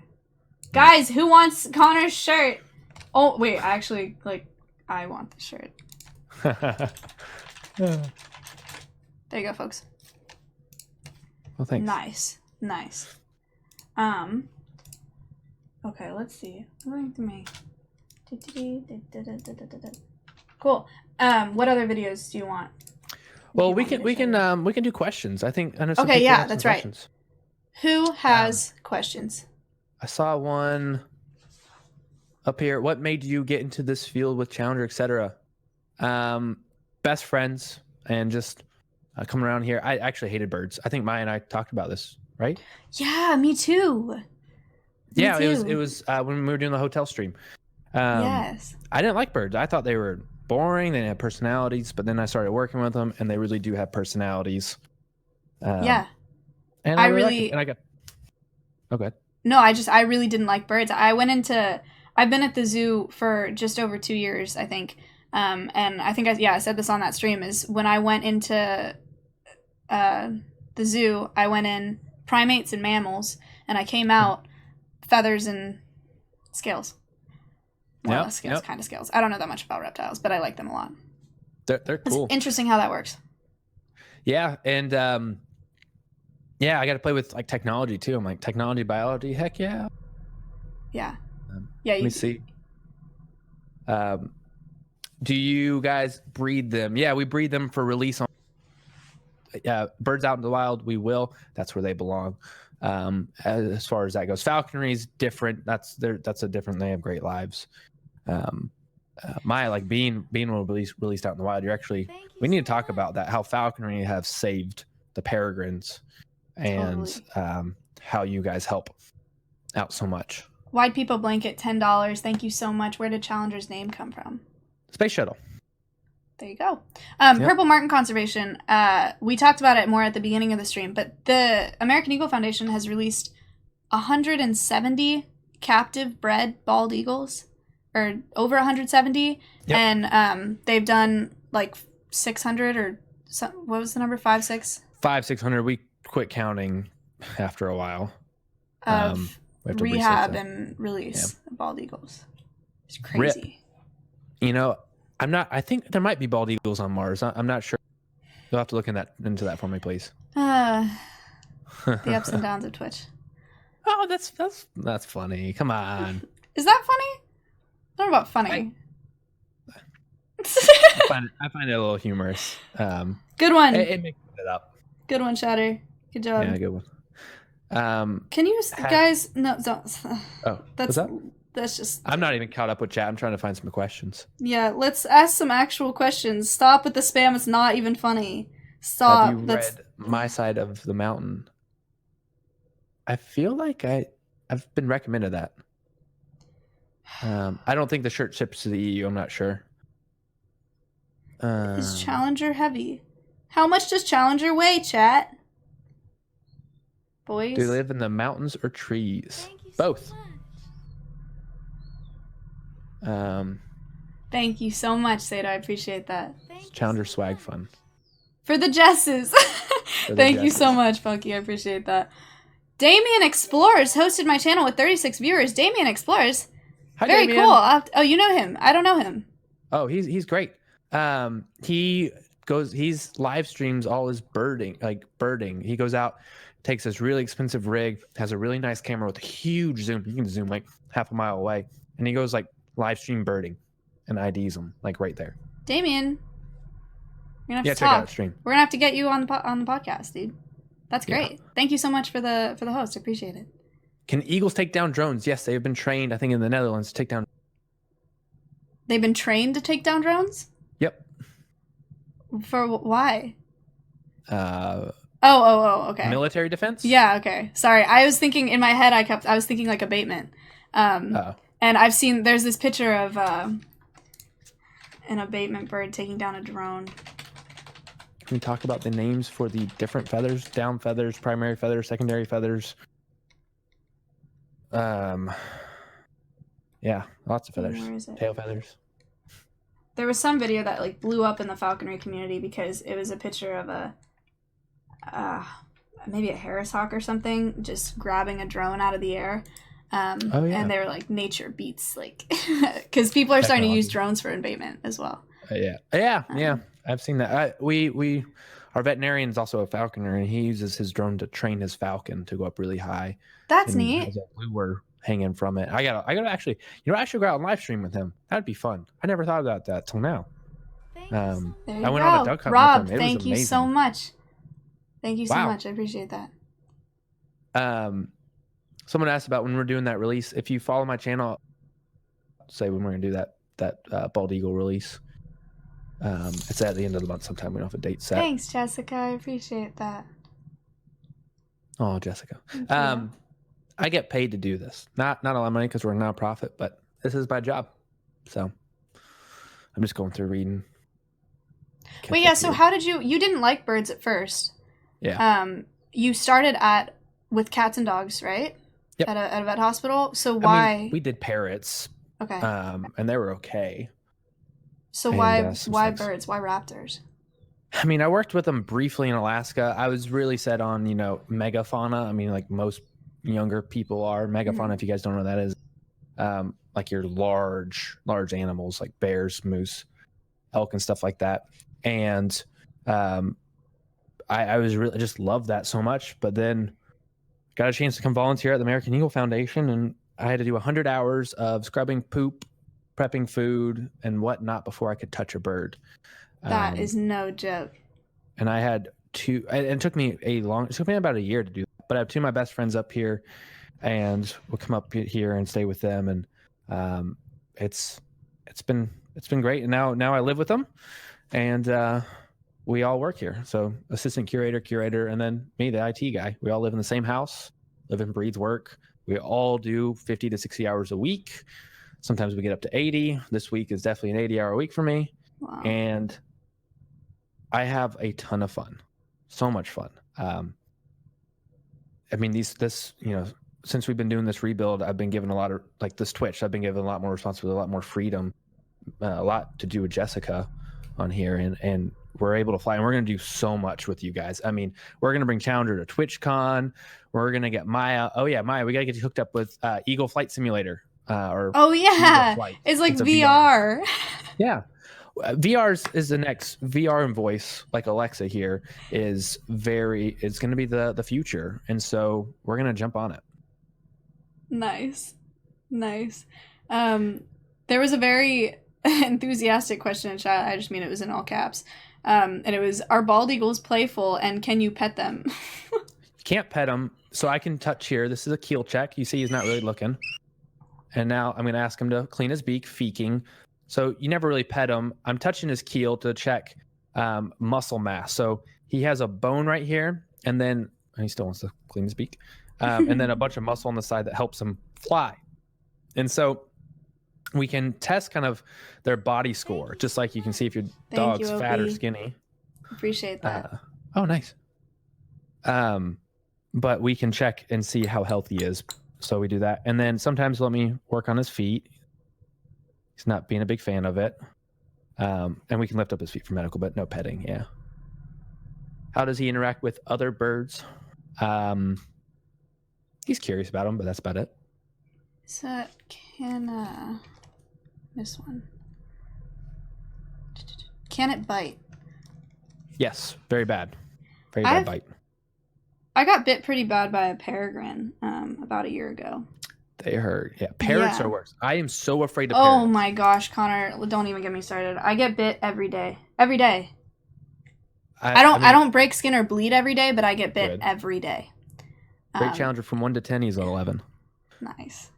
Guys, who wants Connor's shirt? Oh, wait, I want the shirt. There you go, folks. Well, thanks. Nice. Okay, let's see. Going to me. Cool. What other videos do you want? Well, we can do questions. I know some Okay, people yeah, have some that's right. questions. Who has questions? I saw one up here. What made you get into this field with Challenger, etc.? Best friends and just coming around here. I actually hated birds. I think Maya and I talked about this, right? Yeah, me too. Yeah, it was when we were doing the hotel stream. Yes. I didn't like birds. I thought they were boring. They didn't have personalities, but then I started working with them, and they really do have personalities. Yeah. And I really liked it. And I got. Oh, good. No, I really didn't like birds. I've been at the zoo for just over 2 years, I think. And I think I said this on that stream, is when I went into the zoo, I went in primates and mammals, and I came out feathers and scales. More or less scales, kind of scales. I don't know that much about reptiles, but I like them a lot. They're cool. It's interesting how that works. Yeah, and I got to play with like technology too. I'm like, technology, biology, heck yeah. Yeah. Let me see. Do you guys breed them? Yeah, we breed them for release on birds out in the wild. We will. That's where they belong. As far as that goes, falconry is different. That's a different. They have great lives. Maya, like being released out in the wild. We need to talk about that. How falconry have saved the peregrines, and how you guys help out so much. Wide People Blanket, $10. Thank you so much. Where did Challenger's name come from? Space shuttle. There you go. Purple Martin Conservation. We talked about it more at the beginning of the stream, but the American Eagle Foundation has released 170 captive bred bald eagles, or over 170, and they've done like 600 or what was the number? 600. We quit counting after a while. Of rehab and release of bald eagles. It's crazy. I think there might be bald eagles on Mars. I'm not sure. You'll have to look into that for me, please. The ups and downs of Twitch. Oh, that's funny. Come on. Is that funny? Not about funny. I find it a little humorous. Good one. It makes it up. Good one, Shatter. Good job. Yeah, good one. Can you guys? No, don't. Oh, That's just. I'm not even caught up with chat. I'm trying to find some questions. Yeah, let's ask some actual questions. Stop with the spam. It's not even funny. Stop. Have you read My Side of the Mountain? I feel like I've been recommended that. I don't think the shirt ships to the EU. I'm not sure. Is Challenger heavy? How much does Challenger weigh, chat? Boys? Do they live in the mountains or trees? Thank you Both. so much. Thank you so much, Seda. I appreciate that. Thank you Challenger so swag much. fun. For the Jesses. the Thank you Jesses. so much, Funky. I appreciate that. Damien Explorers hosted my channel with 36 viewers. Damien Explorers. Hi, Very Damien. cool. Oh, you know him. I don't know him. Oh, he's great. He's live streams all his birding. He goes out, takes this really expensive rig, has a really nice camera with a huge zoom. You can zoom like half a mile away, and he goes like live stream birding and IDs them like right there. Damien. We're gonna have to check out talk. the stream. We're gonna have to get you on the podcast, dude. That's Yeah. great. Thank you so much for the host. I appreciate it. Can eagles take down drones? Yes, they have been trained, I think, in the Netherlands to take down. They've been trained to take down drones? Yep. For why? Uh, Okay. Military defense? Yeah, okay. Sorry. I was thinking in my head I was thinking like abatement. Oh. And I've seen there's this picture of an abatement bird taking down a drone. Can we talk about the names for the different feathers? Down feathers, primary feathers, secondary feathers. Yeah, lots of feathers. Where is it? Tail feathers. There was some video that like blew up in the falconry community because it was a picture of a maybe a Harris hawk or something just grabbing a drone out of the air. Oh, yeah. And they were like, nature beats, like, because people are starting to use Technology. drones for abatement as well. Yeah. I've seen that. Our veterinarian is also a falconer, and he uses his drone to train his falcon to go up really high. That's And neat. has a lure hanging from it. I gotta actually, I should go out and live stream with him. That'd be fun. I never thought about that till now. Thank you so much. There you I went go. on a duck hunt with Rob, him. It was thank you so amazing. much. Thank you so Wow. much. I appreciate that. Someone asked about when we're doing that release. If you follow my channel, say when we're gonna do that bald eagle release. It's at the end of the month sometime. We don't have a date set. Thanks, Jessica. I appreciate that. Oh, Jessica. Thank you. I get paid to do this. Not a lot of money because we're a nonprofit, but this is my job. So I'm just going through reading. Wait, yeah. So how did you didn't like birds at first? Yeah. You started with cats and dogs, right? Yep. At a vet hospital. So I why? mean, we did parrots, Okay. and they were okay. So and, why some why snakes. birds? Why raptors? I mean, I worked with them briefly in Alaska. I was really set on, megafauna. I mean, like most younger people are. Megafauna, if you guys don't know what that is, like your large animals like bears, moose, elk, and stuff like that. And I was really just loved that so much. But then got a chance to come volunteer at the American Eagle Foundation, and I had to do 100 hours of scrubbing poop, prepping food, and whatnot before I could touch a bird. That is no joke. And I had it took me about a year to do that, but I have two of my best friends up here, and we'll come up here and stay with them. And it's been great. And now I live with them, and we all work here. So assistant curator, and then me, the IT guy. We all live in the same house, live and breathe work. We all do 50 to 60 hours a week. Sometimes we get up to 80. This week is definitely an 80-hour week for me. Wow. And I have a ton of fun, so much fun. I mean, since we've been doing this rebuild, I've been given a lot of, like this Twitch, I've been given a lot more responsibility, a lot more freedom, a lot to do with Jessica on here. And we're able to fly, and we're going to do so much with you guys. I mean, we're going to bring Challenger to TwitchCon. We're going to get Maya. Oh yeah, Maya, we got to get you hooked up with Eagle Flight Simulator. Oh yeah, Flight. it's like a VR. Yeah. VR is the next VR and voice, like Alexa here, it's going to be the future. And so we're going to jump on it. Nice. There was a very enthusiastic question in chat. I just mean it was in all caps. And it was, are bald eagles playful and can you pet them? You can't pet them. So I can touch here. This is a keel check. You see he's not really looking. And now I'm going to ask him to clean his beak, feeking. So you never really pet him. I'm touching his keel to check muscle mass. So he has a bone right here, and then he still wants to clean his beak, and then a bunch of muscle on the side that helps him fly. And so we can test kind of their body score, just like you can see if your dog's fat or skinny. Appreciate that. Oh, nice. But we can check and see how healthy he is. So we do that. And then sometimes let me work on his feet. He's not being a big fan of it. And we can lift up his feet for medical, but no petting. Yeah. How does he interact with other birds? He's curious about them, but that's about it. So this one. Can it bite? Yes, very bad. Very bad bite. I got bit pretty bad by a peregrine about a year ago. They hurt. Yeah, parrots are worse. I am so afraid of parrots. Oh my gosh, Connor, don't even get me started. I get bit every day. Every day. I don't break skin or bleed every day, but I get bit every day. Great challenger from 1 to 10. He's an 11. Nice.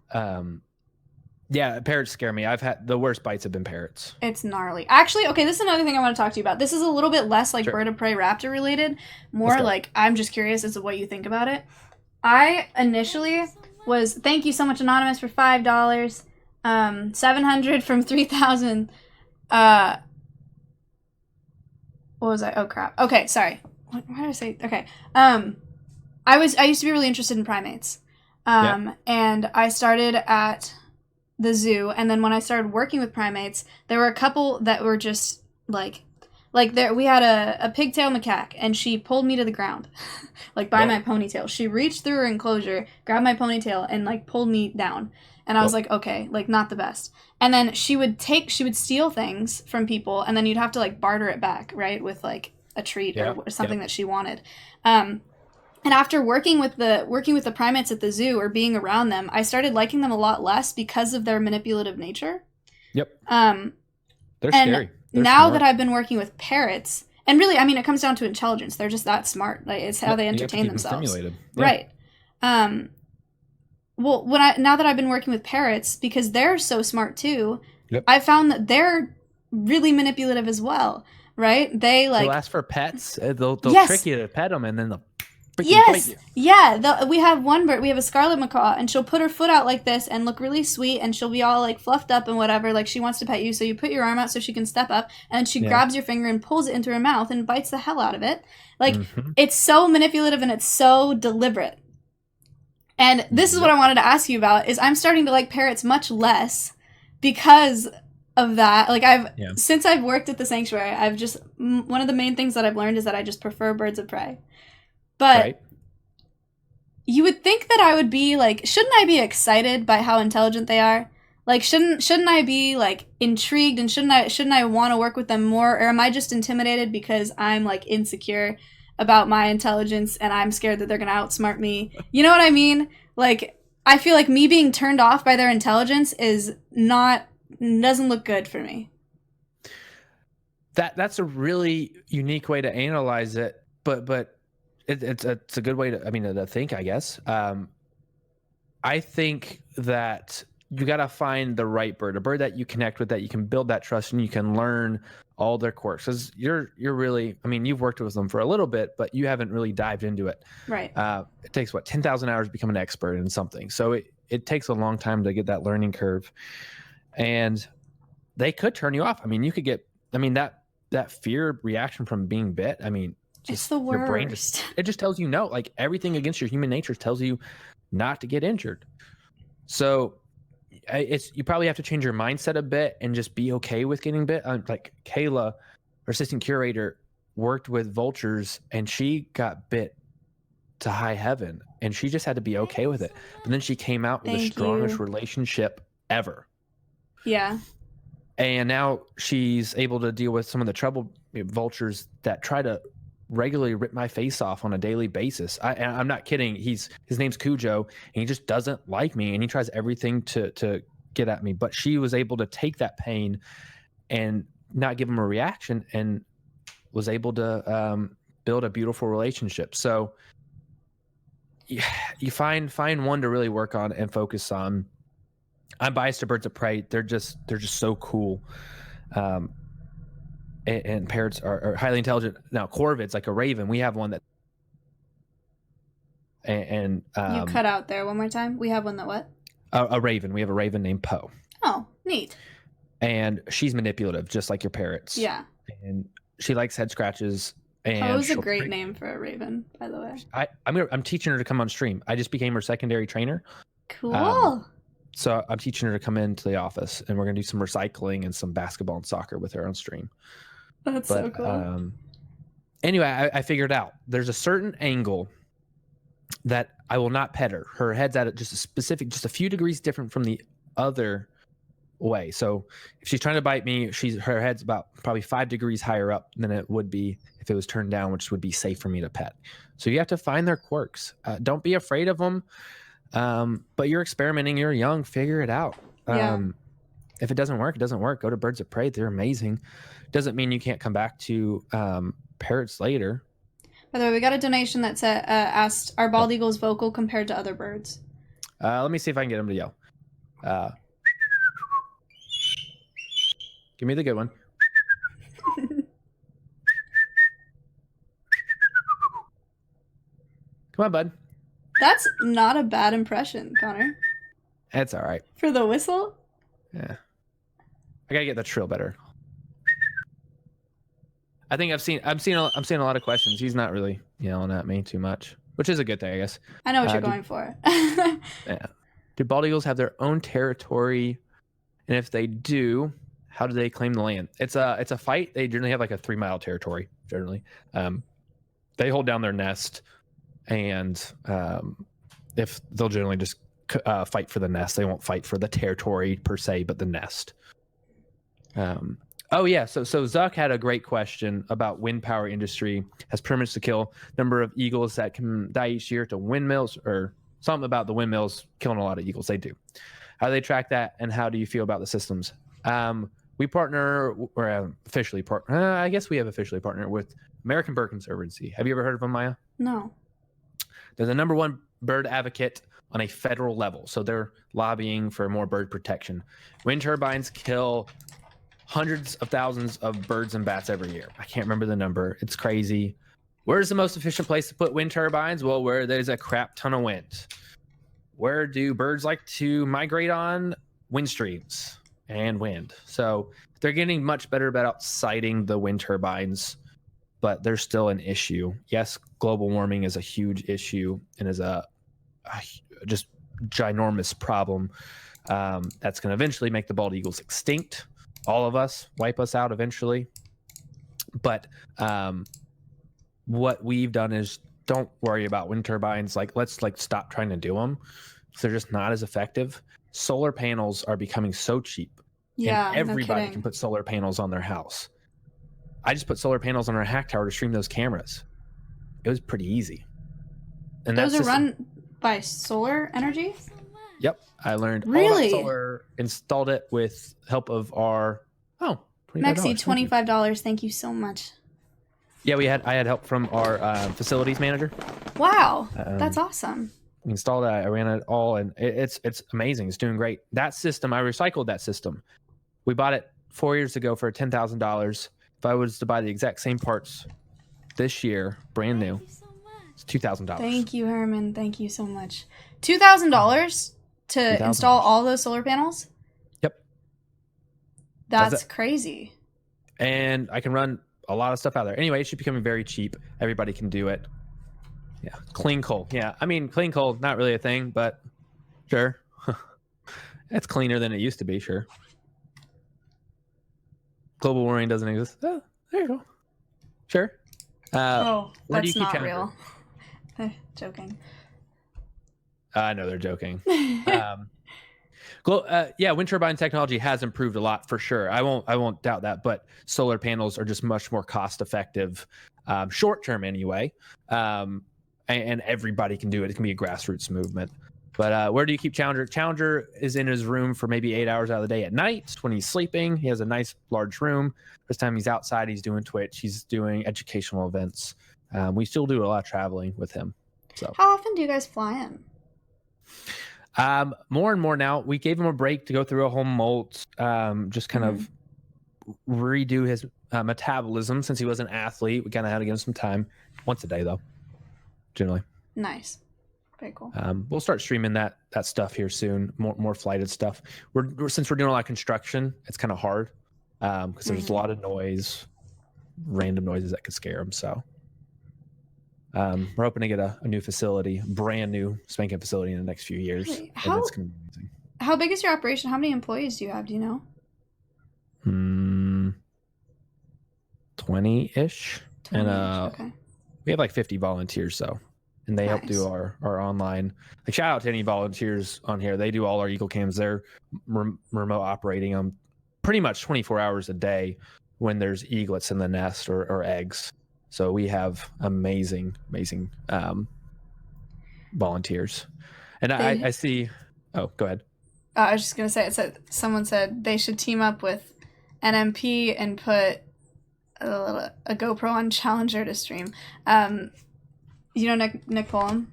Yeah, parrots scare me. I've had the worst bites have been parrots. It's gnarly. Actually, okay, this is another thing I want to talk to you about. This is a little bit less like bird of prey raptor related, more like I'm just curious as to what you think about it. I initially was, thank you so much Anonymous for $5, 700 from 3,000. What was I? Oh crap. Okay, sorry. Why did I say? Okay. I used to be really interested in primates. And I started at the zoo, and then when I started working with primates, there were a couple that were just like there we had a pigtail macaque, and she pulled me to the ground like by my ponytail. She reached through her enclosure, grabbed my ponytail, and like pulled me down. And I was like, okay, like not the best. And then she would steal things from people, and then you'd have to like barter it back, right, with like a treat or something that she wanted. And after working with the primates at the zoo or being around them, I started liking them a lot less because of their manipulative nature. Yep. They're scary. Now that I've been working with parrots, and really, I mean, it comes down to intelligence. They're just that smart. Like, it's how they entertain themselves. Stimulated. Right. Well, now that I've been working with parrots, because they're so smart too, I found that they're really manipulative as well. Right? They'll ask for pets. They'll trick you to pet them, and then they'll. Yeah. We have one bird. We have a scarlet macaw, and she'll put her foot out like this and look really sweet, and she'll be all like fluffed up and whatever. Like she wants to pet you, so you put your arm out so she can step up, and she grabs your finger and pulls it into her mouth and bites the hell out of it. Like it's so manipulative and it's so deliberate. And this is what I wanted to ask you about: is I'm starting to like parrots much less because of that. Like since I've worked at the sanctuary, I've just one of the main things that I've learned is that I just prefer birds of prey. But you would think that I would be like, shouldn't I be excited by how intelligent they are? Like, shouldn't I be like intrigued, and shouldn't I want to work with them more? Or am I just intimidated because I'm like insecure about my intelligence and I'm scared that they're going to outsmart me? You know what I mean? Like, I feel like me being turned off by their intelligence doesn't look good for me. That's a really unique way to analyze it, but it's a good way to think, I guess. I think that you got to find the right bird, a bird that you connect with, that you can build that trust and you can learn all their quirks. Because you're really, you've worked with them for a little bit, but you haven't really dived into it. Right. It takes 10,000 hours to become an expert in something. So it takes a long time to get that learning curve, and they could turn you off. You could get, that fear reaction from being bit. It's the worst. Your brain just tells you no. Like everything against your human nature tells you not to get injured. So you probably have to change your mindset a bit and just be okay with getting bit. Like Kayla, our assistant curator, worked with vultures, and she got bit to high heaven, and she just had to be okay with it. But then she came out with the strongest relationship ever. Yeah. And now she's able to deal with some of the trouble vultures that try to regularly rip my face off on a daily basis. I'm not kidding. His name's Cujo, and he just doesn't like me, and he tries everything to get at me. But she was able to take that pain and not give him a reaction, and was able to build a beautiful relationship. So you find one to really work on and focus on. I'm biased to birds of prey. They're just so cool. And parrots are highly intelligent. Now, corvids, like a raven, we have one that. And you cut out there one more time. We have one that what? A raven. We have a raven named Poe. Oh, neat. And she's manipulative, just like your parrots. Yeah. And she likes head scratches. And Poe's a great name for a raven, by the way. I'm teaching her to come on stream. I just became her secondary trainer. Cool. So I'm teaching her to come into the office, and we're gonna do some recycling and some basketball and soccer with her on stream. That's so cool. Anyway, I figured out there's a certain angle that I will not pet her. Her head's at just a few degrees different from the other way. So if she's trying to bite me, her head's about probably 5 degrees higher up than it would be if it was turned down, which would be safe for me to pet. So you have to find their quirks. Don't be afraid of them. But you're experimenting. You're young. Figure it out. If it doesn't work, it doesn't work. Go to birds of prey. They're amazing. Doesn't mean you can't come back to parrots later. By the way, we got a donation that said, asked, are bald eagles vocal compared to other birds? Let me see if I can get them to yell. Give me the good one. Come on, bud. That's not a bad impression, Connor. It's all right. For the whistle? Yeah. I gotta get the trill better. I think I'm seeing a lot of questions. He's not really yelling at me too much, which is a good thing, I guess. I know what you're going for. Yeah. Do bald eagles have their own territory? And if they do, how do they claim the land? It's a fight. They generally have like a 3-mile territory. Generally, they hold down their nest, and if they'll generally just fight for the nest. They won't fight for the territory per se, but the nest. Oh yeah, so Zuck had a great question about wind power industry has permits to kill number of eagles that can die each year to windmills, or something about the windmills killing a lot of eagles. They do. How do they track that, and how do you feel about the systems? We partner, or officially partner. I guess we have officially partnered with American Bird Conservancy. Have you ever heard of them, Maya? No. They're the #1 bird advocate on a federal level, so they're lobbying for more bird protection. Wind turbines kill hundreds of thousands of birds and bats every year. I can't remember the number. It's crazy. Where's the most efficient place to put wind turbines? Well, where there's a crap ton of wind. Where do birds like to migrate on? Wind streams and wind. So they're getting much better about siting the wind turbines, but there's still an issue. Yes, global warming is a huge issue and is a just ginormous problem that's going to eventually make the bald eagles extinct. All of us, wipe us out eventually. But what we've done is don't worry about wind turbines. Let's stop trying to do them. They're just not as effective. Solar panels are becoming so cheap. Yeah, and everybody no can put solar panels on their house. I just put solar panels on our hack tower to stream those cameras. It was pretty easy. And those are run by solar energy? Yep. I learned all Really? about solar, installed it with help of our Mexi, $25. Thank you so much. Yeah, I had help from our facilities manager. Wow, that's awesome. We installed it. I ran it all, and it's amazing. It's doing great. That system, I recycled that system. We bought it 4 years ago for $10,000. If I was to buy the exact same parts this year, brand new, it's $2,000. Thank you, Herman. Thank you so much. $2,000 to install all those solar panels? Yep. That's crazy. And I can run a lot of stuff out there. Anyway, it should become very cheap. Everybody can do it. Yeah. Clean coal. Yeah. I mean, clean coal, not really a thing, but sure. It's cleaner than it used to be, sure. Global warming doesn't exist. Oh, there you go. Sure. That's not real. Joking. I know they're joking. Yeah, wind turbine technology has improved a lot for sure. I won't doubt that. But solar panels are just much more cost effective, short term anyway. And everybody can do it. It can be a grassroots movement. But where do you keep Challenger? Challenger is in his room for maybe 8 hours out of the day at night when he's sleeping. He has a nice large room. This time he's outside, he's doing Twitch, he's doing educational events. We still do a lot of traveling with him. So how often do you guys fly in? More and more now. We gave him a break to go through a whole molt, just kind of redo his metabolism since he was an athlete. We kind of had to give him some time. Once a day though, generally. Nice. Very cool. We'll start streaming that stuff here soon. More flighted stuff. Since we're doing a lot of construction, it's kind of hard because there's a lot of noise. random noises that could scare them. So we're hoping to get a new facility, brand new spanking facility in the next few years. Really? And it's gonna be amazing. How big is your operation? How many employees do you have? Do you know? 20-ish. 20 And okay. we have like 50 volunteers, and they help do our online. Like, shout out to any volunteers on here. They do all our Eagle cams. They're remote operating them pretty much 24 hours a day when there's eaglets in the nest or eggs. So we have amazing volunteers. And I see. Oh, go ahead. I was just gonna say, someone said they should team up with NMP and put a GoPro on Challenger to stream. You know Nick Pullum?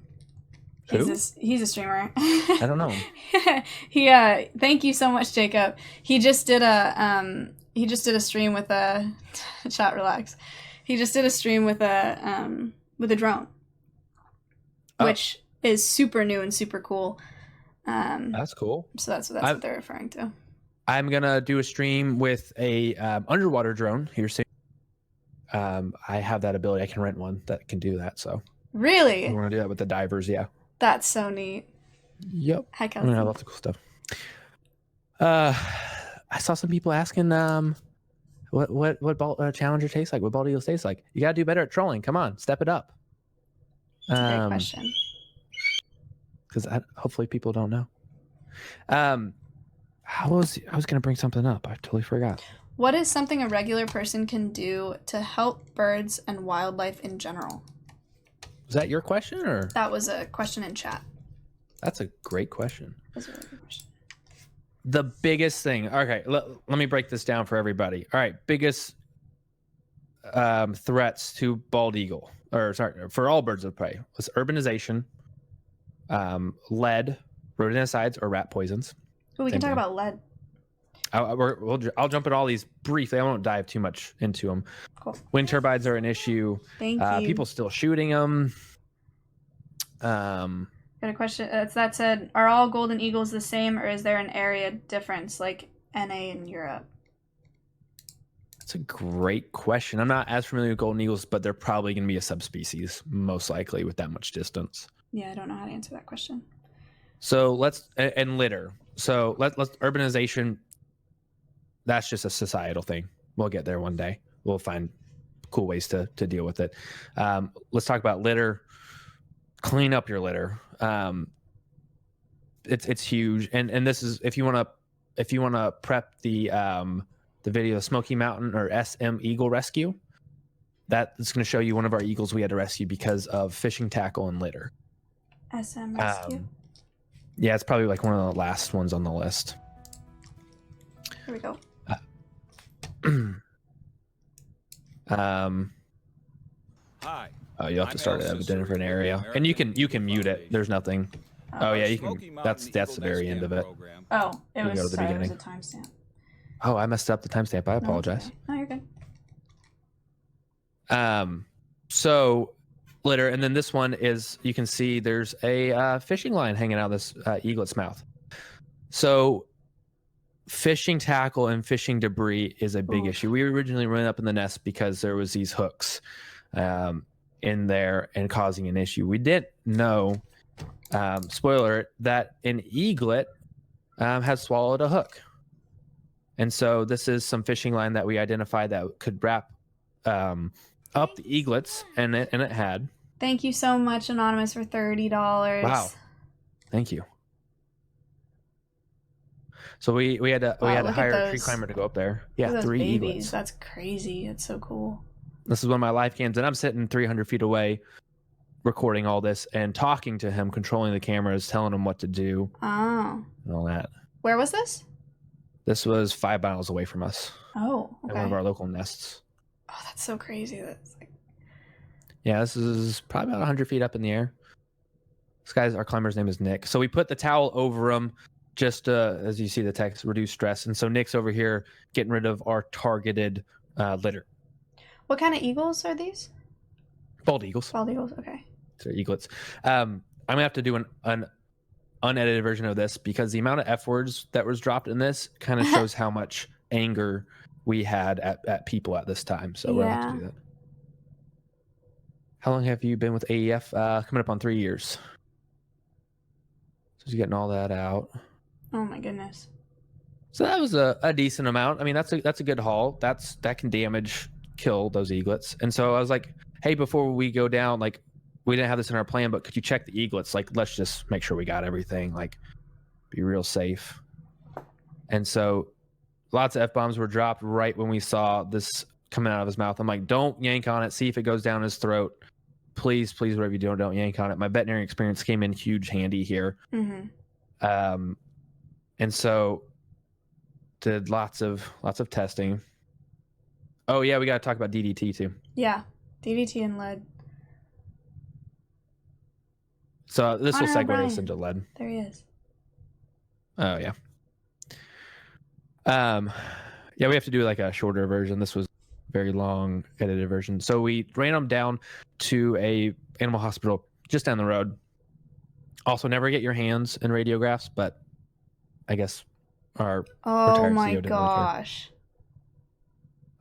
He's a streamer. I don't know. He thank you so much, Jacob. He just did a stream with a chat relax. He just did a stream with a drone, which is super new and super cool. That's cool. So that's what they're referring to. I'm gonna do a stream with a underwater drone here soon. I have that ability. I can rent one that can do that. So really, we're gonna do that with the divers. Yeah, that's so neat. Yep. Heck, I'm gonna have lots of cool stuff. I saw some people asking what Challenger tastes like, what bald eagles taste like. You gotta do better at trolling. Come on, step it up. That's a great question. Because hopefully people don't know. I was gonna bring something up. I totally forgot. What is something a regular person can do to help birds and wildlife in general? Was that your question, or? That was a question in chat. That's a great question. That's a really good question. The biggest thing. Okay, let me break this down for everybody. All right, biggest threats to bald eagle, for all birds of prey, was urbanization, lead, rodenticides, or rat poisons. Well, we can talk about lead. I'll jump at all these briefly. I won't dive too much into them. Cool. Wind turbines are an issue. Thank you. People still shooting them. Got a question. That said, are all golden eagles the same, or is there an area difference like NA in Europe? That's a great question. I'm not as familiar with golden eagles, but they're probably going to be a subspecies, most likely, with that much distance. Yeah, I don't know how to answer that question. So and litter. So let's urbanization. That's just a societal thing. We'll get there one day. We'll find cool ways to deal with it. Let's talk about litter. Clean up your litter. It's huge. And this is if you want to prep the video Smoky Mountain or SM Eagle Rescue. That is going to show you one of our eagles we had to rescue because of fishing tackle and litter. SM Rescue. Yeah, it's probably like one of the last ones on the list. Here we go. Hi. Oh, you have to start it at a different area, and you can mute it. There's nothing. Oh yeah, you can. That's the very end of it. Oh, it was. Go to the beginning. It was a timestamp. Oh, I messed up the timestamp. I apologize. No, you're good. So litter, and then this one is, you can see there's a fishing line hanging out of this eaglet's mouth. So fishing tackle and fishing debris is a big issue. We originally ran up in the nest because there was these hooks in there and causing an issue. We didn't know, spoiler, that an eaglet had swallowed a hook. And so this is some fishing line that we identified that could wrap up the eaglets, and it had. Thank you so much, Anonymous, for $30. Wow, thank you. So we had to hire a tree climber to go up there. Yeah, 3 babies. eaglets. That's crazy. It's so cool. This is one of my live cams, and I'm sitting 300 feet away, recording all this and talking to him, controlling the cameras, telling him what to do. Oh. And all that. Where was this? This was 5 miles away from us. Oh, okay. At one of our local nests. Oh, that's so crazy. That's like... Yeah, this is probably about 100 feet up in the air. Our climber's name is Nick. So we put the towel over him, just as you see the text, reduce stress. And so Nick's over here getting rid of our targeted litter. What kind of eagles are these? Bald eagles. Bald eagles, okay. They're eaglets. I'm going to have to do an unedited version of this because the amount of F words that was dropped in this kind of shows how much anger we had at people at this time. So we'll have to do that. How long have you been with AEF? Coming up on 3 years. So you're getting all that out. Oh my goodness. So that was a decent amount. I mean, that's a good haul. That can kill those eaglets. And so I was like, hey, before we go down, like, we didn't have this in our plan, but could you check the eaglets? Like, let's just make sure we got everything. Like, be real safe. And so lots of F-bombs were dropped right when we saw this coming out of his mouth. I'm like, don't yank on it. See if it goes down his throat. Please, whatever you do, don't yank on it. My veterinary experience came in huge handy here. And so did lots of testing. Oh yeah, we got to talk about DDT too. Yeah, DDT and lead. So this will segue O'Brien. us into lead. There he is. Oh yeah. Yeah, we have to do like a shorter version. This was a very long edited version. So we ran them down to a animal hospital just down the road. Also, never get your hands in radiographs, but I guess our Oh retired my CO didn't really care. gosh.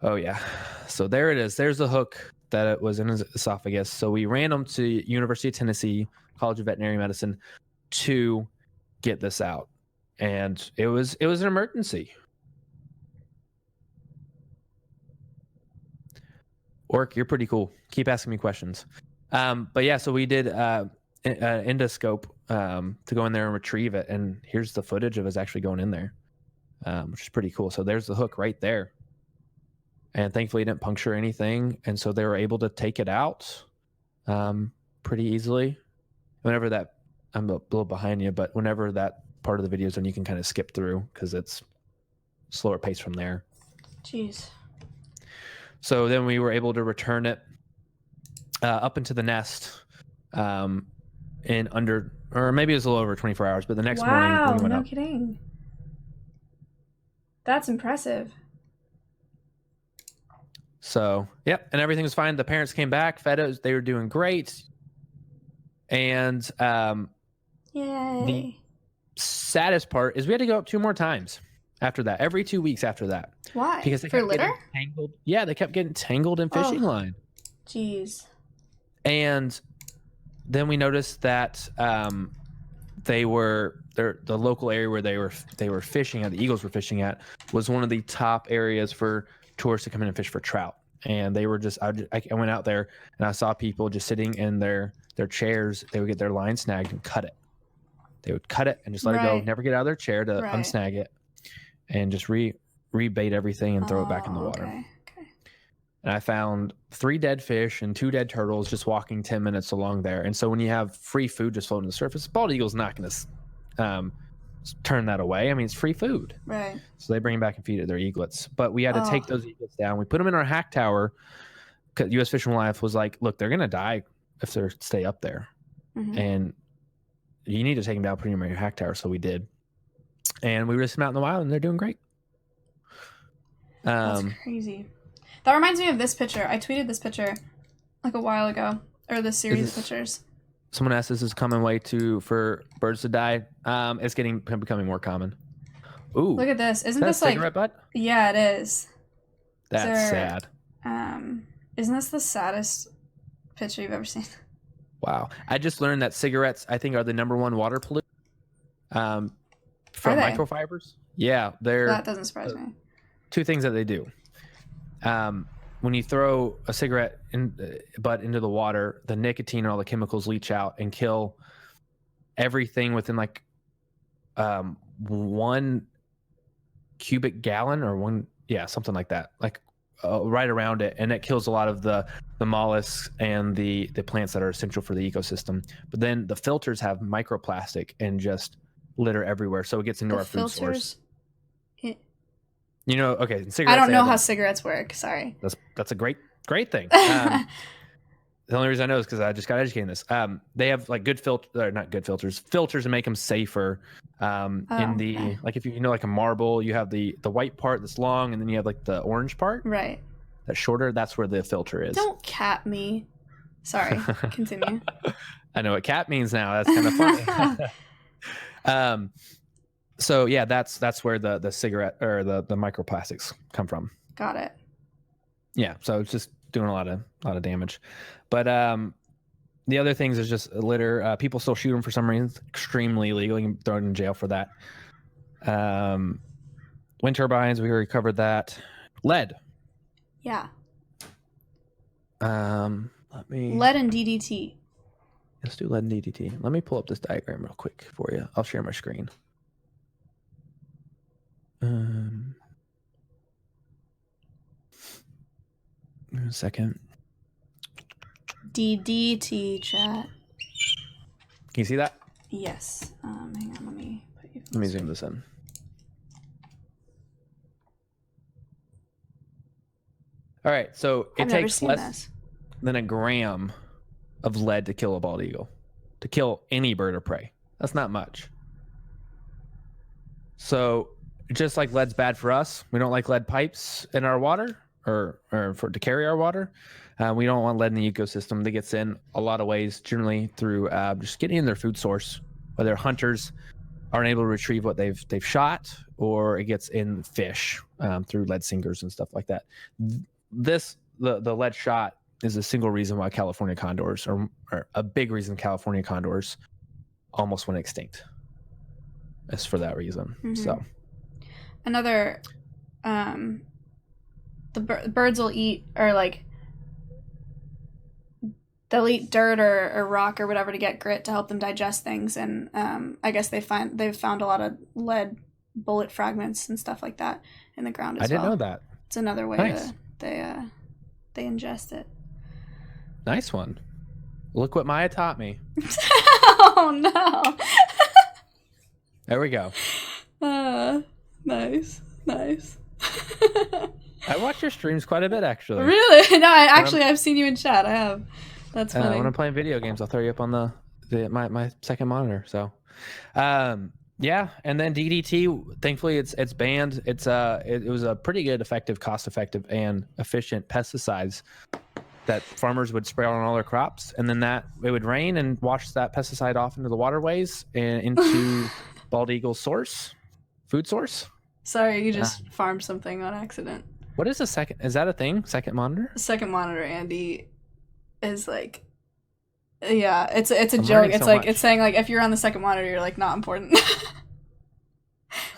Oh yeah. So there it is. There's the hook that it was in his esophagus. So we ran them to University of Tennessee College of Veterinary Medicine to get this out, and it was an emergency. Orc, you're pretty cool. Keep asking me questions. But yeah, so we did an endoscope to go in there and retrieve it, and here's the footage of us actually going in there, which is pretty cool. So there's the hook right there, and thankfully it didn't puncture anything, and so they were able to take it out pretty easily. Whenever that, I'm a little behind you, but whenever that part of the video is done, you can kind of skip through because it's slower pace from there. Jeez. So then we were able to return it up into the nest in under, or maybe it was a little over 24 hours, but the next morning we went no up. kidding. That's impressive. So, yep, and everything was fine. The parents came back, fed it, they were doing great. And Yay. the saddest part is we had to go up 2 more times after that, every 2 weeks after that. Why? Because they For kept getting litter? tangled. Yeah, they kept getting tangled in fishing line. Jeez. And then we noticed that the local area where they were fishing at, the eagles were fishing at, was one of the top areas for tourists to come in and fish for trout. And they were I went out there and I saw people just sitting in their chairs. They would get their line snagged and cut it. They would cut it and just let it go. Right. Never get out of their chair to Right. unsnag it, and just rebait everything and throw it back in the water. Okay. And I found 3 dead fish and 2 dead turtles just walking 10 minutes along there. And so when you have free food just floating to the surface, bald eagle's not going to turn that away. I mean, it's free food. Right. So they bring them back and feed it their eaglets. But we had to take those eaglets down. We put them in our hack tower because U.S. Fish and Wildlife was like, look, they're going to die if they stay up there. Mhm. And you need to take them down, put them in your hack tower. So we did. And we released them out in the wild, and they're doing great. That's crazy. That reminds me of this picture. I tweeted this picture like a while ago, or this series of pictures. Someone asked, "This is a common way for birds to die?" It's becoming more common. Ooh, Look at this. Isn't is that this a like? cigarette butt? Yeah, it is. That's sad. Isn't this the saddest picture you've ever seen? Wow. I just learned that cigarettes, I think, are the #1 water pollutant from Are they? microfibers. Yeah, they're That doesn't surprise me. 2 things that they do. When you throw a cigarette butt into the water, the nicotine and all the chemicals leach out and kill everything within like 1 cubic gallon or something like that, like right around it, and it kills a lot of the mollusks and the plants that are essential for the ecosystem. But then the filters have microplastic and just litter everywhere, so it gets into our food source. You know, okay. I don't know how cigarettes work. Sorry. That's a great thing. The only reason I know is because I just got educated in this. They have like not good filters that make them safer. Like if you know like a marble, you have the white part that's long, and then you have like the orange part. Right. That's shorter. That's where the filter is. Don't cap me. Sorry. Continue. I know what cap means now. That's kind of funny. So yeah, that's where the cigarette or the microplastics come from. Got it. Yeah, so it's just doing a lot of damage. But the other things is just litter. People still shoot them for some reason. It's extremely illegal. You can throw it in jail for that. Wind turbines, we already covered that. Lead. Yeah. Lead and DDT. Let's do lead and DDT. Let me pull up this diagram real quick for you. I'll share my screen. A second. DDT chat. Can you see that? Yes. Hang on. Let me zoom this in. All right, so it takes less than a gram of lead to kill a bald eagle, to kill any bird of prey. That's not much. So just like lead's bad for us, we don't like lead pipes in our water or to carry our water. We don't want lead in the ecosystem. That gets in a lot of ways, generally through just getting in their food source, whether hunters aren't able to retrieve what they've shot, or it gets in fish through lead sinkers and stuff like that. The lead shot is a single reason why California condors, or a big reason California condors almost went extinct. It's for that reason. Mm-hmm. So another, the birds will eat, or like they'll eat dirt or rock or whatever to get grit to help them digest things, and I guess they've found a lot of lead bullet fragments and stuff like that in the ground as well. I didn't know that. It's another way they ingest it. Nice one. Look what Maya taught me. Oh no. There we go. Nice. I watch your streams quite a bit, actually. Really? No, I've seen you in chat. I have. That's funny. When I'm playing video games, I'll throw you up on my second monitor. So, yeah. And then DDT, thankfully, it's banned. It was a pretty good, effective, cost-effective, and efficient pesticides that farmers would spray on all their crops, and then it would rain and wash that pesticide off into the waterways and into bald eagle's food source. Sorry, you just farmed something on accident. What is a second? Is that a thing? Second monitor? Second monitor, Andy, is like, yeah, it's a joke. It's like, it's saying like, if you're on the second monitor, you're like not important.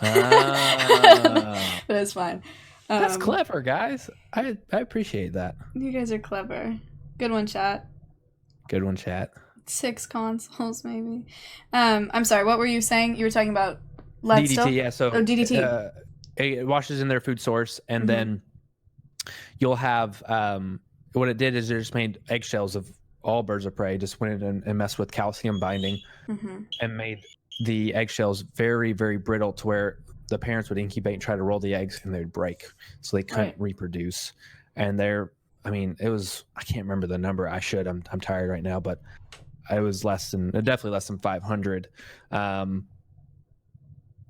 But it's fine. That's clever, guys. I appreciate that. You guys are clever. Good one, chat. 6 consoles, maybe. I'm sorry. What were you saying? You were talking about lead DDT, still? yeah. So DDT. It washes in their food source, and then you'll have what it did is it just made eggshells of all birds of prey. Just went in and messed with calcium binding, and made the eggshells very, very brittle to where the parents would incubate and try to roll the eggs, and they would break, so they couldn't reproduce. And it was, I can't remember the number. I should. I'm tired right now, but it was definitely less than 500.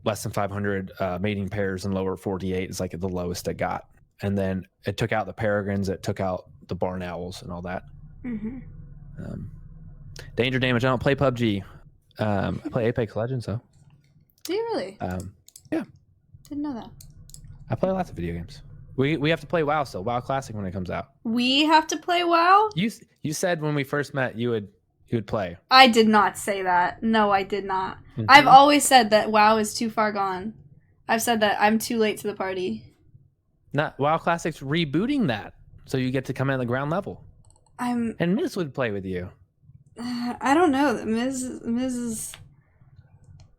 Less than 500 mating pairs, and lower 48 is like the lowest it got. And then it took out the peregrines, it took out the barn owls and all that. Danger damage. I don't play PUBG. I play Apex Legends though. Do you really? Yeah. Didn't know that. I play lots of video games. We have to play WoW still. WoW Classic when it comes out. We have to play WoW? You said when we first met you would play. I did not say that. No, I did not. I've always said that WoW is too far gone. I've said that I'm too late to the party. Not WoW Classic's rebooting that, so you get to come in at the ground level. And Miz would play with you. I don't know. Miz's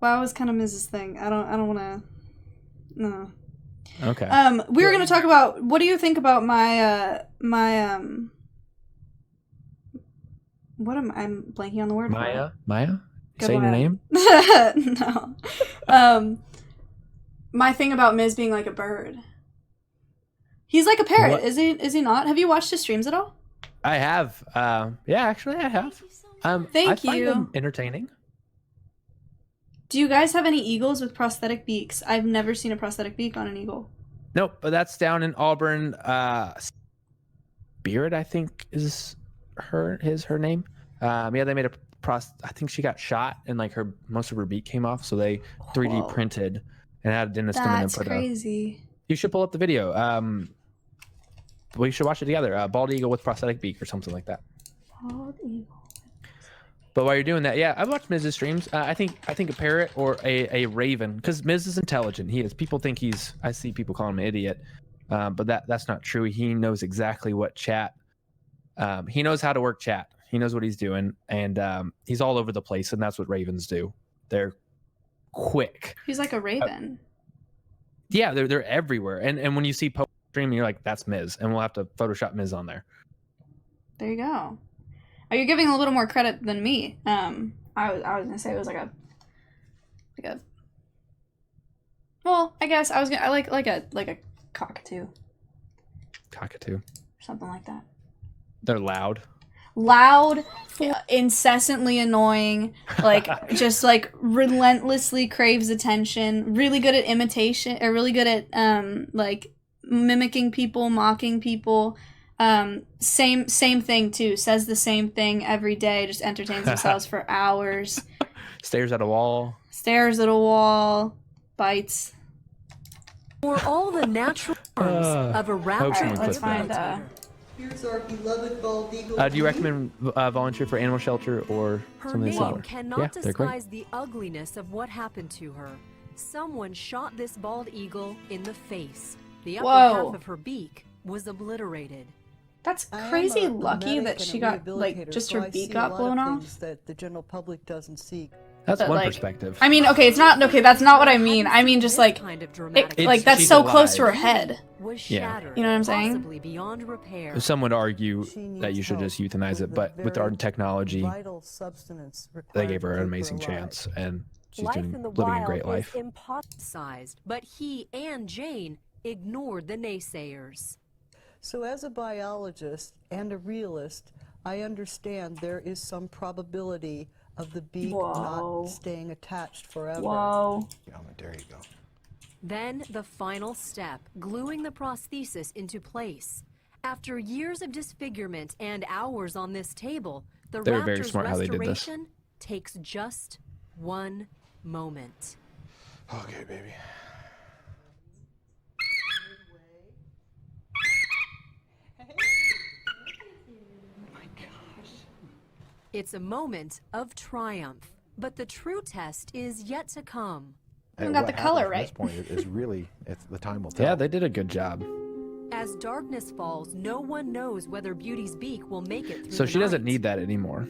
WoW is kind of Miz's thing. I don't want to. No. Okay. We were going to talk about, what do you think about I'm blanking on the word. Maya? Saying your name? No. My thing about Miz being like a bird. He's like a parrot, what? Is he not? Have you watched his streams at all? I have. Yeah, actually I have. Thank you. I you. find them entertaining. Do you guys have any eagles with prosthetic beaks? I've never seen a prosthetic beak on an eagle. Nope, but that's down in Auburn. Spirit, I think, is her name. Yeah, they made I think she got shot and like most of her beak came off, so they 3D printed and had a dentist come in and put crazy. You should pull up the video. we should watch it together. Bald eagle with prosthetic beak or something like that. Bald eagle. But while you're doing that, yeah, I've watched Miz's streams. I think a parrot or a raven, because Miz is intelligent. He is. People think he's. I see people call him an idiot, but that's not true. He knows exactly what chat. He knows how to work chat. He knows what he's doing, and he's all over the place. And that's what ravens do. They're quick. He's like a raven. Yeah, they're everywhere. And when you see post stream, you're like, that's Miz, and we'll have to Photoshop Miz on there. There you go. Oh, you're giving a little more credit than me. I was gonna say it was like a. Well, I guess I like a cockatoo. Cockatoo. Something like that. They're loud. Loud, incessantly annoying, like just like relentlessly craves attention. Really good at imitation, or really good at like mimicking people, mocking people. Same thing too. Says the same thing every day. Just entertains themselves for hours. Stares at a wall. Stares at a wall. Bites. For all the natural forms of a hope raptor. someone Let's clipped find that. Here's our beloved bald eagle. Do you recommend volunteer for animal shelter or Her something name similar? cannot Yeah, they're great. disguise the ugliness of what happened to her. Someone shot this bald eagle in the face. The upper Whoa. half of her beak was obliterated. That's I am crazy a lucky medic that and she a got like rehabilitator, just so her I beak see got a lot blown of off. things that the general public doesn't see. That's But, one like, perspective. I mean, okay, it's not okay. That's not what I mean. I mean, just This like kind of dramatic It's- like that's she's so close to her alive. head. was Yeah. shattered, You know what I'm saying? possibly beyond repair. Some would argue She that you needs should just help euthanize it, the but with our very technology, vital substance they required gave her to an keep amazing alive. chance, and she's Life living in the a wild great life. is impossibilized, but he and Jane ignored the naysayers. So as a biologist and a realist, I understand there is some probability of the beak Whoa. not staying attached forever. Whoa. There you go. Then the final step, gluing the prosthesis into place. After years of disfigurement and hours on this table, the They were very raptor's smart how they did this. restoration takes just one moment. Okay, baby. It's a moment of triumph, but the true test is yet to come. Haven't got the color right. At this point is really, the time will tell. Yeah, they did a good job. As darkness falls, no one knows whether Beauty's beak will make it through So the she doesn't night. need that anymore.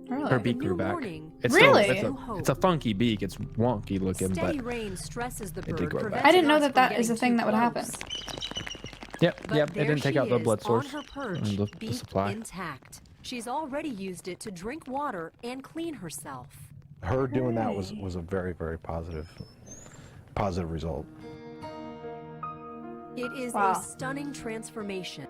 Really? Her The beak new grew back. morning It's Really? Still, it's a funky beak. It's wonky looking, Steady but rain stresses the did bird, grow back. preventing I didn't know us that from that is a getting thing too that would happen. close. yep, But yep. It there didn't take she out the is, blood source on her perch, and the beak supply. intact. She's already used it to drink water and clean herself. Her doing that was a very, very positive result. It is Wow. a stunning transformation.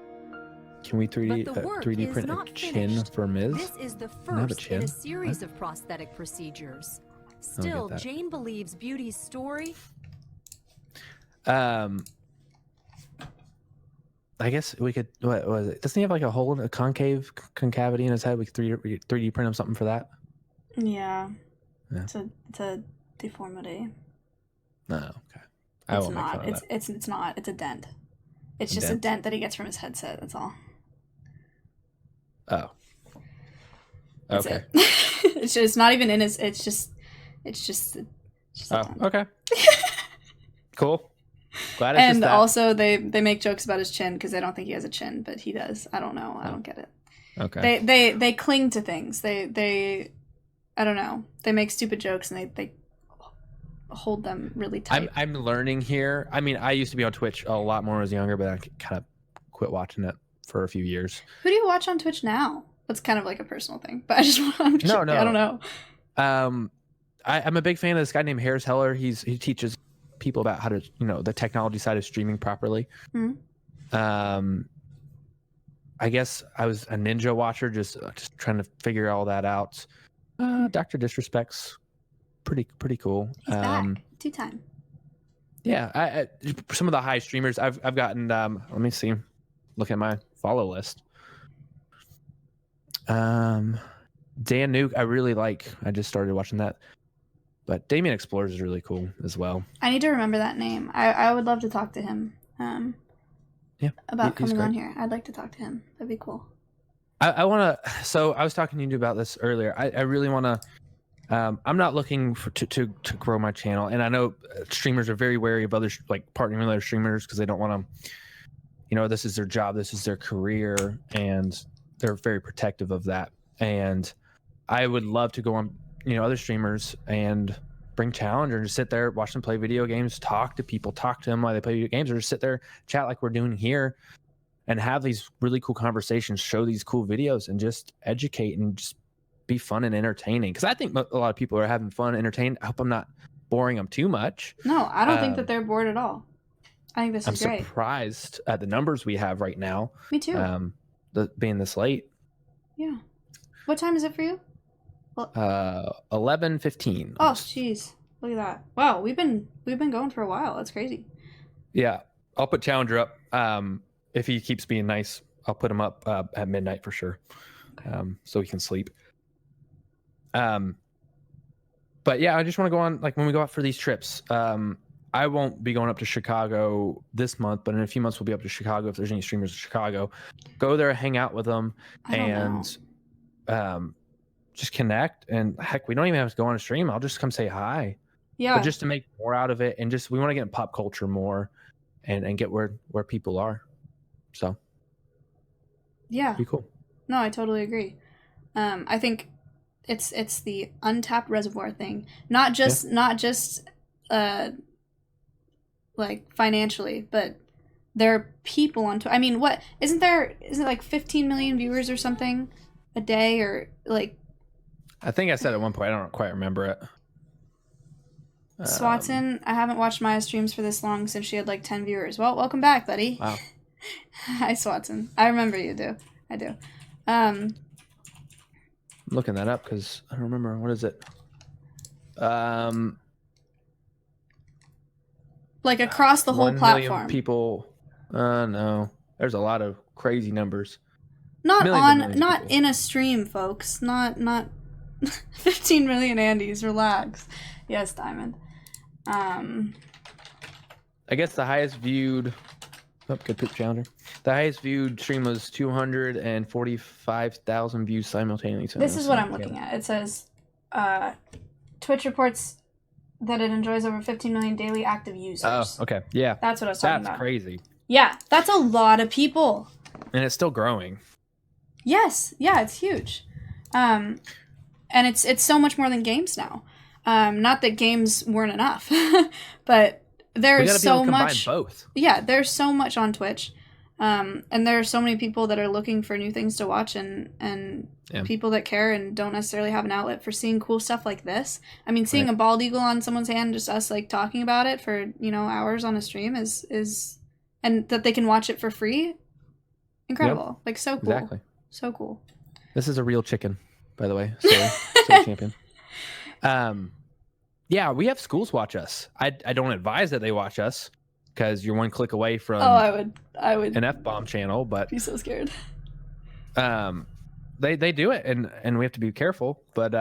Can we 3D But the work 3D is print not a chin finished. for Miz? This is the I have a first in chin. a series of prosthetic procedures. Still, that. Jane believes Beauty's story I guess we could. What was it? Doesn't he have like a hole, a concavity in his head? We could 3D print him something for that. Yeah. Yeah. It's a deformity. No, okay. I It's won't make not. fun of that. It's not. It's a dent. It's A just dent? a dent that he gets from his headset. That's all. Oh. That's Okay. it. It's just not even in his. It's just a Oh, dent. okay. Cool. Glad it's just And that. also, they make jokes about his chin because they don't think he has a chin, but he does. I don't know. I don't get it. Okay. They cling to things. They I don't know. They make stupid jokes and they hold them really tight. I'm learning here. I mean, I used to be on Twitch a lot more when I was younger, but I kind of quit watching it for a few years. Who do you watch on Twitch now? That's kind of like a personal thing, but I just I'm just, No. I don't know. I'm a big fan of this guy named Harris Heller. He teaches people about how to, the technology side of streaming properly. Mhm. I guess I was a ninja watcher, just trying to figure all that out. Dr. Disrespect's pretty cool. He's back 2 times. Yeah, I some of the high streamers I've gotten. Let me see. Look at my follow list. Dan Nuke, I really like. I just started watching that. But Damien Explorers is really cool as well. I need to remember that name. I would love to talk to him. about he's coming on great. here. I'd like to talk to him. That'd be cool. I want to. So I was talking to you about this earlier. I really want to. I'm not looking to grow my channel, and I know streamers are very wary of other like partnering with other streamers because they don't want to. You know, this is their job, this is their career, and they're very protective of that. And I would love to go on, other streamers and bring challenge or just sit there, watch them play video games, talk to people, talk to them while they play video games, or just sit there, chat like we're doing here, and have these really cool conversations, show these cool videos, and just educate and just be fun and entertaining. Because I think a lot of people are having fun, entertained. I hope I'm not boring them too much. No, I don't think that they're bored at all. I think this is great. I'm surprised at the numbers we have right now. Me too. Being this late. Yeah. What time is it for you? 11:15. Oh, jeez. Look at that. Wow, we've been going for a while. That's crazy. Yeah, I'll put Challenger up. If he keeps being nice, I'll put him up at midnight for sure, so he can sleep. But yeah, I just want to go on, like, when we go out for these trips. I won't be going up to Chicago this month, but in a few months we'll be up to Chicago if there's any streamers in Chicago. Go there, hang out with them, and just connect. And heck, we don't even have to go on a stream. I'll just come say hi. Yeah. But just to make more out of it, and just we want to get in pop culture more, and get where people are. So yeah, be cool. No, I totally agree. I think it's the untapped reservoir thing, not just like financially, but there are people on Twitch. I mean, what isn't it like 15 million viewers or something a day, or like? I think I said at one point. I don't quite remember it. Swatson, I haven't watched Maya streams for this long since she had like 10 viewers. Well, welcome back, buddy. Wow. Hi, Swatson. I remember you do. I do. I'm looking that up because I don't remember. What is it? Like across the whole 1 million platform. people. No. There's a lot of crazy numbers. Not Millions in a stream, folks. Not 15 million Andys. Relax. Yes, Diamond. I guess the highest viewed. Oh, good poop Challenger. The highest viewed stream was 245,000 views simultaneously. This is what I'm looking at. It says, Twitch reports that it enjoys over 15 million daily active users. Oh, okay. Yeah. That's what I was talking about. That's crazy. Yeah, that's a lot of people. And it's still growing. Yes. Yeah, it's huge. And it's so much more than games now. Not that games weren't enough, but there's so much. Both. Yeah, there's so much on Twitch. And there are so many people that are looking for new things to watch, and people that care and don't necessarily have an outlet for seeing cool stuff like this. I mean, seeing a bald eagle on someone's hand, just us like talking about it for, hours on a stream is and that they can watch it for free. Incredible. Yep. Like, so cool. Exactly. So cool. This is a real chicken, by the way. So champion. Yeah, we have schools watch us. I don't advise that they watch us, because you're one click away from I would an F-bomb channel, but be so scared. They do it, and we have to be careful, but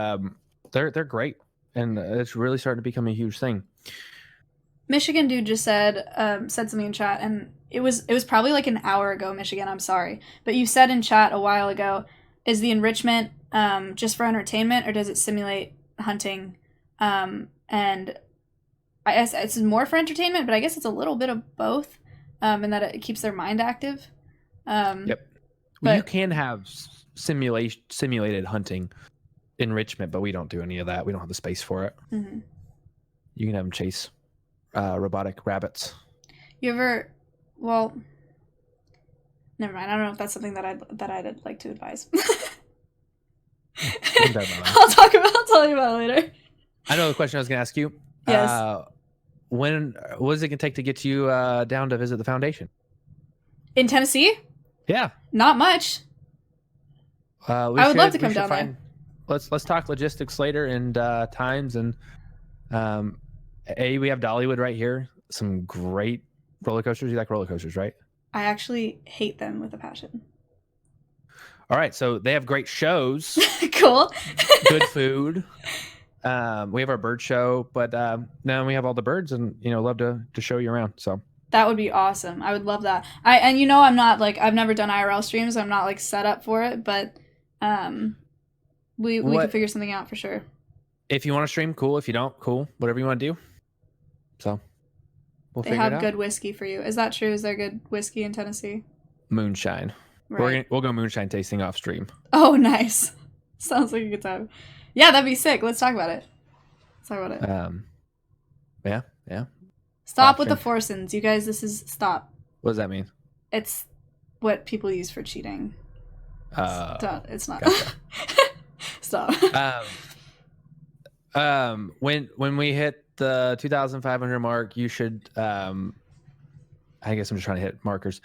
they're great, and it's really starting to become a huge thing. Michigan dude just said something in chat, and it was probably like an hour ago. Michigan, I'm sorry, but you said in chat a while ago, is the enrichment just for entertainment, or does it simulate hunting? And I guess it's more for entertainment, but I guess it's a little bit of both, in that it keeps their mind active. Yep. Well, you can have simulated hunting enrichment, but we don't do any of that. We don't have the space for it. Mm-hmm. You can have them chase robotic rabbits. You ever? Well, never mind. I don't know if that's something that I'd like to advise. I'll tell you about it later. I know the question I was going to ask you. Yes. What is it going to take to get you down to visit the foundation? In Tennessee? Yeah. Not much. I would love to come down there. Let's talk logistics later and times, and we have Dollywood right here. Some great roller coasters. You like roller coasters, right? I actually hate them with a passion. All right, so they have great shows. Cool. Good food. We have our bird show, but now we have all the birds, and love to show you around. So That would be awesome. I would love that. And you know, I'm not like, I've never done IRL streams. I'm not like set up for it, but we could figure something out for sure. If you want to stream, cool. If you don't, cool. Whatever you want to do. So we'll They figure it have out. good whiskey for you. Is that true? Is there good whiskey in Tennessee? Moonshine. Right. We'll go moonshine tasting off stream. Oh, nice. Sounds like a good time. Yeah, that'd be sick. Let's talk about it. Let's talk about it. Yeah. Stop with the foursins. You guys, this is stop. What does that mean? It's what people use for cheating. It's not. Gotcha. Stop. When we hit the 2,500 mark, you should. I guess I'm just trying to hit markers.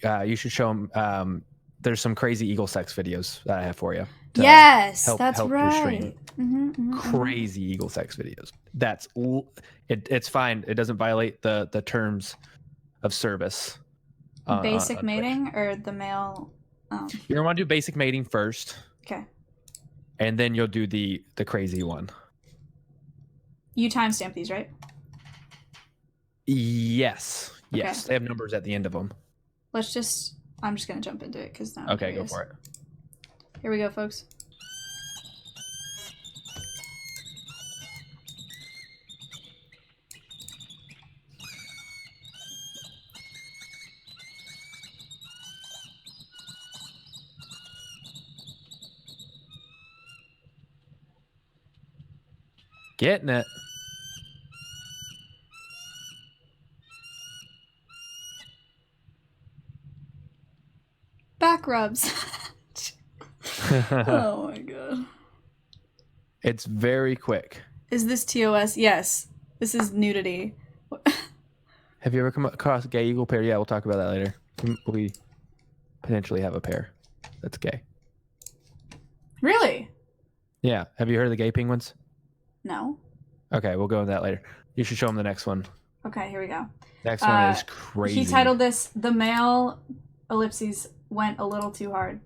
You should show them. There's some crazy eagle sex videos that I have for you. Yes, help that's your right. stream. Crazy eagle sex videos. It's fine. It doesn't violate the terms of service. Basic mating or the male? You're gonna want to do basic mating first. Okay. And then you'll do the crazy one. You timestamp these, right? Yes. Yes. Okay. They have numbers at the end of them. I'm just gonna jump into it because now. Okay, go for it. Here we go, folks. Getting it. Back rubs. Oh my god. It's very quick. Is this TOS? Yes. This is nudity. Have you ever come across a gay eagle pair? Yeah, we'll talk about that later. We potentially have a pair that's gay. Really? Yeah. Have you heard of the gay penguins? No. Okay, we'll go into that later. You should show them the next one. Okay, here we go. Next one is crazy. He titled this, "The Male Ellipses Went a Little Too Hard."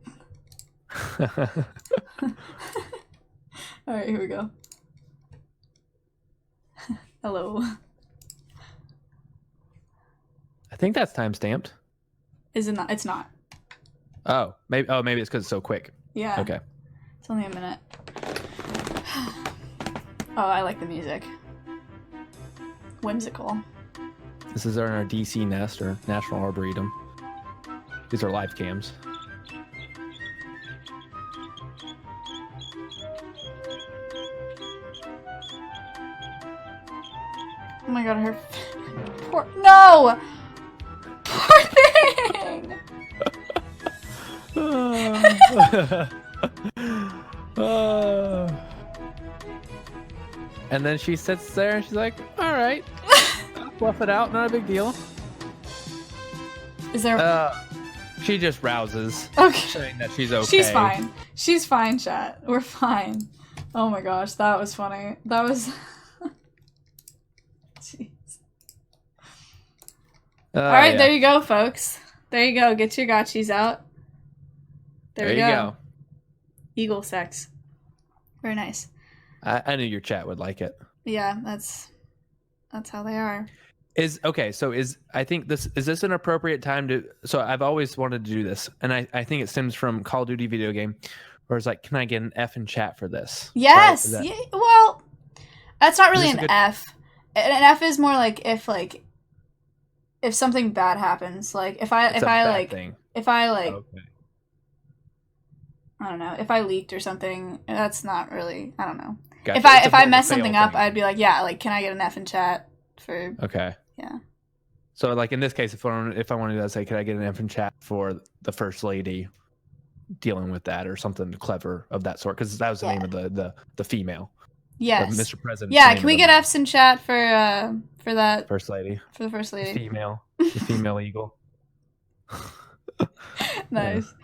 Alright, here we go. Hello. I think that's time stamped. Is it not? It's not. Oh, maybe it's because it's so quick. Yeah. Okay. It's only a minute. Oh, I like the music. Whimsical. This is our DC nest or National Arboretum. These are live cams. Oh my god, her poor no! Poor thing! And then she sits there and she's like, all right, fluff it out, not a big deal. Is there she just rouses, okay. saying that she's okay. She's fine. She's fine, chat. We're fine. Oh my gosh, that was funny. That was jeez. Alright, yeah. there you go, folks. There you go. Get your gotchis out. There we go. Eagle sex. Very nice. I knew your chat would like it. Yeah, that's how they are. I think is this an appropriate time to, so I've always wanted to do this, and I think it stems from Call of Duty video game, where it's like, can I get an F in chat for this? Yes. Right? Yeah, well, that's not really an F. An F is more like if something bad happens, like if I okay. I don't know, if I leaked or something, that's not really, I don't know. Gotcha. If I mess something up, I'd be like, yeah, like, can I get an F in chat for... Okay. Yeah. So, like, in this case, if I wanted to say, can I get an F in chat for the First Lady dealing with that or something clever of that sort? Because that was the name of the female. Yes. Mr. President. Yeah, can we get Fs in chat for that? First Lady. For the First Lady. The female eagle. Nice.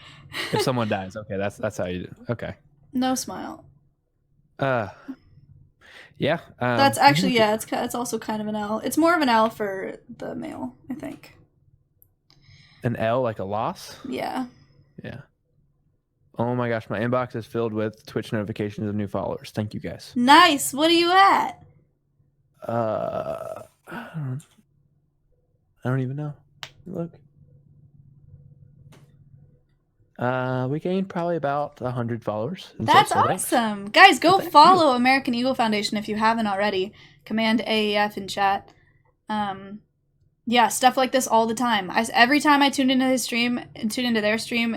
If someone dies, okay, that's how you do. Okay. No smile. Yeah. That's actually it's also kind of an L. It's more of an L for the male, I think. An L, like a loss? Yeah. Yeah. Oh my gosh, my inbox is filled with Twitch notifications of new followers. Thank you guys. Nice. What are you at? I I don't even know. Look. We gained probably about 100 followers. That's awesome. Guys, go follow American Eagle Foundation if you haven't already. Command AEF in chat. Yeah, stuff like this all the time. Every time I tune into his stream, tune into their stream,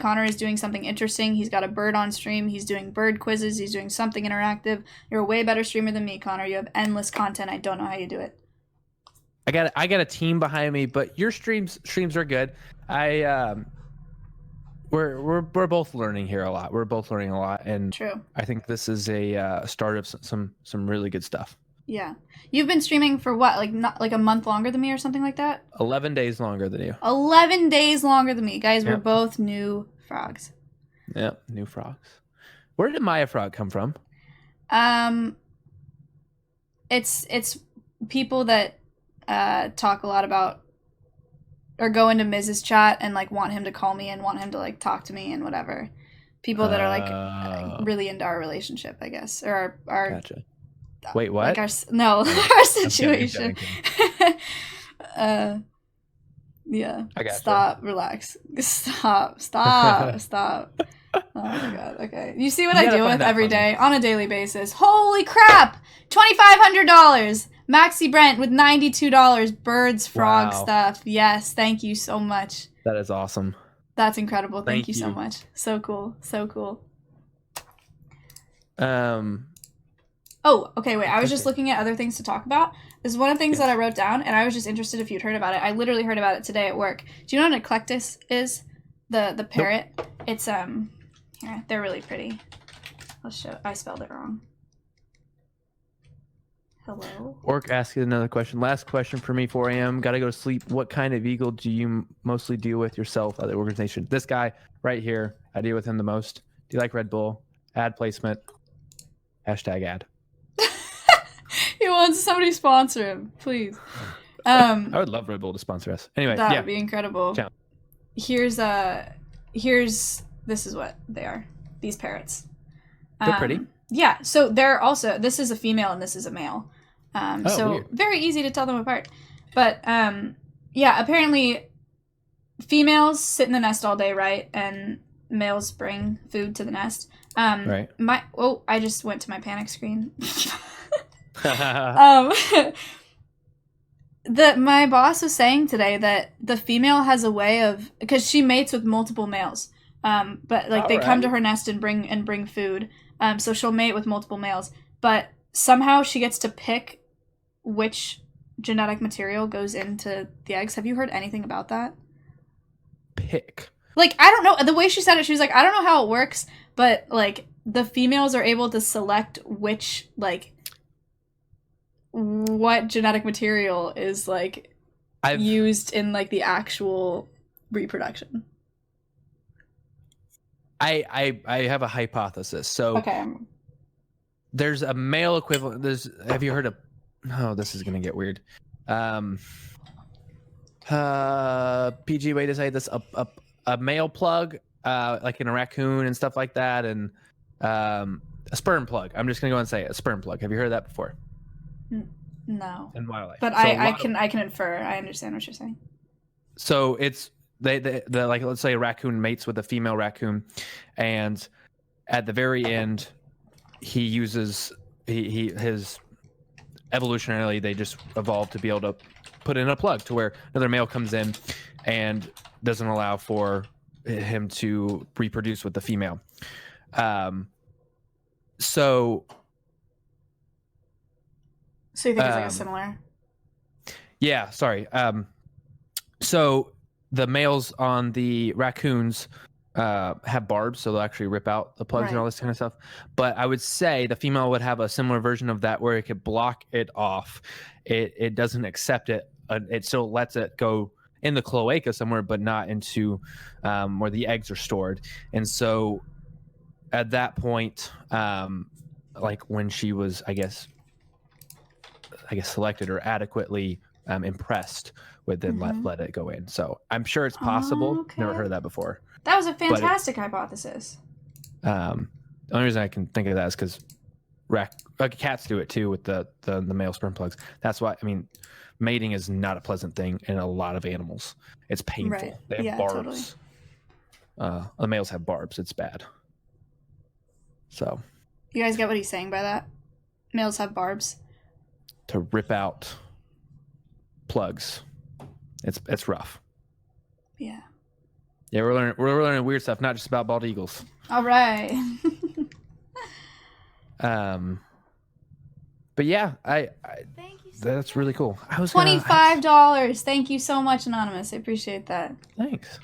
Connor is doing something interesting. He's got a bird on stream. He's doing bird quizzes. He's doing something interactive. You're a way better streamer than me, Connor. You have endless content. I don't know how you do it. I got a team behind me, but your streams are good. We're both learning here a lot. We're both learning a lot, and True. I think this is a start of some really good stuff. Yeah. You've been streaming for what? Like a month longer than me or something like that? 11 days longer than you. 11 days longer than me. Guys, we're both new frogs. Yep, new frogs. Where did Maya Frog come from? It's people that talk a lot about or go into Miz's chat and like want him to call me and want him to like talk to me and whatever. People that are like really into our relationship, I guess, or our Gotcha. Wait, what? Like our situation. Yeah. I got Stop. Relax. Stop. Oh my god. Okay. You see what I deal with every day on a daily basis. Holy crap! $2,500. Maxi Brent with $92. Birds, frog stuff. Yes. Thank you so much. That is awesome. That's incredible. Thank you so much. So cool. So cool. Oh, okay, wait. I was just looking at other things to talk about. This is one of the things that I wrote down, and I was just interested if you'd heard about it. I literally heard about it today at work. Do you know what an eclectus is? The parrot? Nope. It's, here, they're really pretty. I'll show. I spelled it wrong. Hello? Orc asked you another question. Last question for me, 4 a.m. Gotta go to sleep. What kind of eagle do you mostly deal with yourself at the organization? This guy right here. I deal with him the most. Do you like Red Bull? Ad placement. Hashtag ad. He wants somebody to sponsor him, please. I would love Red Bull to sponsor us. Anyway, that would be incredible. Ciao. Here's this is what they are. These parrots. They're pretty. Yeah. So they're also, this is a female and this is a male. So weird. Very easy to tell them apart. But yeah, apparently females sit in the nest all day, right? And males bring food to the nest. Right. I just went to my panic screen. My boss was saying today that the female has a way of, because she mates with multiple males, but like they come to her nest and bring food, so she'll mate with multiple males, but somehow she gets to pick which genetic material goes into the eggs. Have you heard anything about that? Pick. Like, I don't know, the way she said it, she was like, I don't know how it works, but like the females are able to select which, like, what genetic material is like used in like the actual reproduction. I have a hypothesis. So there's a male equivalent. Have you heard of? Oh, this is gonna get weird. PG way to say this: a male plug, like in a raccoon and stuff like that, and a sperm plug. I'm just gonna go and say it, a sperm plug. Have you heard of that before? No. In wildlife. But so I can infer. I understand what you're saying. So it's they like, let's say a raccoon mates with a female raccoon, and at the very end he uses his evolutionarily they just evolved to be able to put in a plug to where another male comes in and doesn't allow for him to reproduce with the female. So you think it's like a similar? Yeah, sorry. So the males on the raccoons have barbs, so they'll actually rip out the plugs and all this kind of stuff. But I would say the female would have a similar version of that where it could block it off. It doesn't accept it. It still lets it go in the cloaca somewhere, but not into where the eggs are stored. And so at that point, like when she was, I guess selected or adequately impressed with, then let it go in. So I'm sure it's possible. Okay. Never heard of that before. That was a fantastic hypothesis. The only reason I can think of that is because cats do it too with the male sperm plugs. That's why, I mean, mating is not a pleasant thing in a lot of animals. It's painful. Right. They have barbs. Totally. The males have barbs. It's bad. So. You guys get what he's saying by that? Males have barbs. To rip out plugs. It's rough. Yeah. Yeah, we're learning weird stuff, not just about bald eagles. All right. But yeah, I Thank you so that's much. really cool. I was $25. Thank you so much, Anonymous. I appreciate that. Thanks.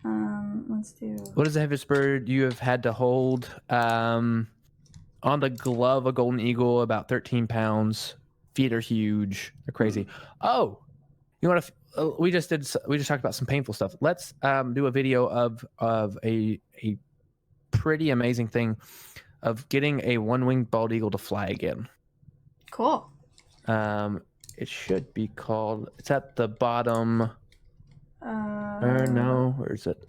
Let's do. What is the heaviest bird you have had to hold? On the glove, a golden eagle, about 13 pounds. Feet are huge. They're crazy. Oh, you want to? We just talked about some painful stuff. Let's do a video of a pretty amazing thing of getting a one-winged bald eagle to fly again. Cool. It should be called. It's at the bottom. Or no, where is it?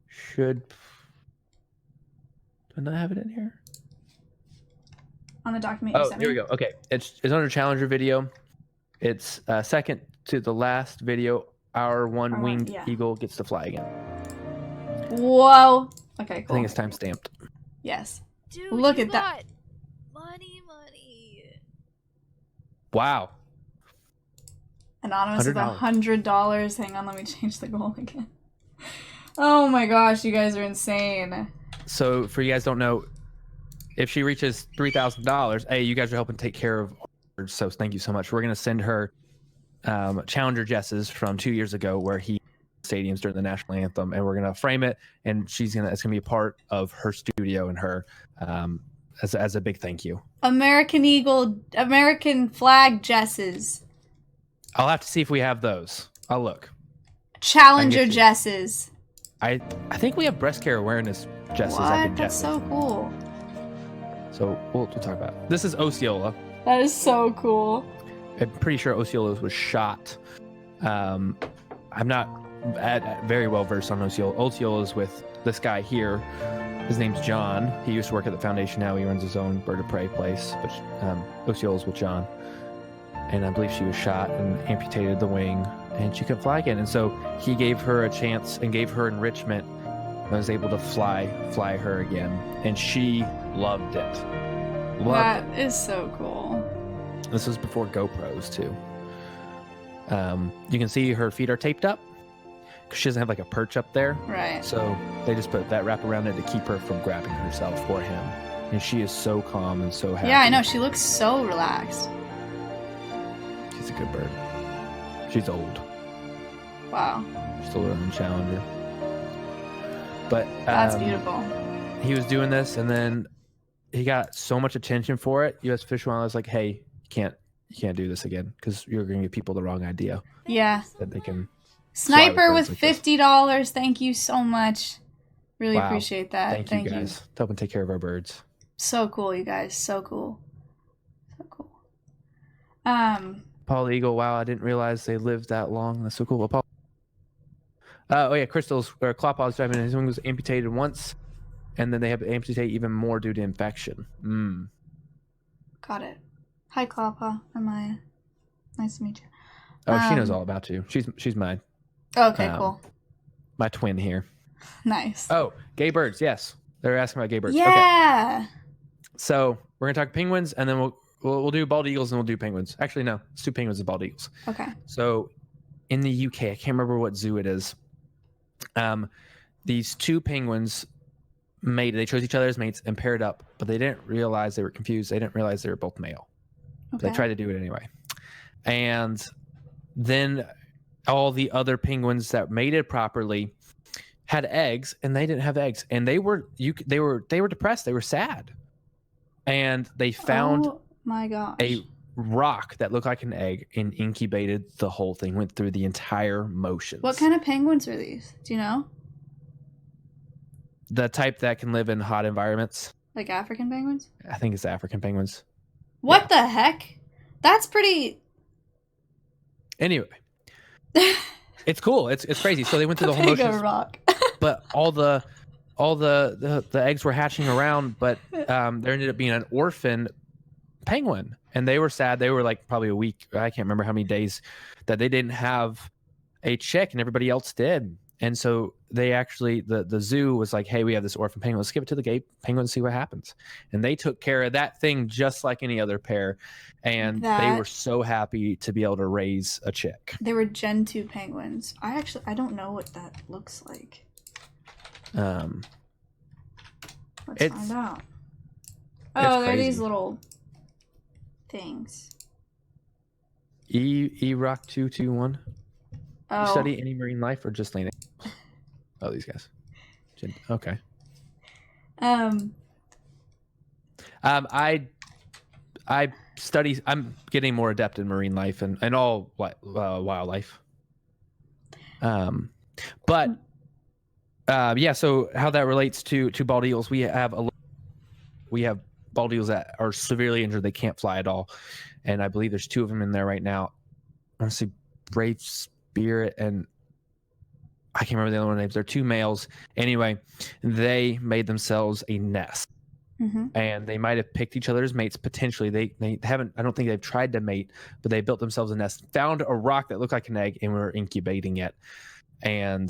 Should. Do I not have it in here? On the document you Oh, sent here me? we go. Okay, it's under Challenger video. It's second to the last video. Our one-winged eagle gets to fly again. Whoa. Okay, cool. I think it's time stamped. Yes. Dude, Look you at that. got money. Wow. Anonymous with $100. $100. Hang on, let me change the goal again. Oh my gosh, you guys are insane. So, for you guys don't know, if she reaches $3,000, hey, you guys are helping take care of her, so thank you so much. We're going to send her Challenger Jesses from 2 years ago where he stadiums during the national anthem, and we're going to frame it, and it's going to be a part of her studio and her as a big thank you. American flag Jesses. I'll have to see if we have those. I'll look. Challenger Jesses. I think we have breast care awareness Jesses. What? That's so cool. So we'll talk about it. This is Osceola. That is so cool. I'm pretty sure Osceola was shot. I'm not very well versed on Osceola. Osceola is with this guy here. His name's John. He used to work at the foundation. Now he runs his own bird of prey place. But Osceola's with John. And I believe she was shot and amputated the wing, and she could fly again. And so he gave her a chance and gave her enrichment and was able to fly her again. And she loved it. That is so cool. This was before GoPros too. You can see her feet are taped up because she doesn't have like a perch up there. Right. So they just put that wrap around it to keep her from grabbing herself for him. And she is so calm and so happy. Yeah, I know. She looks so relaxed. She's a good bird. She's old. Wow. She's older than Challenger. But that's beautiful. He was doing this, and then he got so much attention for it. U.S. Fish and Wildlife was like, "Hey, you can't do this again because you're going to give people the wrong idea." Yeah. That they can. Sniper with $50. Thank you so much. Really appreciate that. Thank you guys. To help and take care of our birds. So cool, you guys. So cool. So cool. Paul Eagle. Wow, I didn't realize they lived that long. That's so cool. Paul. Oh yeah, Crystal's or Clawpaw's driving. His wing was amputated once, and then they have to amputate even more due to infection. Got it. Hi, Clawpaw. I'm Maya. Nice to meet you. Oh, she knows all about you. She's mine. Okay, cool. My twin here. Nice. Oh, gay birds. Yes, they're asking about gay birds. Yeah. Okay. So we're gonna talk penguins, and then we'll do bald eagles, and we'll do penguins. Actually, no, let's do penguins and bald eagles. Okay. So in the UK, I can't remember what zoo it is. These two penguins they chose each other as mates and paired up, but they didn't realize they were confused. They didn't realize they were both male. Okay. They tried to do it anyway. And then all the other penguins that mated properly had eggs, and they didn't have eggs, and they were depressed. They were sad, and they found my gosh, a rock that looked like an egg and incubated the whole thing. Went through the entire motions. What kind of penguins are these? Do you know? The type that can live in hot environments. Like African penguins? I think it's African penguins. What the heck? That's pretty. Anyway, it's cool. It's crazy. So they went through the whole motions. Rock. But all the all the eggs were hatching around, but there ended up being an orphan penguin, and they were sad. They were like probably a week, I can't remember how many days, that they didn't have a chick and everybody else did. And so they actually, the zoo was like, hey, we have this orphan penguin, let's give it to the gay penguin and see what happens. And they took care of that thing just like any other pair, and they were so happy to be able to raise a chick. They were Gen 2 penguins. I don't know what that looks like. Let's find out. Oh, they're these little things. Rock 221. Oh. You study any marine life or just land? Oh, these guys. Okay. I study. I'm getting more adept in marine life and all wildlife. But yeah. So how that relates to bald eagles? We have bald eagles that are severely injured. They can't fly at all, and I believe there's 2 of them in there right now. I want to say Brave Spirit and I can't remember the other one names. They're 2 males. Anyway, they made themselves a nest. And they might have picked each other as mates potentially. They haven't. I don't think they've tried to mate, but they built themselves a nest. Found a rock that looked like an egg, and were incubating it. And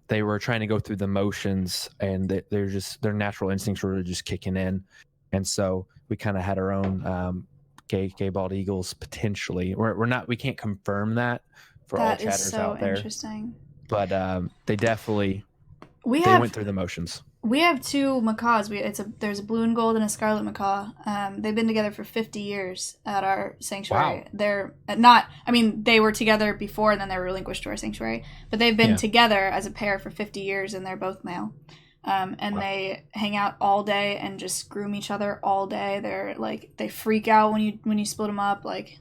they were trying to go through the motions, and their natural instincts were just kicking in. And so we kind of had our own gay bald eagles potentially. We can't confirm that for all chatters out there. Interesting. But they definitely went through the motions. We have 2 macaws. There's a blue and gold and a scarlet macaw. They've been together for 50 years at our sanctuary. Wow. They're they were together before and then they were relinquished to our sanctuary. But they've been together as a pair for 50 years and they're both male. They hang out all day and just groom each other all day. They're like, they freak out when you split them up. Like,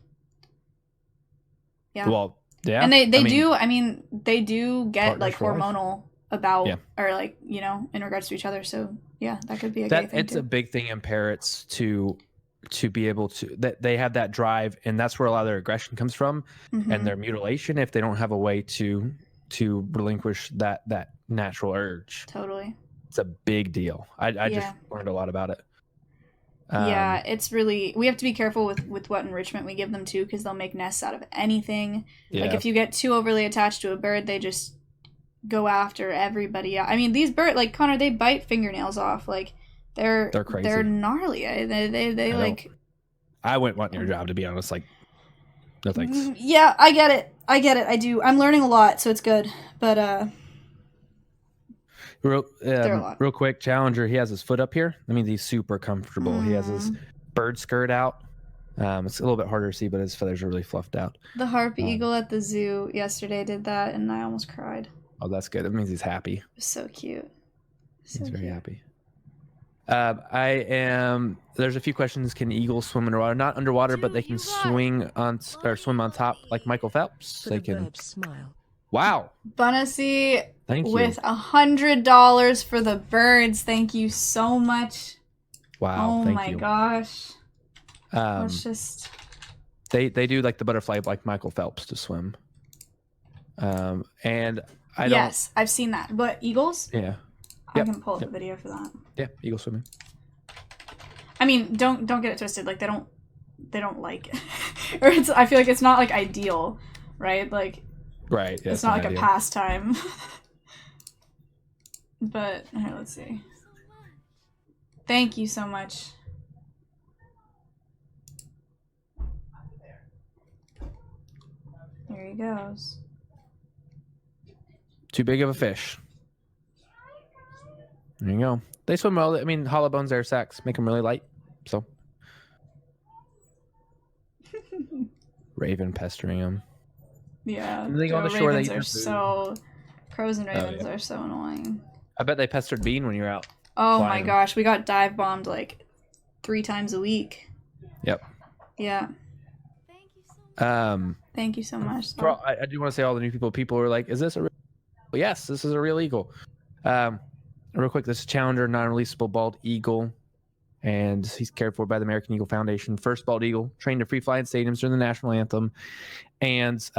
yeah. Well, yeah. And they do get like hormonal or like, in regards to each other. So yeah, that could be a great thing. It's a big thing in parrots to be able to, that they have that drive, and that's where a lot of their aggression comes from and their mutilation if they don't have a way to relinquish that natural urge. Totally. It's a big deal. I just learned a lot about it. Yeah, it's really, we have to be careful with what enrichment we give them too, because they'll make nests out of anything. Yeah. Like if you get too overly attached to a bird, they just go after everybody. I mean, these birds, like Connor, they bite fingernails off. Like they're crazy. They're gnarly. They like. I wouldn't want your job, to be honest. Like, no thanks. Yeah, I get it. I do. I'm learning a lot, so it's good. But real quick, Challenger, he has his foot up here. That means he's super comfortable. He has his bird skirt out. It's a little bit harder to see, but his feathers are really fluffed out. The harpy eagle at the zoo yesterday did that, and I almost cried. Oh, that's good. That means he's happy. It was so cute. He's very happy. There's a few questions. Can eagles swim underwater? Not underwater, but they can swim on top like Michael Phelps. They can. Smile. Wow. Bunassi, thank you. With $100 for the birds. Thank you so much. Wow. Oh my gosh. Let's just. They do like the butterfly like Michael Phelps to swim. And Yes, I've seen that. But eagles? Yeah. I can pull up a video for that. Yeah, eagle swimming. I mean, don't get it twisted. Like they don't like it. Or I feel like it's not like ideal, right? Like right. Yeah, it's not like a pastime. But here, let's see. Thank you so much. Here he goes. Too big of a fish. There you go. They swim well. I mean, hollow bones, air sacs make them really light. So, raven pestering them. Yeah. And they go on the shore. Crows and ravens are so annoying. I bet they pestered Bean when you were out. Oh my gosh, we got dive bombed like 3 times a week. Yep. Yeah. Thank you so much. I do want to say all the new people are like, is this a real? Yes, this is a real eagle. Real quick, this is Challenger, non-releasable bald eagle, and he's cared for by the American Eagle Foundation. First bald eagle, trained to free fly in stadiums during the national anthem, and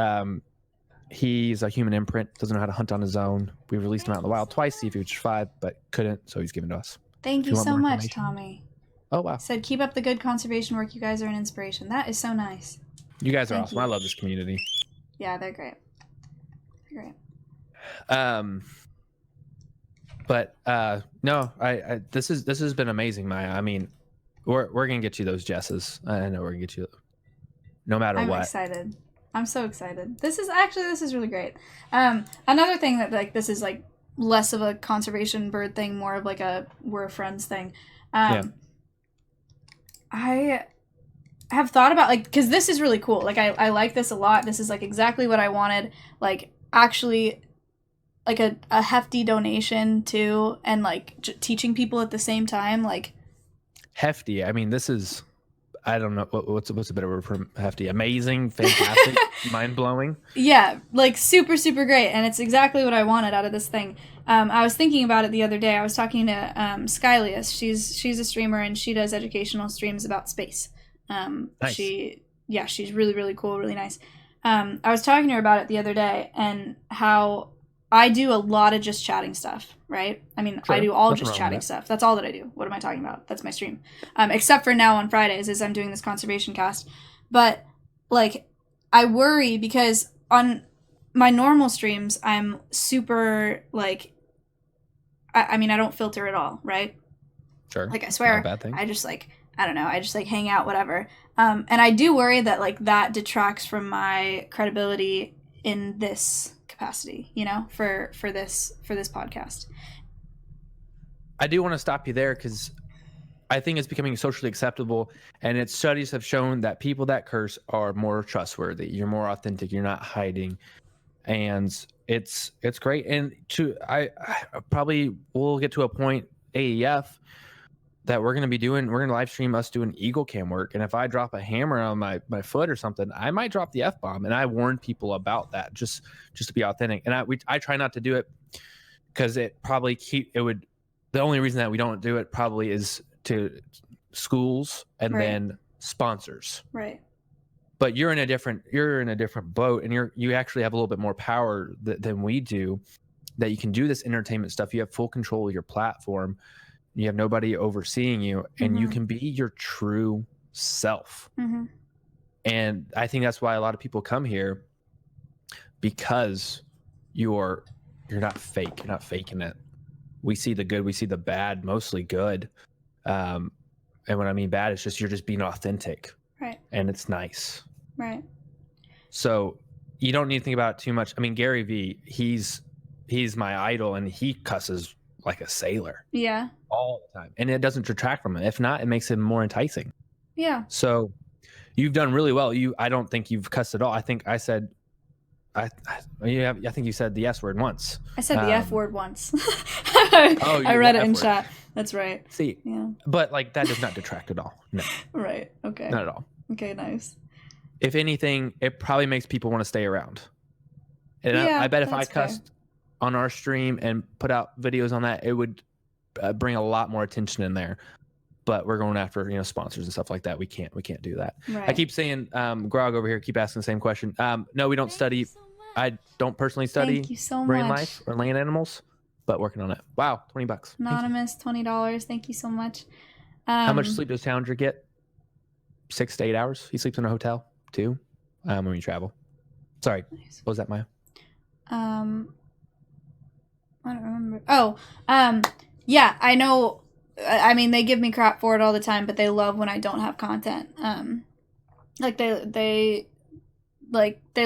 He's a human imprint, doesn't know how to hunt on his own. We released him out in the wild twice, see if he would survive, but couldn't, so he's given to us. Thank If you want so more much, information- Tommy. Oh, wow. Said, keep up the good conservation work. You guys are an inspiration. That is so nice. You guys are Thank awesome. you. I love this community. Yeah, they're great. They're great. But no, I this has been amazing, Maya. I mean, we're gonna get you those Jesses. I know we're gonna get you, no matter I'm what. excited. I'm so excited. This is really great. Another thing that like this is like less of a conservation bird thing, more of like a we're friends thing. I have thought about like because this is really cool. Like I like this a lot. This is like exactly what I wanted. Like actually like a hefty donation too, and like teaching people at the same time. Like Hefty. I mean, this is, I don't know what's a better word for hefty. Amazing, fantastic, mind blowing. yeah, like super super great, and it's exactly what I wanted out of this thing. I was thinking about it the other day. I was talking to Skylius. She's a streamer and she does educational streams about space. Nice. She's really really cool, really nice. I was talking to her about it the other day and how I do a lot of just chatting stuff, right? I mean, Sure. I do all Nothing just wrong with chatting that. stuff. That's all that I do. What am I talking about? That's my stream. Except for now on Fridays as I'm doing this conservation cast. But, like, I worry because on my normal streams, I'm super, like, I mean, I don't filter at all, right? Sure. Like, I Not swear, a bad thing. I just, like, I don't know. I just, like, hang out, whatever. And I do worry that, like, that detracts from my credibility in this capacity, you know, for this podcast. I do want to stop you there because I think it's becoming socially acceptable, and its studies have shown that people that curse are more trustworthy. You're more authentic. You're not hiding, and it's great. And I probably will get to a point AEF that we're gonna live stream us doing eagle cam work, and if I drop a hammer on my foot or something, I might drop the F-bomb, and I warn people about that just to be authentic. And I try not to do it because the only reason that we don't do it probably is to schools and Right. then sponsors. Right. But you're in a different boat, and you actually have a little bit more power than we do, that you can do this entertainment stuff. You have full control of your platform. You have nobody overseeing you, and you can be your true self. Mm-hmm. And I think that's why a lot of people come here, because you're not fake. You're not faking it. We see the good, we see the bad, mostly good. And when I mean bad, it's just you're just being authentic. Right. And it's nice. Right. So you don't need to think about it too much. I mean, Gary Vee, he's my idol, and he cusses like a sailor Yeah. all the time, and it doesn't detract from it. If not, it makes him more enticing. Yeah. So you've done really well. I don't think you've cussed at all. I think I said I think you said the S word once. I said the F word once. Oh, I read it in F word. chat. That's right. See, Yeah. but like that does not detract at all. No, Right. Okay. not at all. Okay, nice. If anything, it probably makes people want to stay around. And Yeah, I bet if I that's fair. cussed on our stream and put out videos on that, it would bring a lot more attention in there. But we're going after sponsors and stuff like that. We can't do that. Right. I keep saying, Grog over here, keep asking the same question. No, we don't study. I don't personally study Thank you so marine much. life or land animals, but working on it. Wow, $20. Thank you. Anonymous, $20. Thank you so much. How much sleep does Challenger get? 6 to 8 hours. He sleeps in a hotel too. When we travel. Sorry, Nice. what was that, Maya? I don't remember. Yeah, I know. I mean, they give me crap for it all the time, but they love when I don't have content. Like they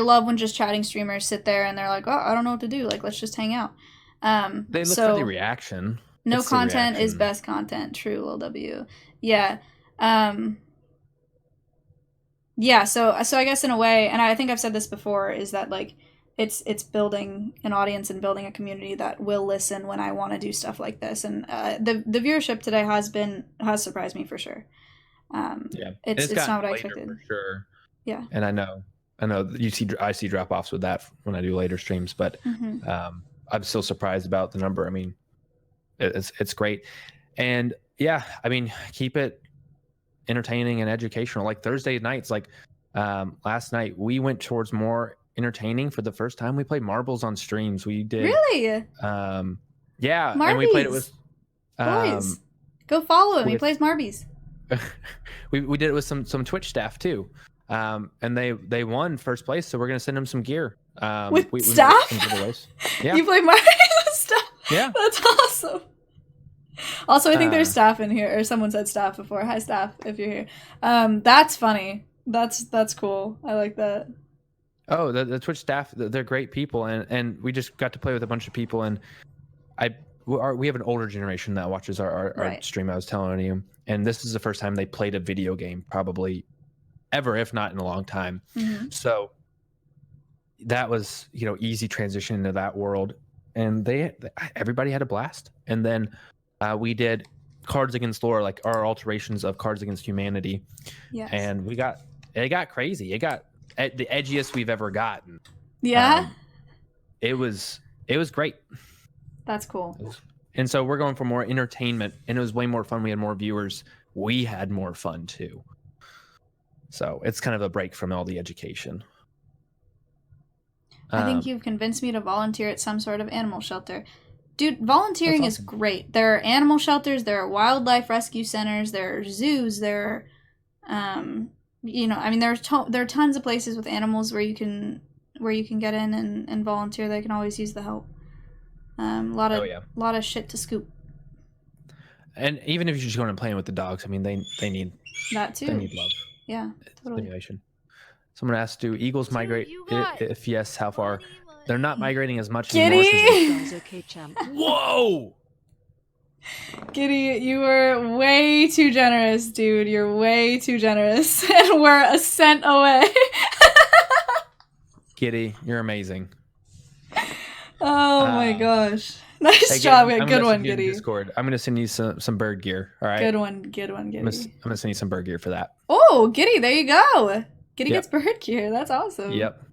love when just chatting streamers sit there and they're like, oh, I don't know what to do. Like, let's just hang out. They look for the reaction. No It's the content is reaction. best content. True, LW. Yeah. Yeah. So I guess in a way, and I think I've said this before, is that like it's building an audience and building a community that will listen when I want to do stuff like this. And the viewership today has surprised me for sure. Yeah, it's gotten not what I later expected. for sure. Yeah. And I know I see drop offs with that when I do later streams, but Mm-hmm. I'm still surprised about the number. I mean, it's great, and yeah, I mean, keep it entertaining and educational. Like Thursday nights, like last night, we went towards more entertaining for the first time. We played marbles on streams. We did. Really? Yeah, Marbies. and we played it with Boys. Go follow him. He with- plays Marbies. we did it with some Twitch staff too. And they won first place, so we're gonna send them some gear. With we made staff? some giveaways. Yeah. You play Marbies with staff? Yeah. That's awesome. Also, I think there's Uh, staff in here, or someone said staff before. Hi, staff, if you're here. That's funny. That's cool. I like that. Oh, the Twitch staff, they're great people, and we just got to play with a bunch of people, and we have an older generation that watches our Right. stream. I was telling you, and this is the first time they played a video game, probably ever, if not in a long time. Mhm. So that was easy transition into that world, and everybody had a blast. And then we did Cards Against Lore, like our alterations of Cards Against Humanity, Yes. and it got crazy. It got the edgiest we've ever gotten. Yeah? It was great. That's cool. And so we're going for more entertainment, and it was way more fun. We had more viewers. We had more fun too. So it's kind of a break from all the education. I think you've convinced me to volunteer at some sort of animal shelter. Dude, volunteering is great. There are animal shelters, there are wildlife rescue centers, there are zoos, there are, there are tons of places with animals where you can get in and volunteer. They can always use the help. A lot of shit to scoop. And even if you're just going and playing with the dogs, I mean, they need That too. they need love, Yeah, totally. stimulation. Someone asked, do eagles migrate? you got If yes, how far? money. They're not migrating as much Kitty! anymore. Guys, okay, champ. Whoa! Giddy, you were way too generous, dude. You're way too generous. And we're a cent away. Kitty, you're amazing. Oh my gosh. Nice Hey, job. I'm Good gonna one, send you in Giddy. Discord. I'm gonna send you some bird gear. All right. Good one, Giddy. I'm gonna send you some bird gear for that. Oh, Giddy, there you go. Giddy Yep. gets bird gear. That's awesome. Yep.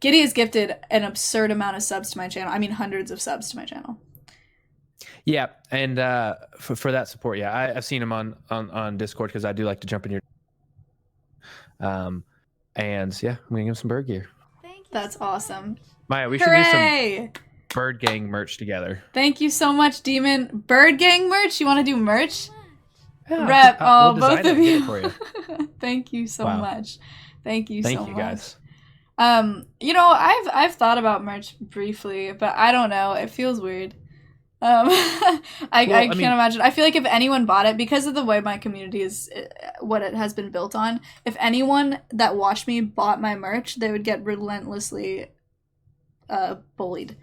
Giddy has gifted an absurd amount of subs to my channel. I mean, hundreds of subs to my channel. Yeah, and for that support, yeah, I've seen him on Discord because I do like to jump in your. And yeah, I'm gonna give him some bird gear. Thank you. That's awesome. Maya, we should do some Hooray! bird gang merch together. Thank you so much, Demon. Bird Gang merch? You want to do merch? Yeah, Rep. Oh, we'll both design of it and you. get it for you. Thank you so Wow. much. Thank you Thank so you much. guys. I've thought about merch briefly, but I don't know. It feels weird. I can't imagine. I feel like if anyone bought it, because of the way my community is, what it has been built on, if anyone that watched me bought my merch, they would get relentlessly bullied.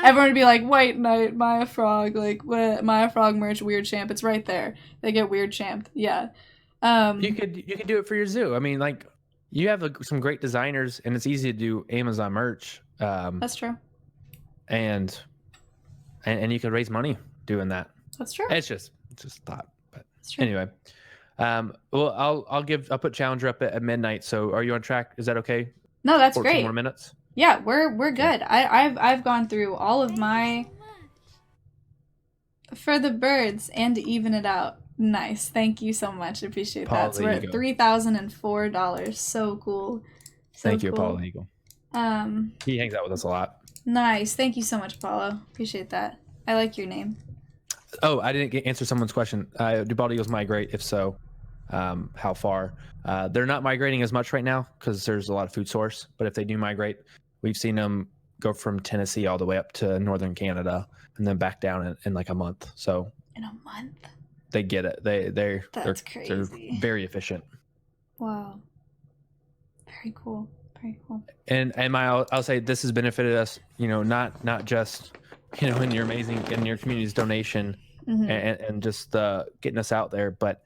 Everyone would be like, White Knight, Maya Frog, like, what, Maya Frog merch, Weird Champ. It's right there. They get Weird Champed. Yeah. You could do it for your zoo. I mean, like, you have some great designers, and it's easy to do Amazon merch. That's true. And you could raise money doing that. That's true. It's just thought. But That's true. anyway, well, I'll put Challenger up at midnight. So are you on track? Is that okay? No, that's 14 great. more minutes. Yeah, we're good. I've gone through all of my for the birds and to even it out. Nice. Thank you so much. Appreciate Paul that. So we're at Eagle. $3,004. So cool. So Thank you, cool. Apollo Eagle. He hangs out with us a lot. Nice. Thank you so much, Apollo. Appreciate that. I like your name. Oh, I didn't answer someone's question. Do bald eagles migrate? If so, how far? They're not migrating as much right now because there's a lot of food source. But if they do migrate, we've seen them go from Tennessee all the way up to northern Canada and then back down in like a month. So In a month? they get it. They're That's they're crazy. very efficient. Wow. Very cool. Very cool. And I'll say this has benefited us. Not just in your community's donation Mhm. and just getting us out there, but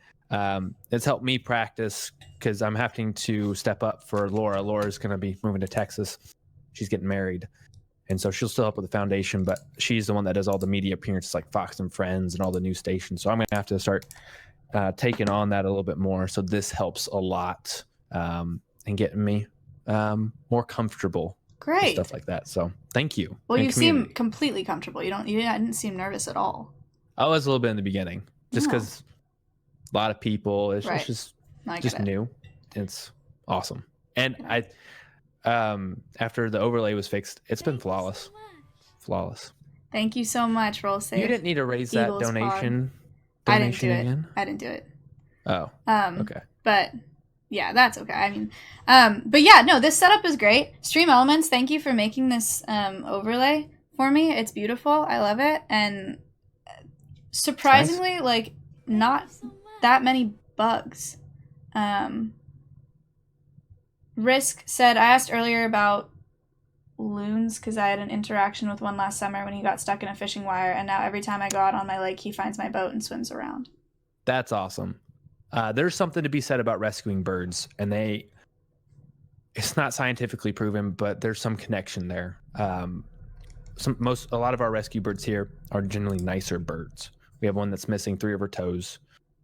it's helped me practice because I'm having to step up for Laura. Laura's going to be moving to Texas. She's getting married. And so she'll still help with the foundation, but she's the one that does all the media appearances like Fox and Friends and all the news stations. So I'm going to have to start taking on that a little bit more. So this helps a lot in getting me more comfortable with Great. stuff like that. So thank you. Well, And you community. seem completely comfortable. You didn't seem nervous at all. I was a little bit in the beginning just No. because a lot of people, it's Right. just No, I get just it. new. It's awesome. And after the overlay was fixed, it's been Thank you flawless. so much. Flawless. Thank you so much, Roll Safe. You didn't need to raise that Eagles Pod. donation. I didn't do Again? it. I didn't do it. Oh. Okay. But yeah, that's okay. I mean, but yeah, no, this setup is great. Stream Elements, thank you for making this overlay for me. It's beautiful. I love it. And surprisingly, like, not so much. that many bugs. Risk said, I asked earlier about loons because I had an interaction with one last summer when he got stuck in a fishing wire, and now every time I go out on my lake, he finds my boat and swims around. That's awesome. There's something to be said about rescuing birds, and it's not scientifically proven, but there's some connection there. A lot of our rescue birds here are generally nicer birds. We have one that's missing 3 of her toes.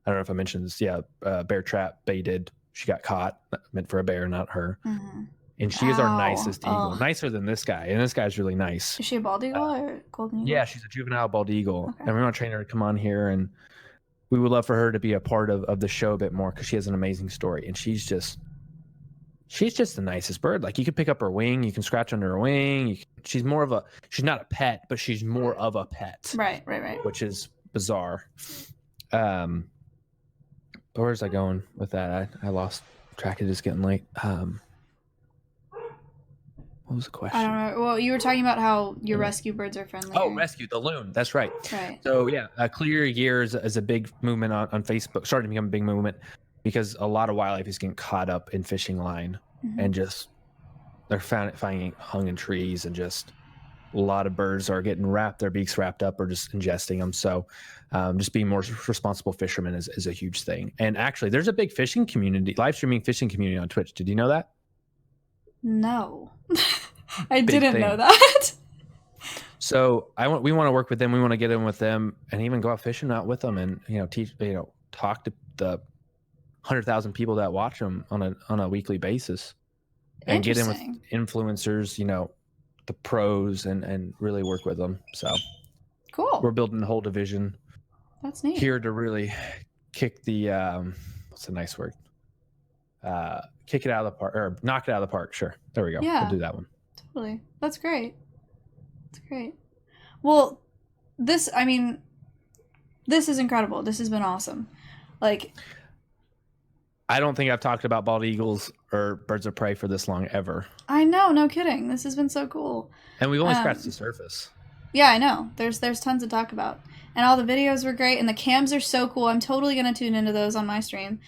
I don't know if I mentioned this. Yeah, bear trap baited. She got caught, meant for a bear, not her. Mm-hmm. And she is our Ow. nicest eagle, Oh. nicer than this guy. And this guy's really nice. Is she a bald eagle or golden eagle? Yeah, she's a juvenile bald eagle, Okay. and we want to train her to come on here, and we would love for her to be a part of the show a bit more because she has an amazing story, and she's just the nicest bird. Like, you could pick up her wing, you can scratch under her wing. She's not a pet, but she's more of a pet, Right. which is bizarre. But where's I going with that? I lost track of this getting late. What was the question? I don't know. Well, you were talking about how your rescue birds are friendly. Oh, rescue the loon. That's right. Right. So yeah, Clear Year is a big movement on Facebook, starting to become a big movement because a lot of wildlife is getting caught up in fishing line, and just they're finding hung in trees, and just a lot of birds are getting their beaks wrapped up or just ingesting them. So just being more responsible fishermen is a huge thing. And actually, there's a big fishing community, live streaming fishing community on Twitch. Did you know that? No. I Big didn't thing. know that. So we want to work with them. We want to get in with them and even go out fishing out with them, and teach, talk to the 100,000 people that watch them on a weekly basis, and get in with influencers, the pros, and really work with them. So Cool. we're building a whole division That's neat. here to really kick the what's a nice word? Kick it out of the park, or knock it out of the park. Sure, there we go. Yeah. We'll do that one. Totally. That's great. Well, this is incredible. This has been awesome. Like, I don't think I've talked about bald eagles or birds of prey for this long ever. I know, no kidding. This has been so cool. And we've only scratched the surface. Yeah, I know. There's tons to talk about. And all the videos were great, and the cams are so cool. I'm totally going to tune into those on my stream.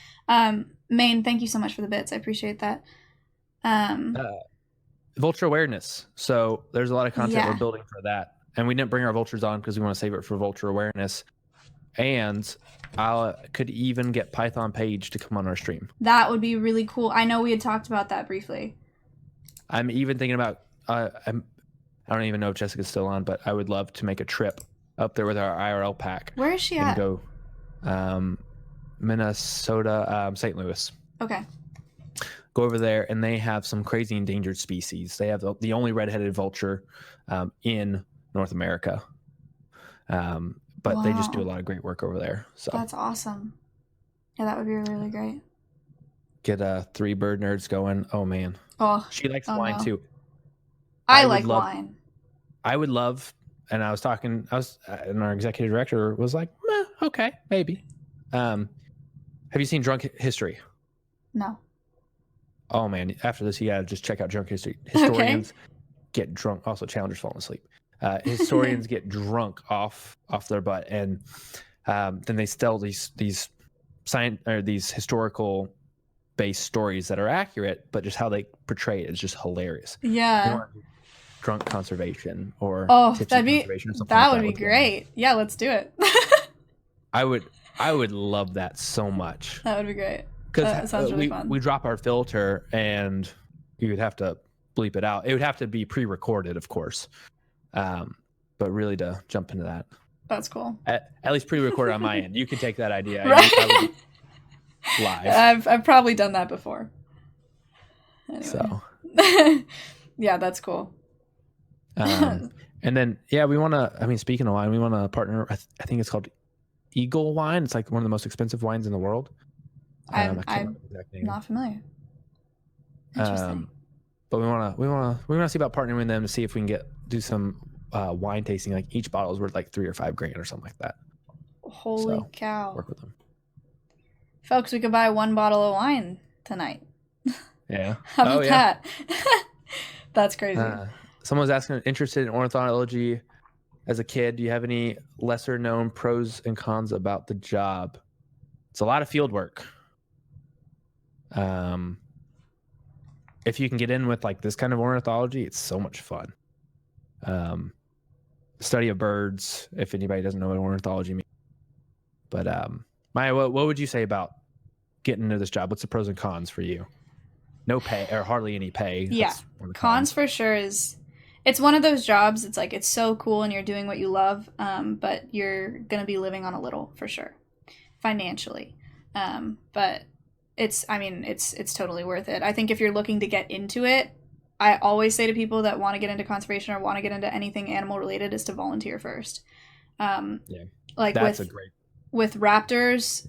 Maine, thank you so much for the bits. I appreciate that. Vulture awareness. So there's a lot of content Yeah. we're building for that. And we didn't bring our vultures on because we want to save it for vulture awareness. And I could even get Python Page to come on our stream. That would be really cool. I know we had talked about that briefly. I'm even thinking about, I don't even know if Jessica's still on, but I would love to make a trip up there with our IRL pack. Where is she and at? go Minnesota, St. Louis. Okay. Go over there, and they have some crazy endangered species. They have the only red-headed vulture in North America. But they just do a lot of great work over there. So That's awesome. Yeah, that would be really great. get 3 bird nerds going. Oh man, Oh, she likes oh, wine no. too. I would like love- wine. I would love, and and our executive director was like, okay, maybe. Have you seen Drunk History? No. Oh man, after this, you gotta just check out Drunk History. Historians get drunk. Also, Challenger's falling asleep. Historians get drunk off their butt, and then they tell these historical based stories that are accurate, but just how they portray it is just hilarious. Yeah. Drunk conservation or tipsy that'd be conservation or something that like would be with them. great. Yeah, let's do it. I would love that so much. That would be great. Because That sounds really fun. we drop our filter and you would have to bleep it out. It would have to be pre-recorded, of course. But really to jump into that. That's cool. At least pre-recorded on my end. You can take that idea. Right. I would be live. I've probably done that before. Anyway. So Yeah, that's cool. and then we want to, speaking of wine, we want to partner, I think it's called Eagle Wine. It's like one of the most expensive wines in the world. I I'm can't remember the exact name. not familiar. Interesting. But we wanna see about partnering with them to see if we can do some wine tasting. Like each bottle is worth like $3 or $5 or something like that. Holy cow. Work with them. Folks, we could buy 1 bottle of wine tonight. Yeah. How about that? That's crazy. Someone was asking, interested in ornithology as a kid. Do you have any lesser known pros and cons about the job? It's a lot of field work. If you can get in with like this kind of ornithology, it's so much fun. Study of birds, if anybody doesn't know what ornithology means. But Maya, what would you say about getting into this job? What's the pros and cons for you? No pay or hardly any pay. Yeah. That's one of the Cons for sure is it's one of those jobs. It's like it's so cool and you're doing what you love, but you're gonna be living on a little for sure, financially. But it's totally worth it. I think if you're looking to get into it, I always say to people that want to get into conservation or want to get into anything animal related is to volunteer first. Like with raptors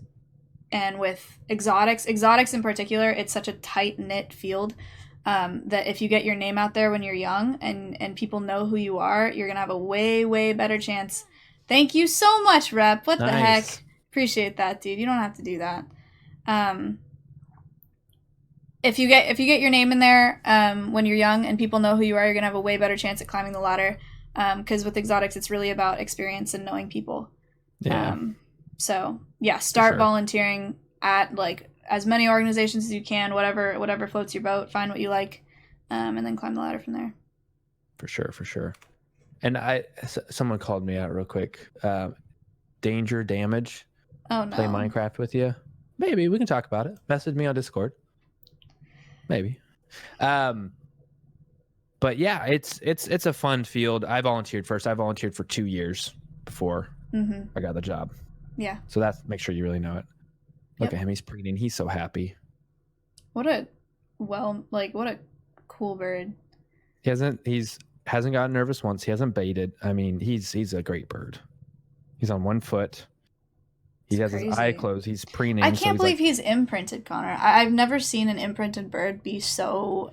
and with exotics in particular, it's such a tight knit field that if you get your name out there when you're young and people know who you are, you're gonna have a way better chance. Thank you so much, Rep. What the heck? Appreciate that, dude. You don't have to do that. If you get your name in there when you're young and people know who you are, you're gonna have a way better chance at climbing the ladder. Because with exotics, it's really about experience and knowing people. Yeah. So yeah, start volunteering at like as many organizations as you can, whatever floats your boat. Find what you like, and then climb the ladder from there. For sure. And someone called me out real quick. Danger damage. Oh no. Play Minecraft with you? Maybe we can talk about it. Message me on Discord. Maybe. But yeah, it's a fun field. I volunteered first. I volunteered for 2 years before I got the job. Yeah. So that's make sure you really know it. Look at him. He's preening. He's so happy. What a cool bird. He hasn't gotten nervous once. He hasn't baited. I mean, he's a great bird. He's on 1 foot. He has his eye closed. He's preening. I can't believe he's imprinted, Connor. I've never seen an imprinted bird be so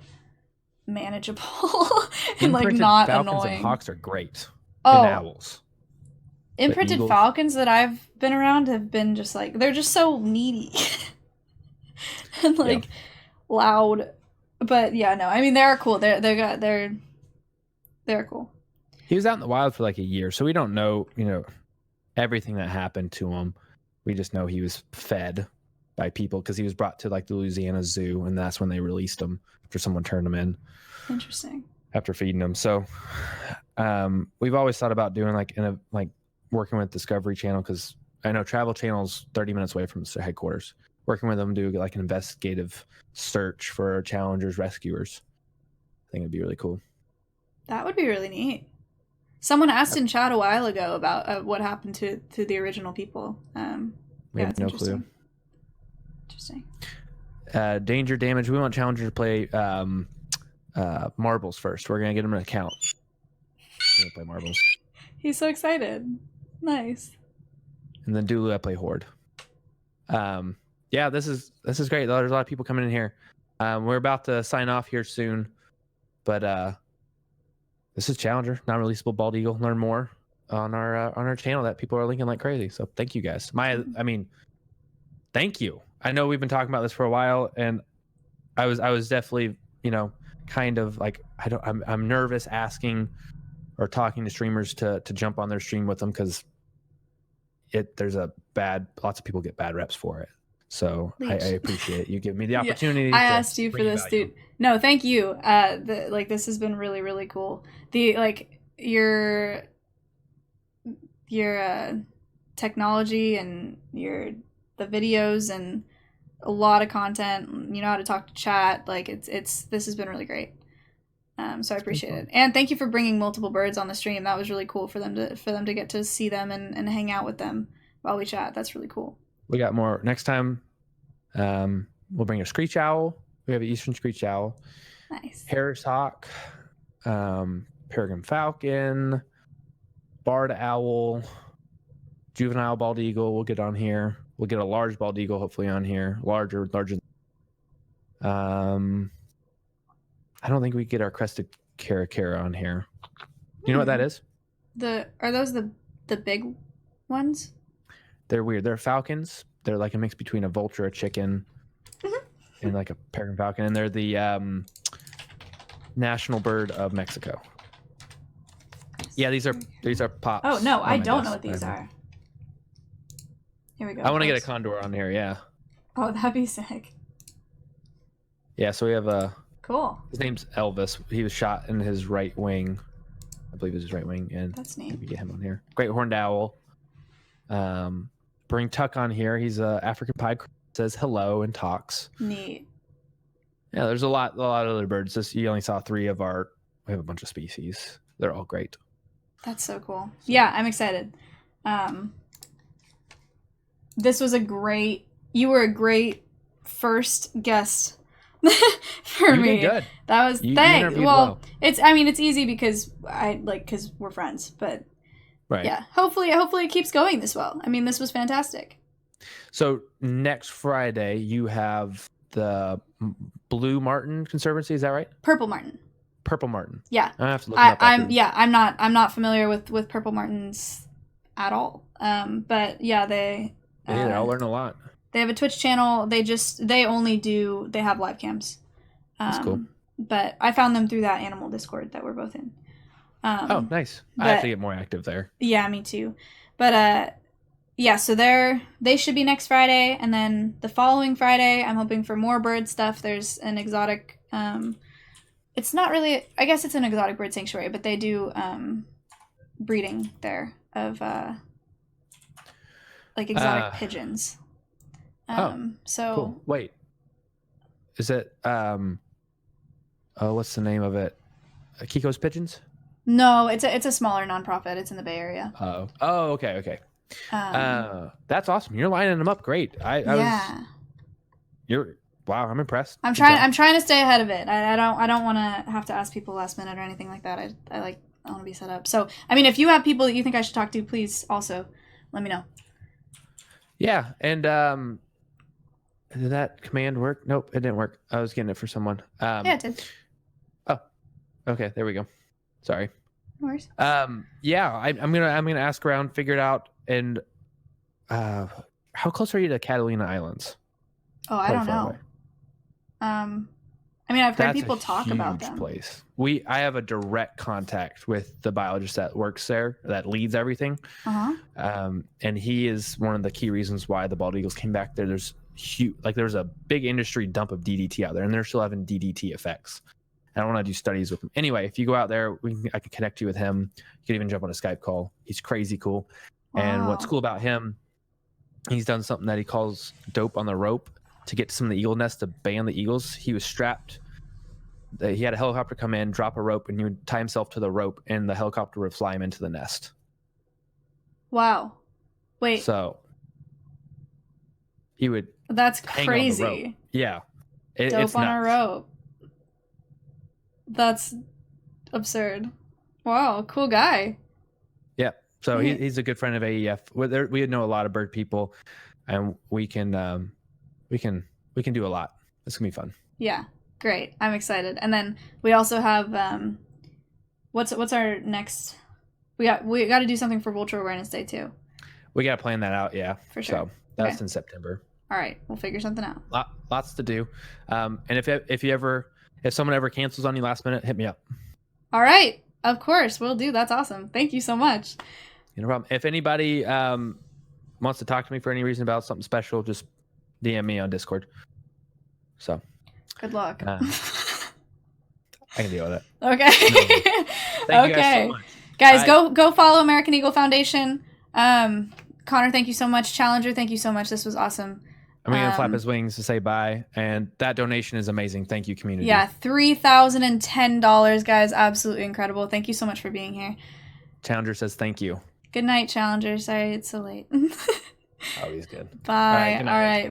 manageable and like not falcons annoying. And hawks are great. Oh, and owls. Imprinted falcons that I've been around have been just like they're just so needy and like loud. But yeah, no, I mean they are cool. They're cool. He was out in the wild for like a year, so we don't know, everything that happened to him. We just know he was fed by people because he was brought to like the Louisiana Zoo, and that's when they released him after someone turned him in. Interesting. After feeding him, so we've always thought about doing working with Discovery Channel because I know Travel Channel's 30 minutes away from their headquarters. Working with them to do like an investigative search for challengers, rescuers. I think it'd be really cool. That would be really neat. Someone asked in chat a while ago about what happened to the original people. We have no clue. Interesting. Danger damage. We want challengers to play marbles first. We're gonna get them an account. We're gonna play marbles. He's so excited. Nice. And then Dulu, I play Horde. Yeah, this is great. There's a lot of people coming in here. We're about to sign off here soon, but this is Challenger, non-releasable bald eagle. Learn more on our channel that people are linking like crazy. So thank you guys. Thank you. I know we've been talking about this for a while, and I was definitely kind of like I'm nervous asking or talking to streamers to jump on their stream with them because lots of people get bad reps for it. So I appreciate you giving me the opportunity. I asked you for this, dude. No, thank you. This has been really, really cool. Your technology and the videos and a lot of content. You know how to talk to chat. This has been really great. So I appreciate it. And thank you for bringing multiple birds on the stream. That was really cool for them to get to see them and hang out with them while we chat. That's really cool. We got more next time. We'll bring a screech owl. We have an eastern screech owl. Nice. Harris hawk, peregrine falcon, barred owl, juvenile bald eagle. We'll get on here. We'll get a large bald eagle hopefully on here. Larger. I don't think we get our crested caracara on here. You know what that is? Are those the big ones? They're weird. They're falcons. They're like a mix between a vulture, a chicken, and like a peregrine falcon. And they're the national bird of Mexico. Yeah, these are pops. Oh no, I my don't desk. know what these are. Here we go. I want to get a folks. condor on here. Yeah. Oh, that'd be sick. Yeah. So we have a. Cool. His name's Elvis. He was shot in his right wing. I believe it was his right wing. And That's neat. maybe get him on here. Great horned owl. Bring Tuck on here. He's a African pied crow. Says hello and talks. Neat. Yeah, there's a lot of other birds. This you only saw 3 of our. We have a bunch of species. They're all great. That's so cool. Yeah, I'm excited. This was you were a great first guest for You me. did good. That was You thanks. interviewed Well, well. it's easy because because we're friends, but Right. yeah, hopefully it keeps going this well. I mean, this was fantastic. So next Friday you have the Blue Martin Conservancy. Is that right? Purple Martin. Purple Martin. Yeah. I have to look it up. I'm not familiar with Purple Martins at all. But yeah, I'll learn a lot. they have a Twitch channel. They have live cams. That's cool. But I found them through that animal Discord that we're both in. Oh, nice. I have to get more active there. Yeah, me too. But yeah, so they should be next Friday, and then the following Friday, I'm hoping for more bird stuff. There's an exotic. It's not really. I guess it's an exotic bird sanctuary, but they do breeding there of like exotic pigeons. So Cool. Wait. Is it what's the name of it? Kiko's Pigeons? no, it's a smaller nonprofit. It's in the Bay Area. Oh, okay. That's awesome. You're lining them up great. Yeah. Wow, I'm impressed. I'm Good job. trying to stay ahead of it. I don't want to have to ask people last minute or anything like that. I want to be set up. So, I mean, if you have people that you think I should talk to, please also let me know. Yeah, and did that command work? Nope, it didn't work. I was getting it for someone. Yeah, it did. Oh, okay, there we go. Sorry. No worries. Yeah, I'm gonna ask around, figure it out, and how close are you to Catalina Islands? Oh, I Quite don't far know. away. I mean, I've heard That's people a talk about huge them. place. I have a direct contact with the biologist that works there, that leads everything. And he is one of the key reasons why the bald eagles came back there. There's there's a big industry dump of DDT out there, and they're still having DDT effects. I don't want to do studies with him. Anyway, if you go out there, I could connect you with him. You could even jump on a Skype call. He's crazy cool. Wow. And what's cool about him, he's done something that he calls dope on the rope to get to some of the eagle nests to ban the eagles. He was strapped. He had a helicopter come in, drop a rope, and he would tie himself to the rope, and the helicopter would fly him into the nest. Wow. Wait. So he would. That's hang on the rope. crazy. Yeah. Dope it's on nuts. a rope. That's absurd. Wow, cool guy. Yeah. So Yeah. he's a good friend of AEF. We know a lot of bird people, and we can do a lot. It's gonna be fun. Yeah, great. I'm excited. And then we also have what's our next? We got to do something for Vulture Awareness Day too. We got to plan that out. Yeah, For sure. So that's Okay. in September. All right, we'll figure something out. Lots to do. And if someone ever cancels on you last minute, hit me up. All right, of course, we'll do. That's awesome. Thank you so much. No problem. If anybody wants to talk to me for any reason about something special, just DM me on Discord. So Good luck. I can deal with it. Okay. Thank you guys so much. Guys, go follow American Eagle Foundation. Connor, thank you so much. Challenger, thank you so much. This was awesome. I'm going to flap his wings to say bye. And that donation is amazing. Thank you, community. Yeah, $3,010, guys. Absolutely incredible. Thank you so much for being here. Challenger says thank you. Good night, Challenger. Sorry it's so late. Oh, he's good. Bye. good night. All right.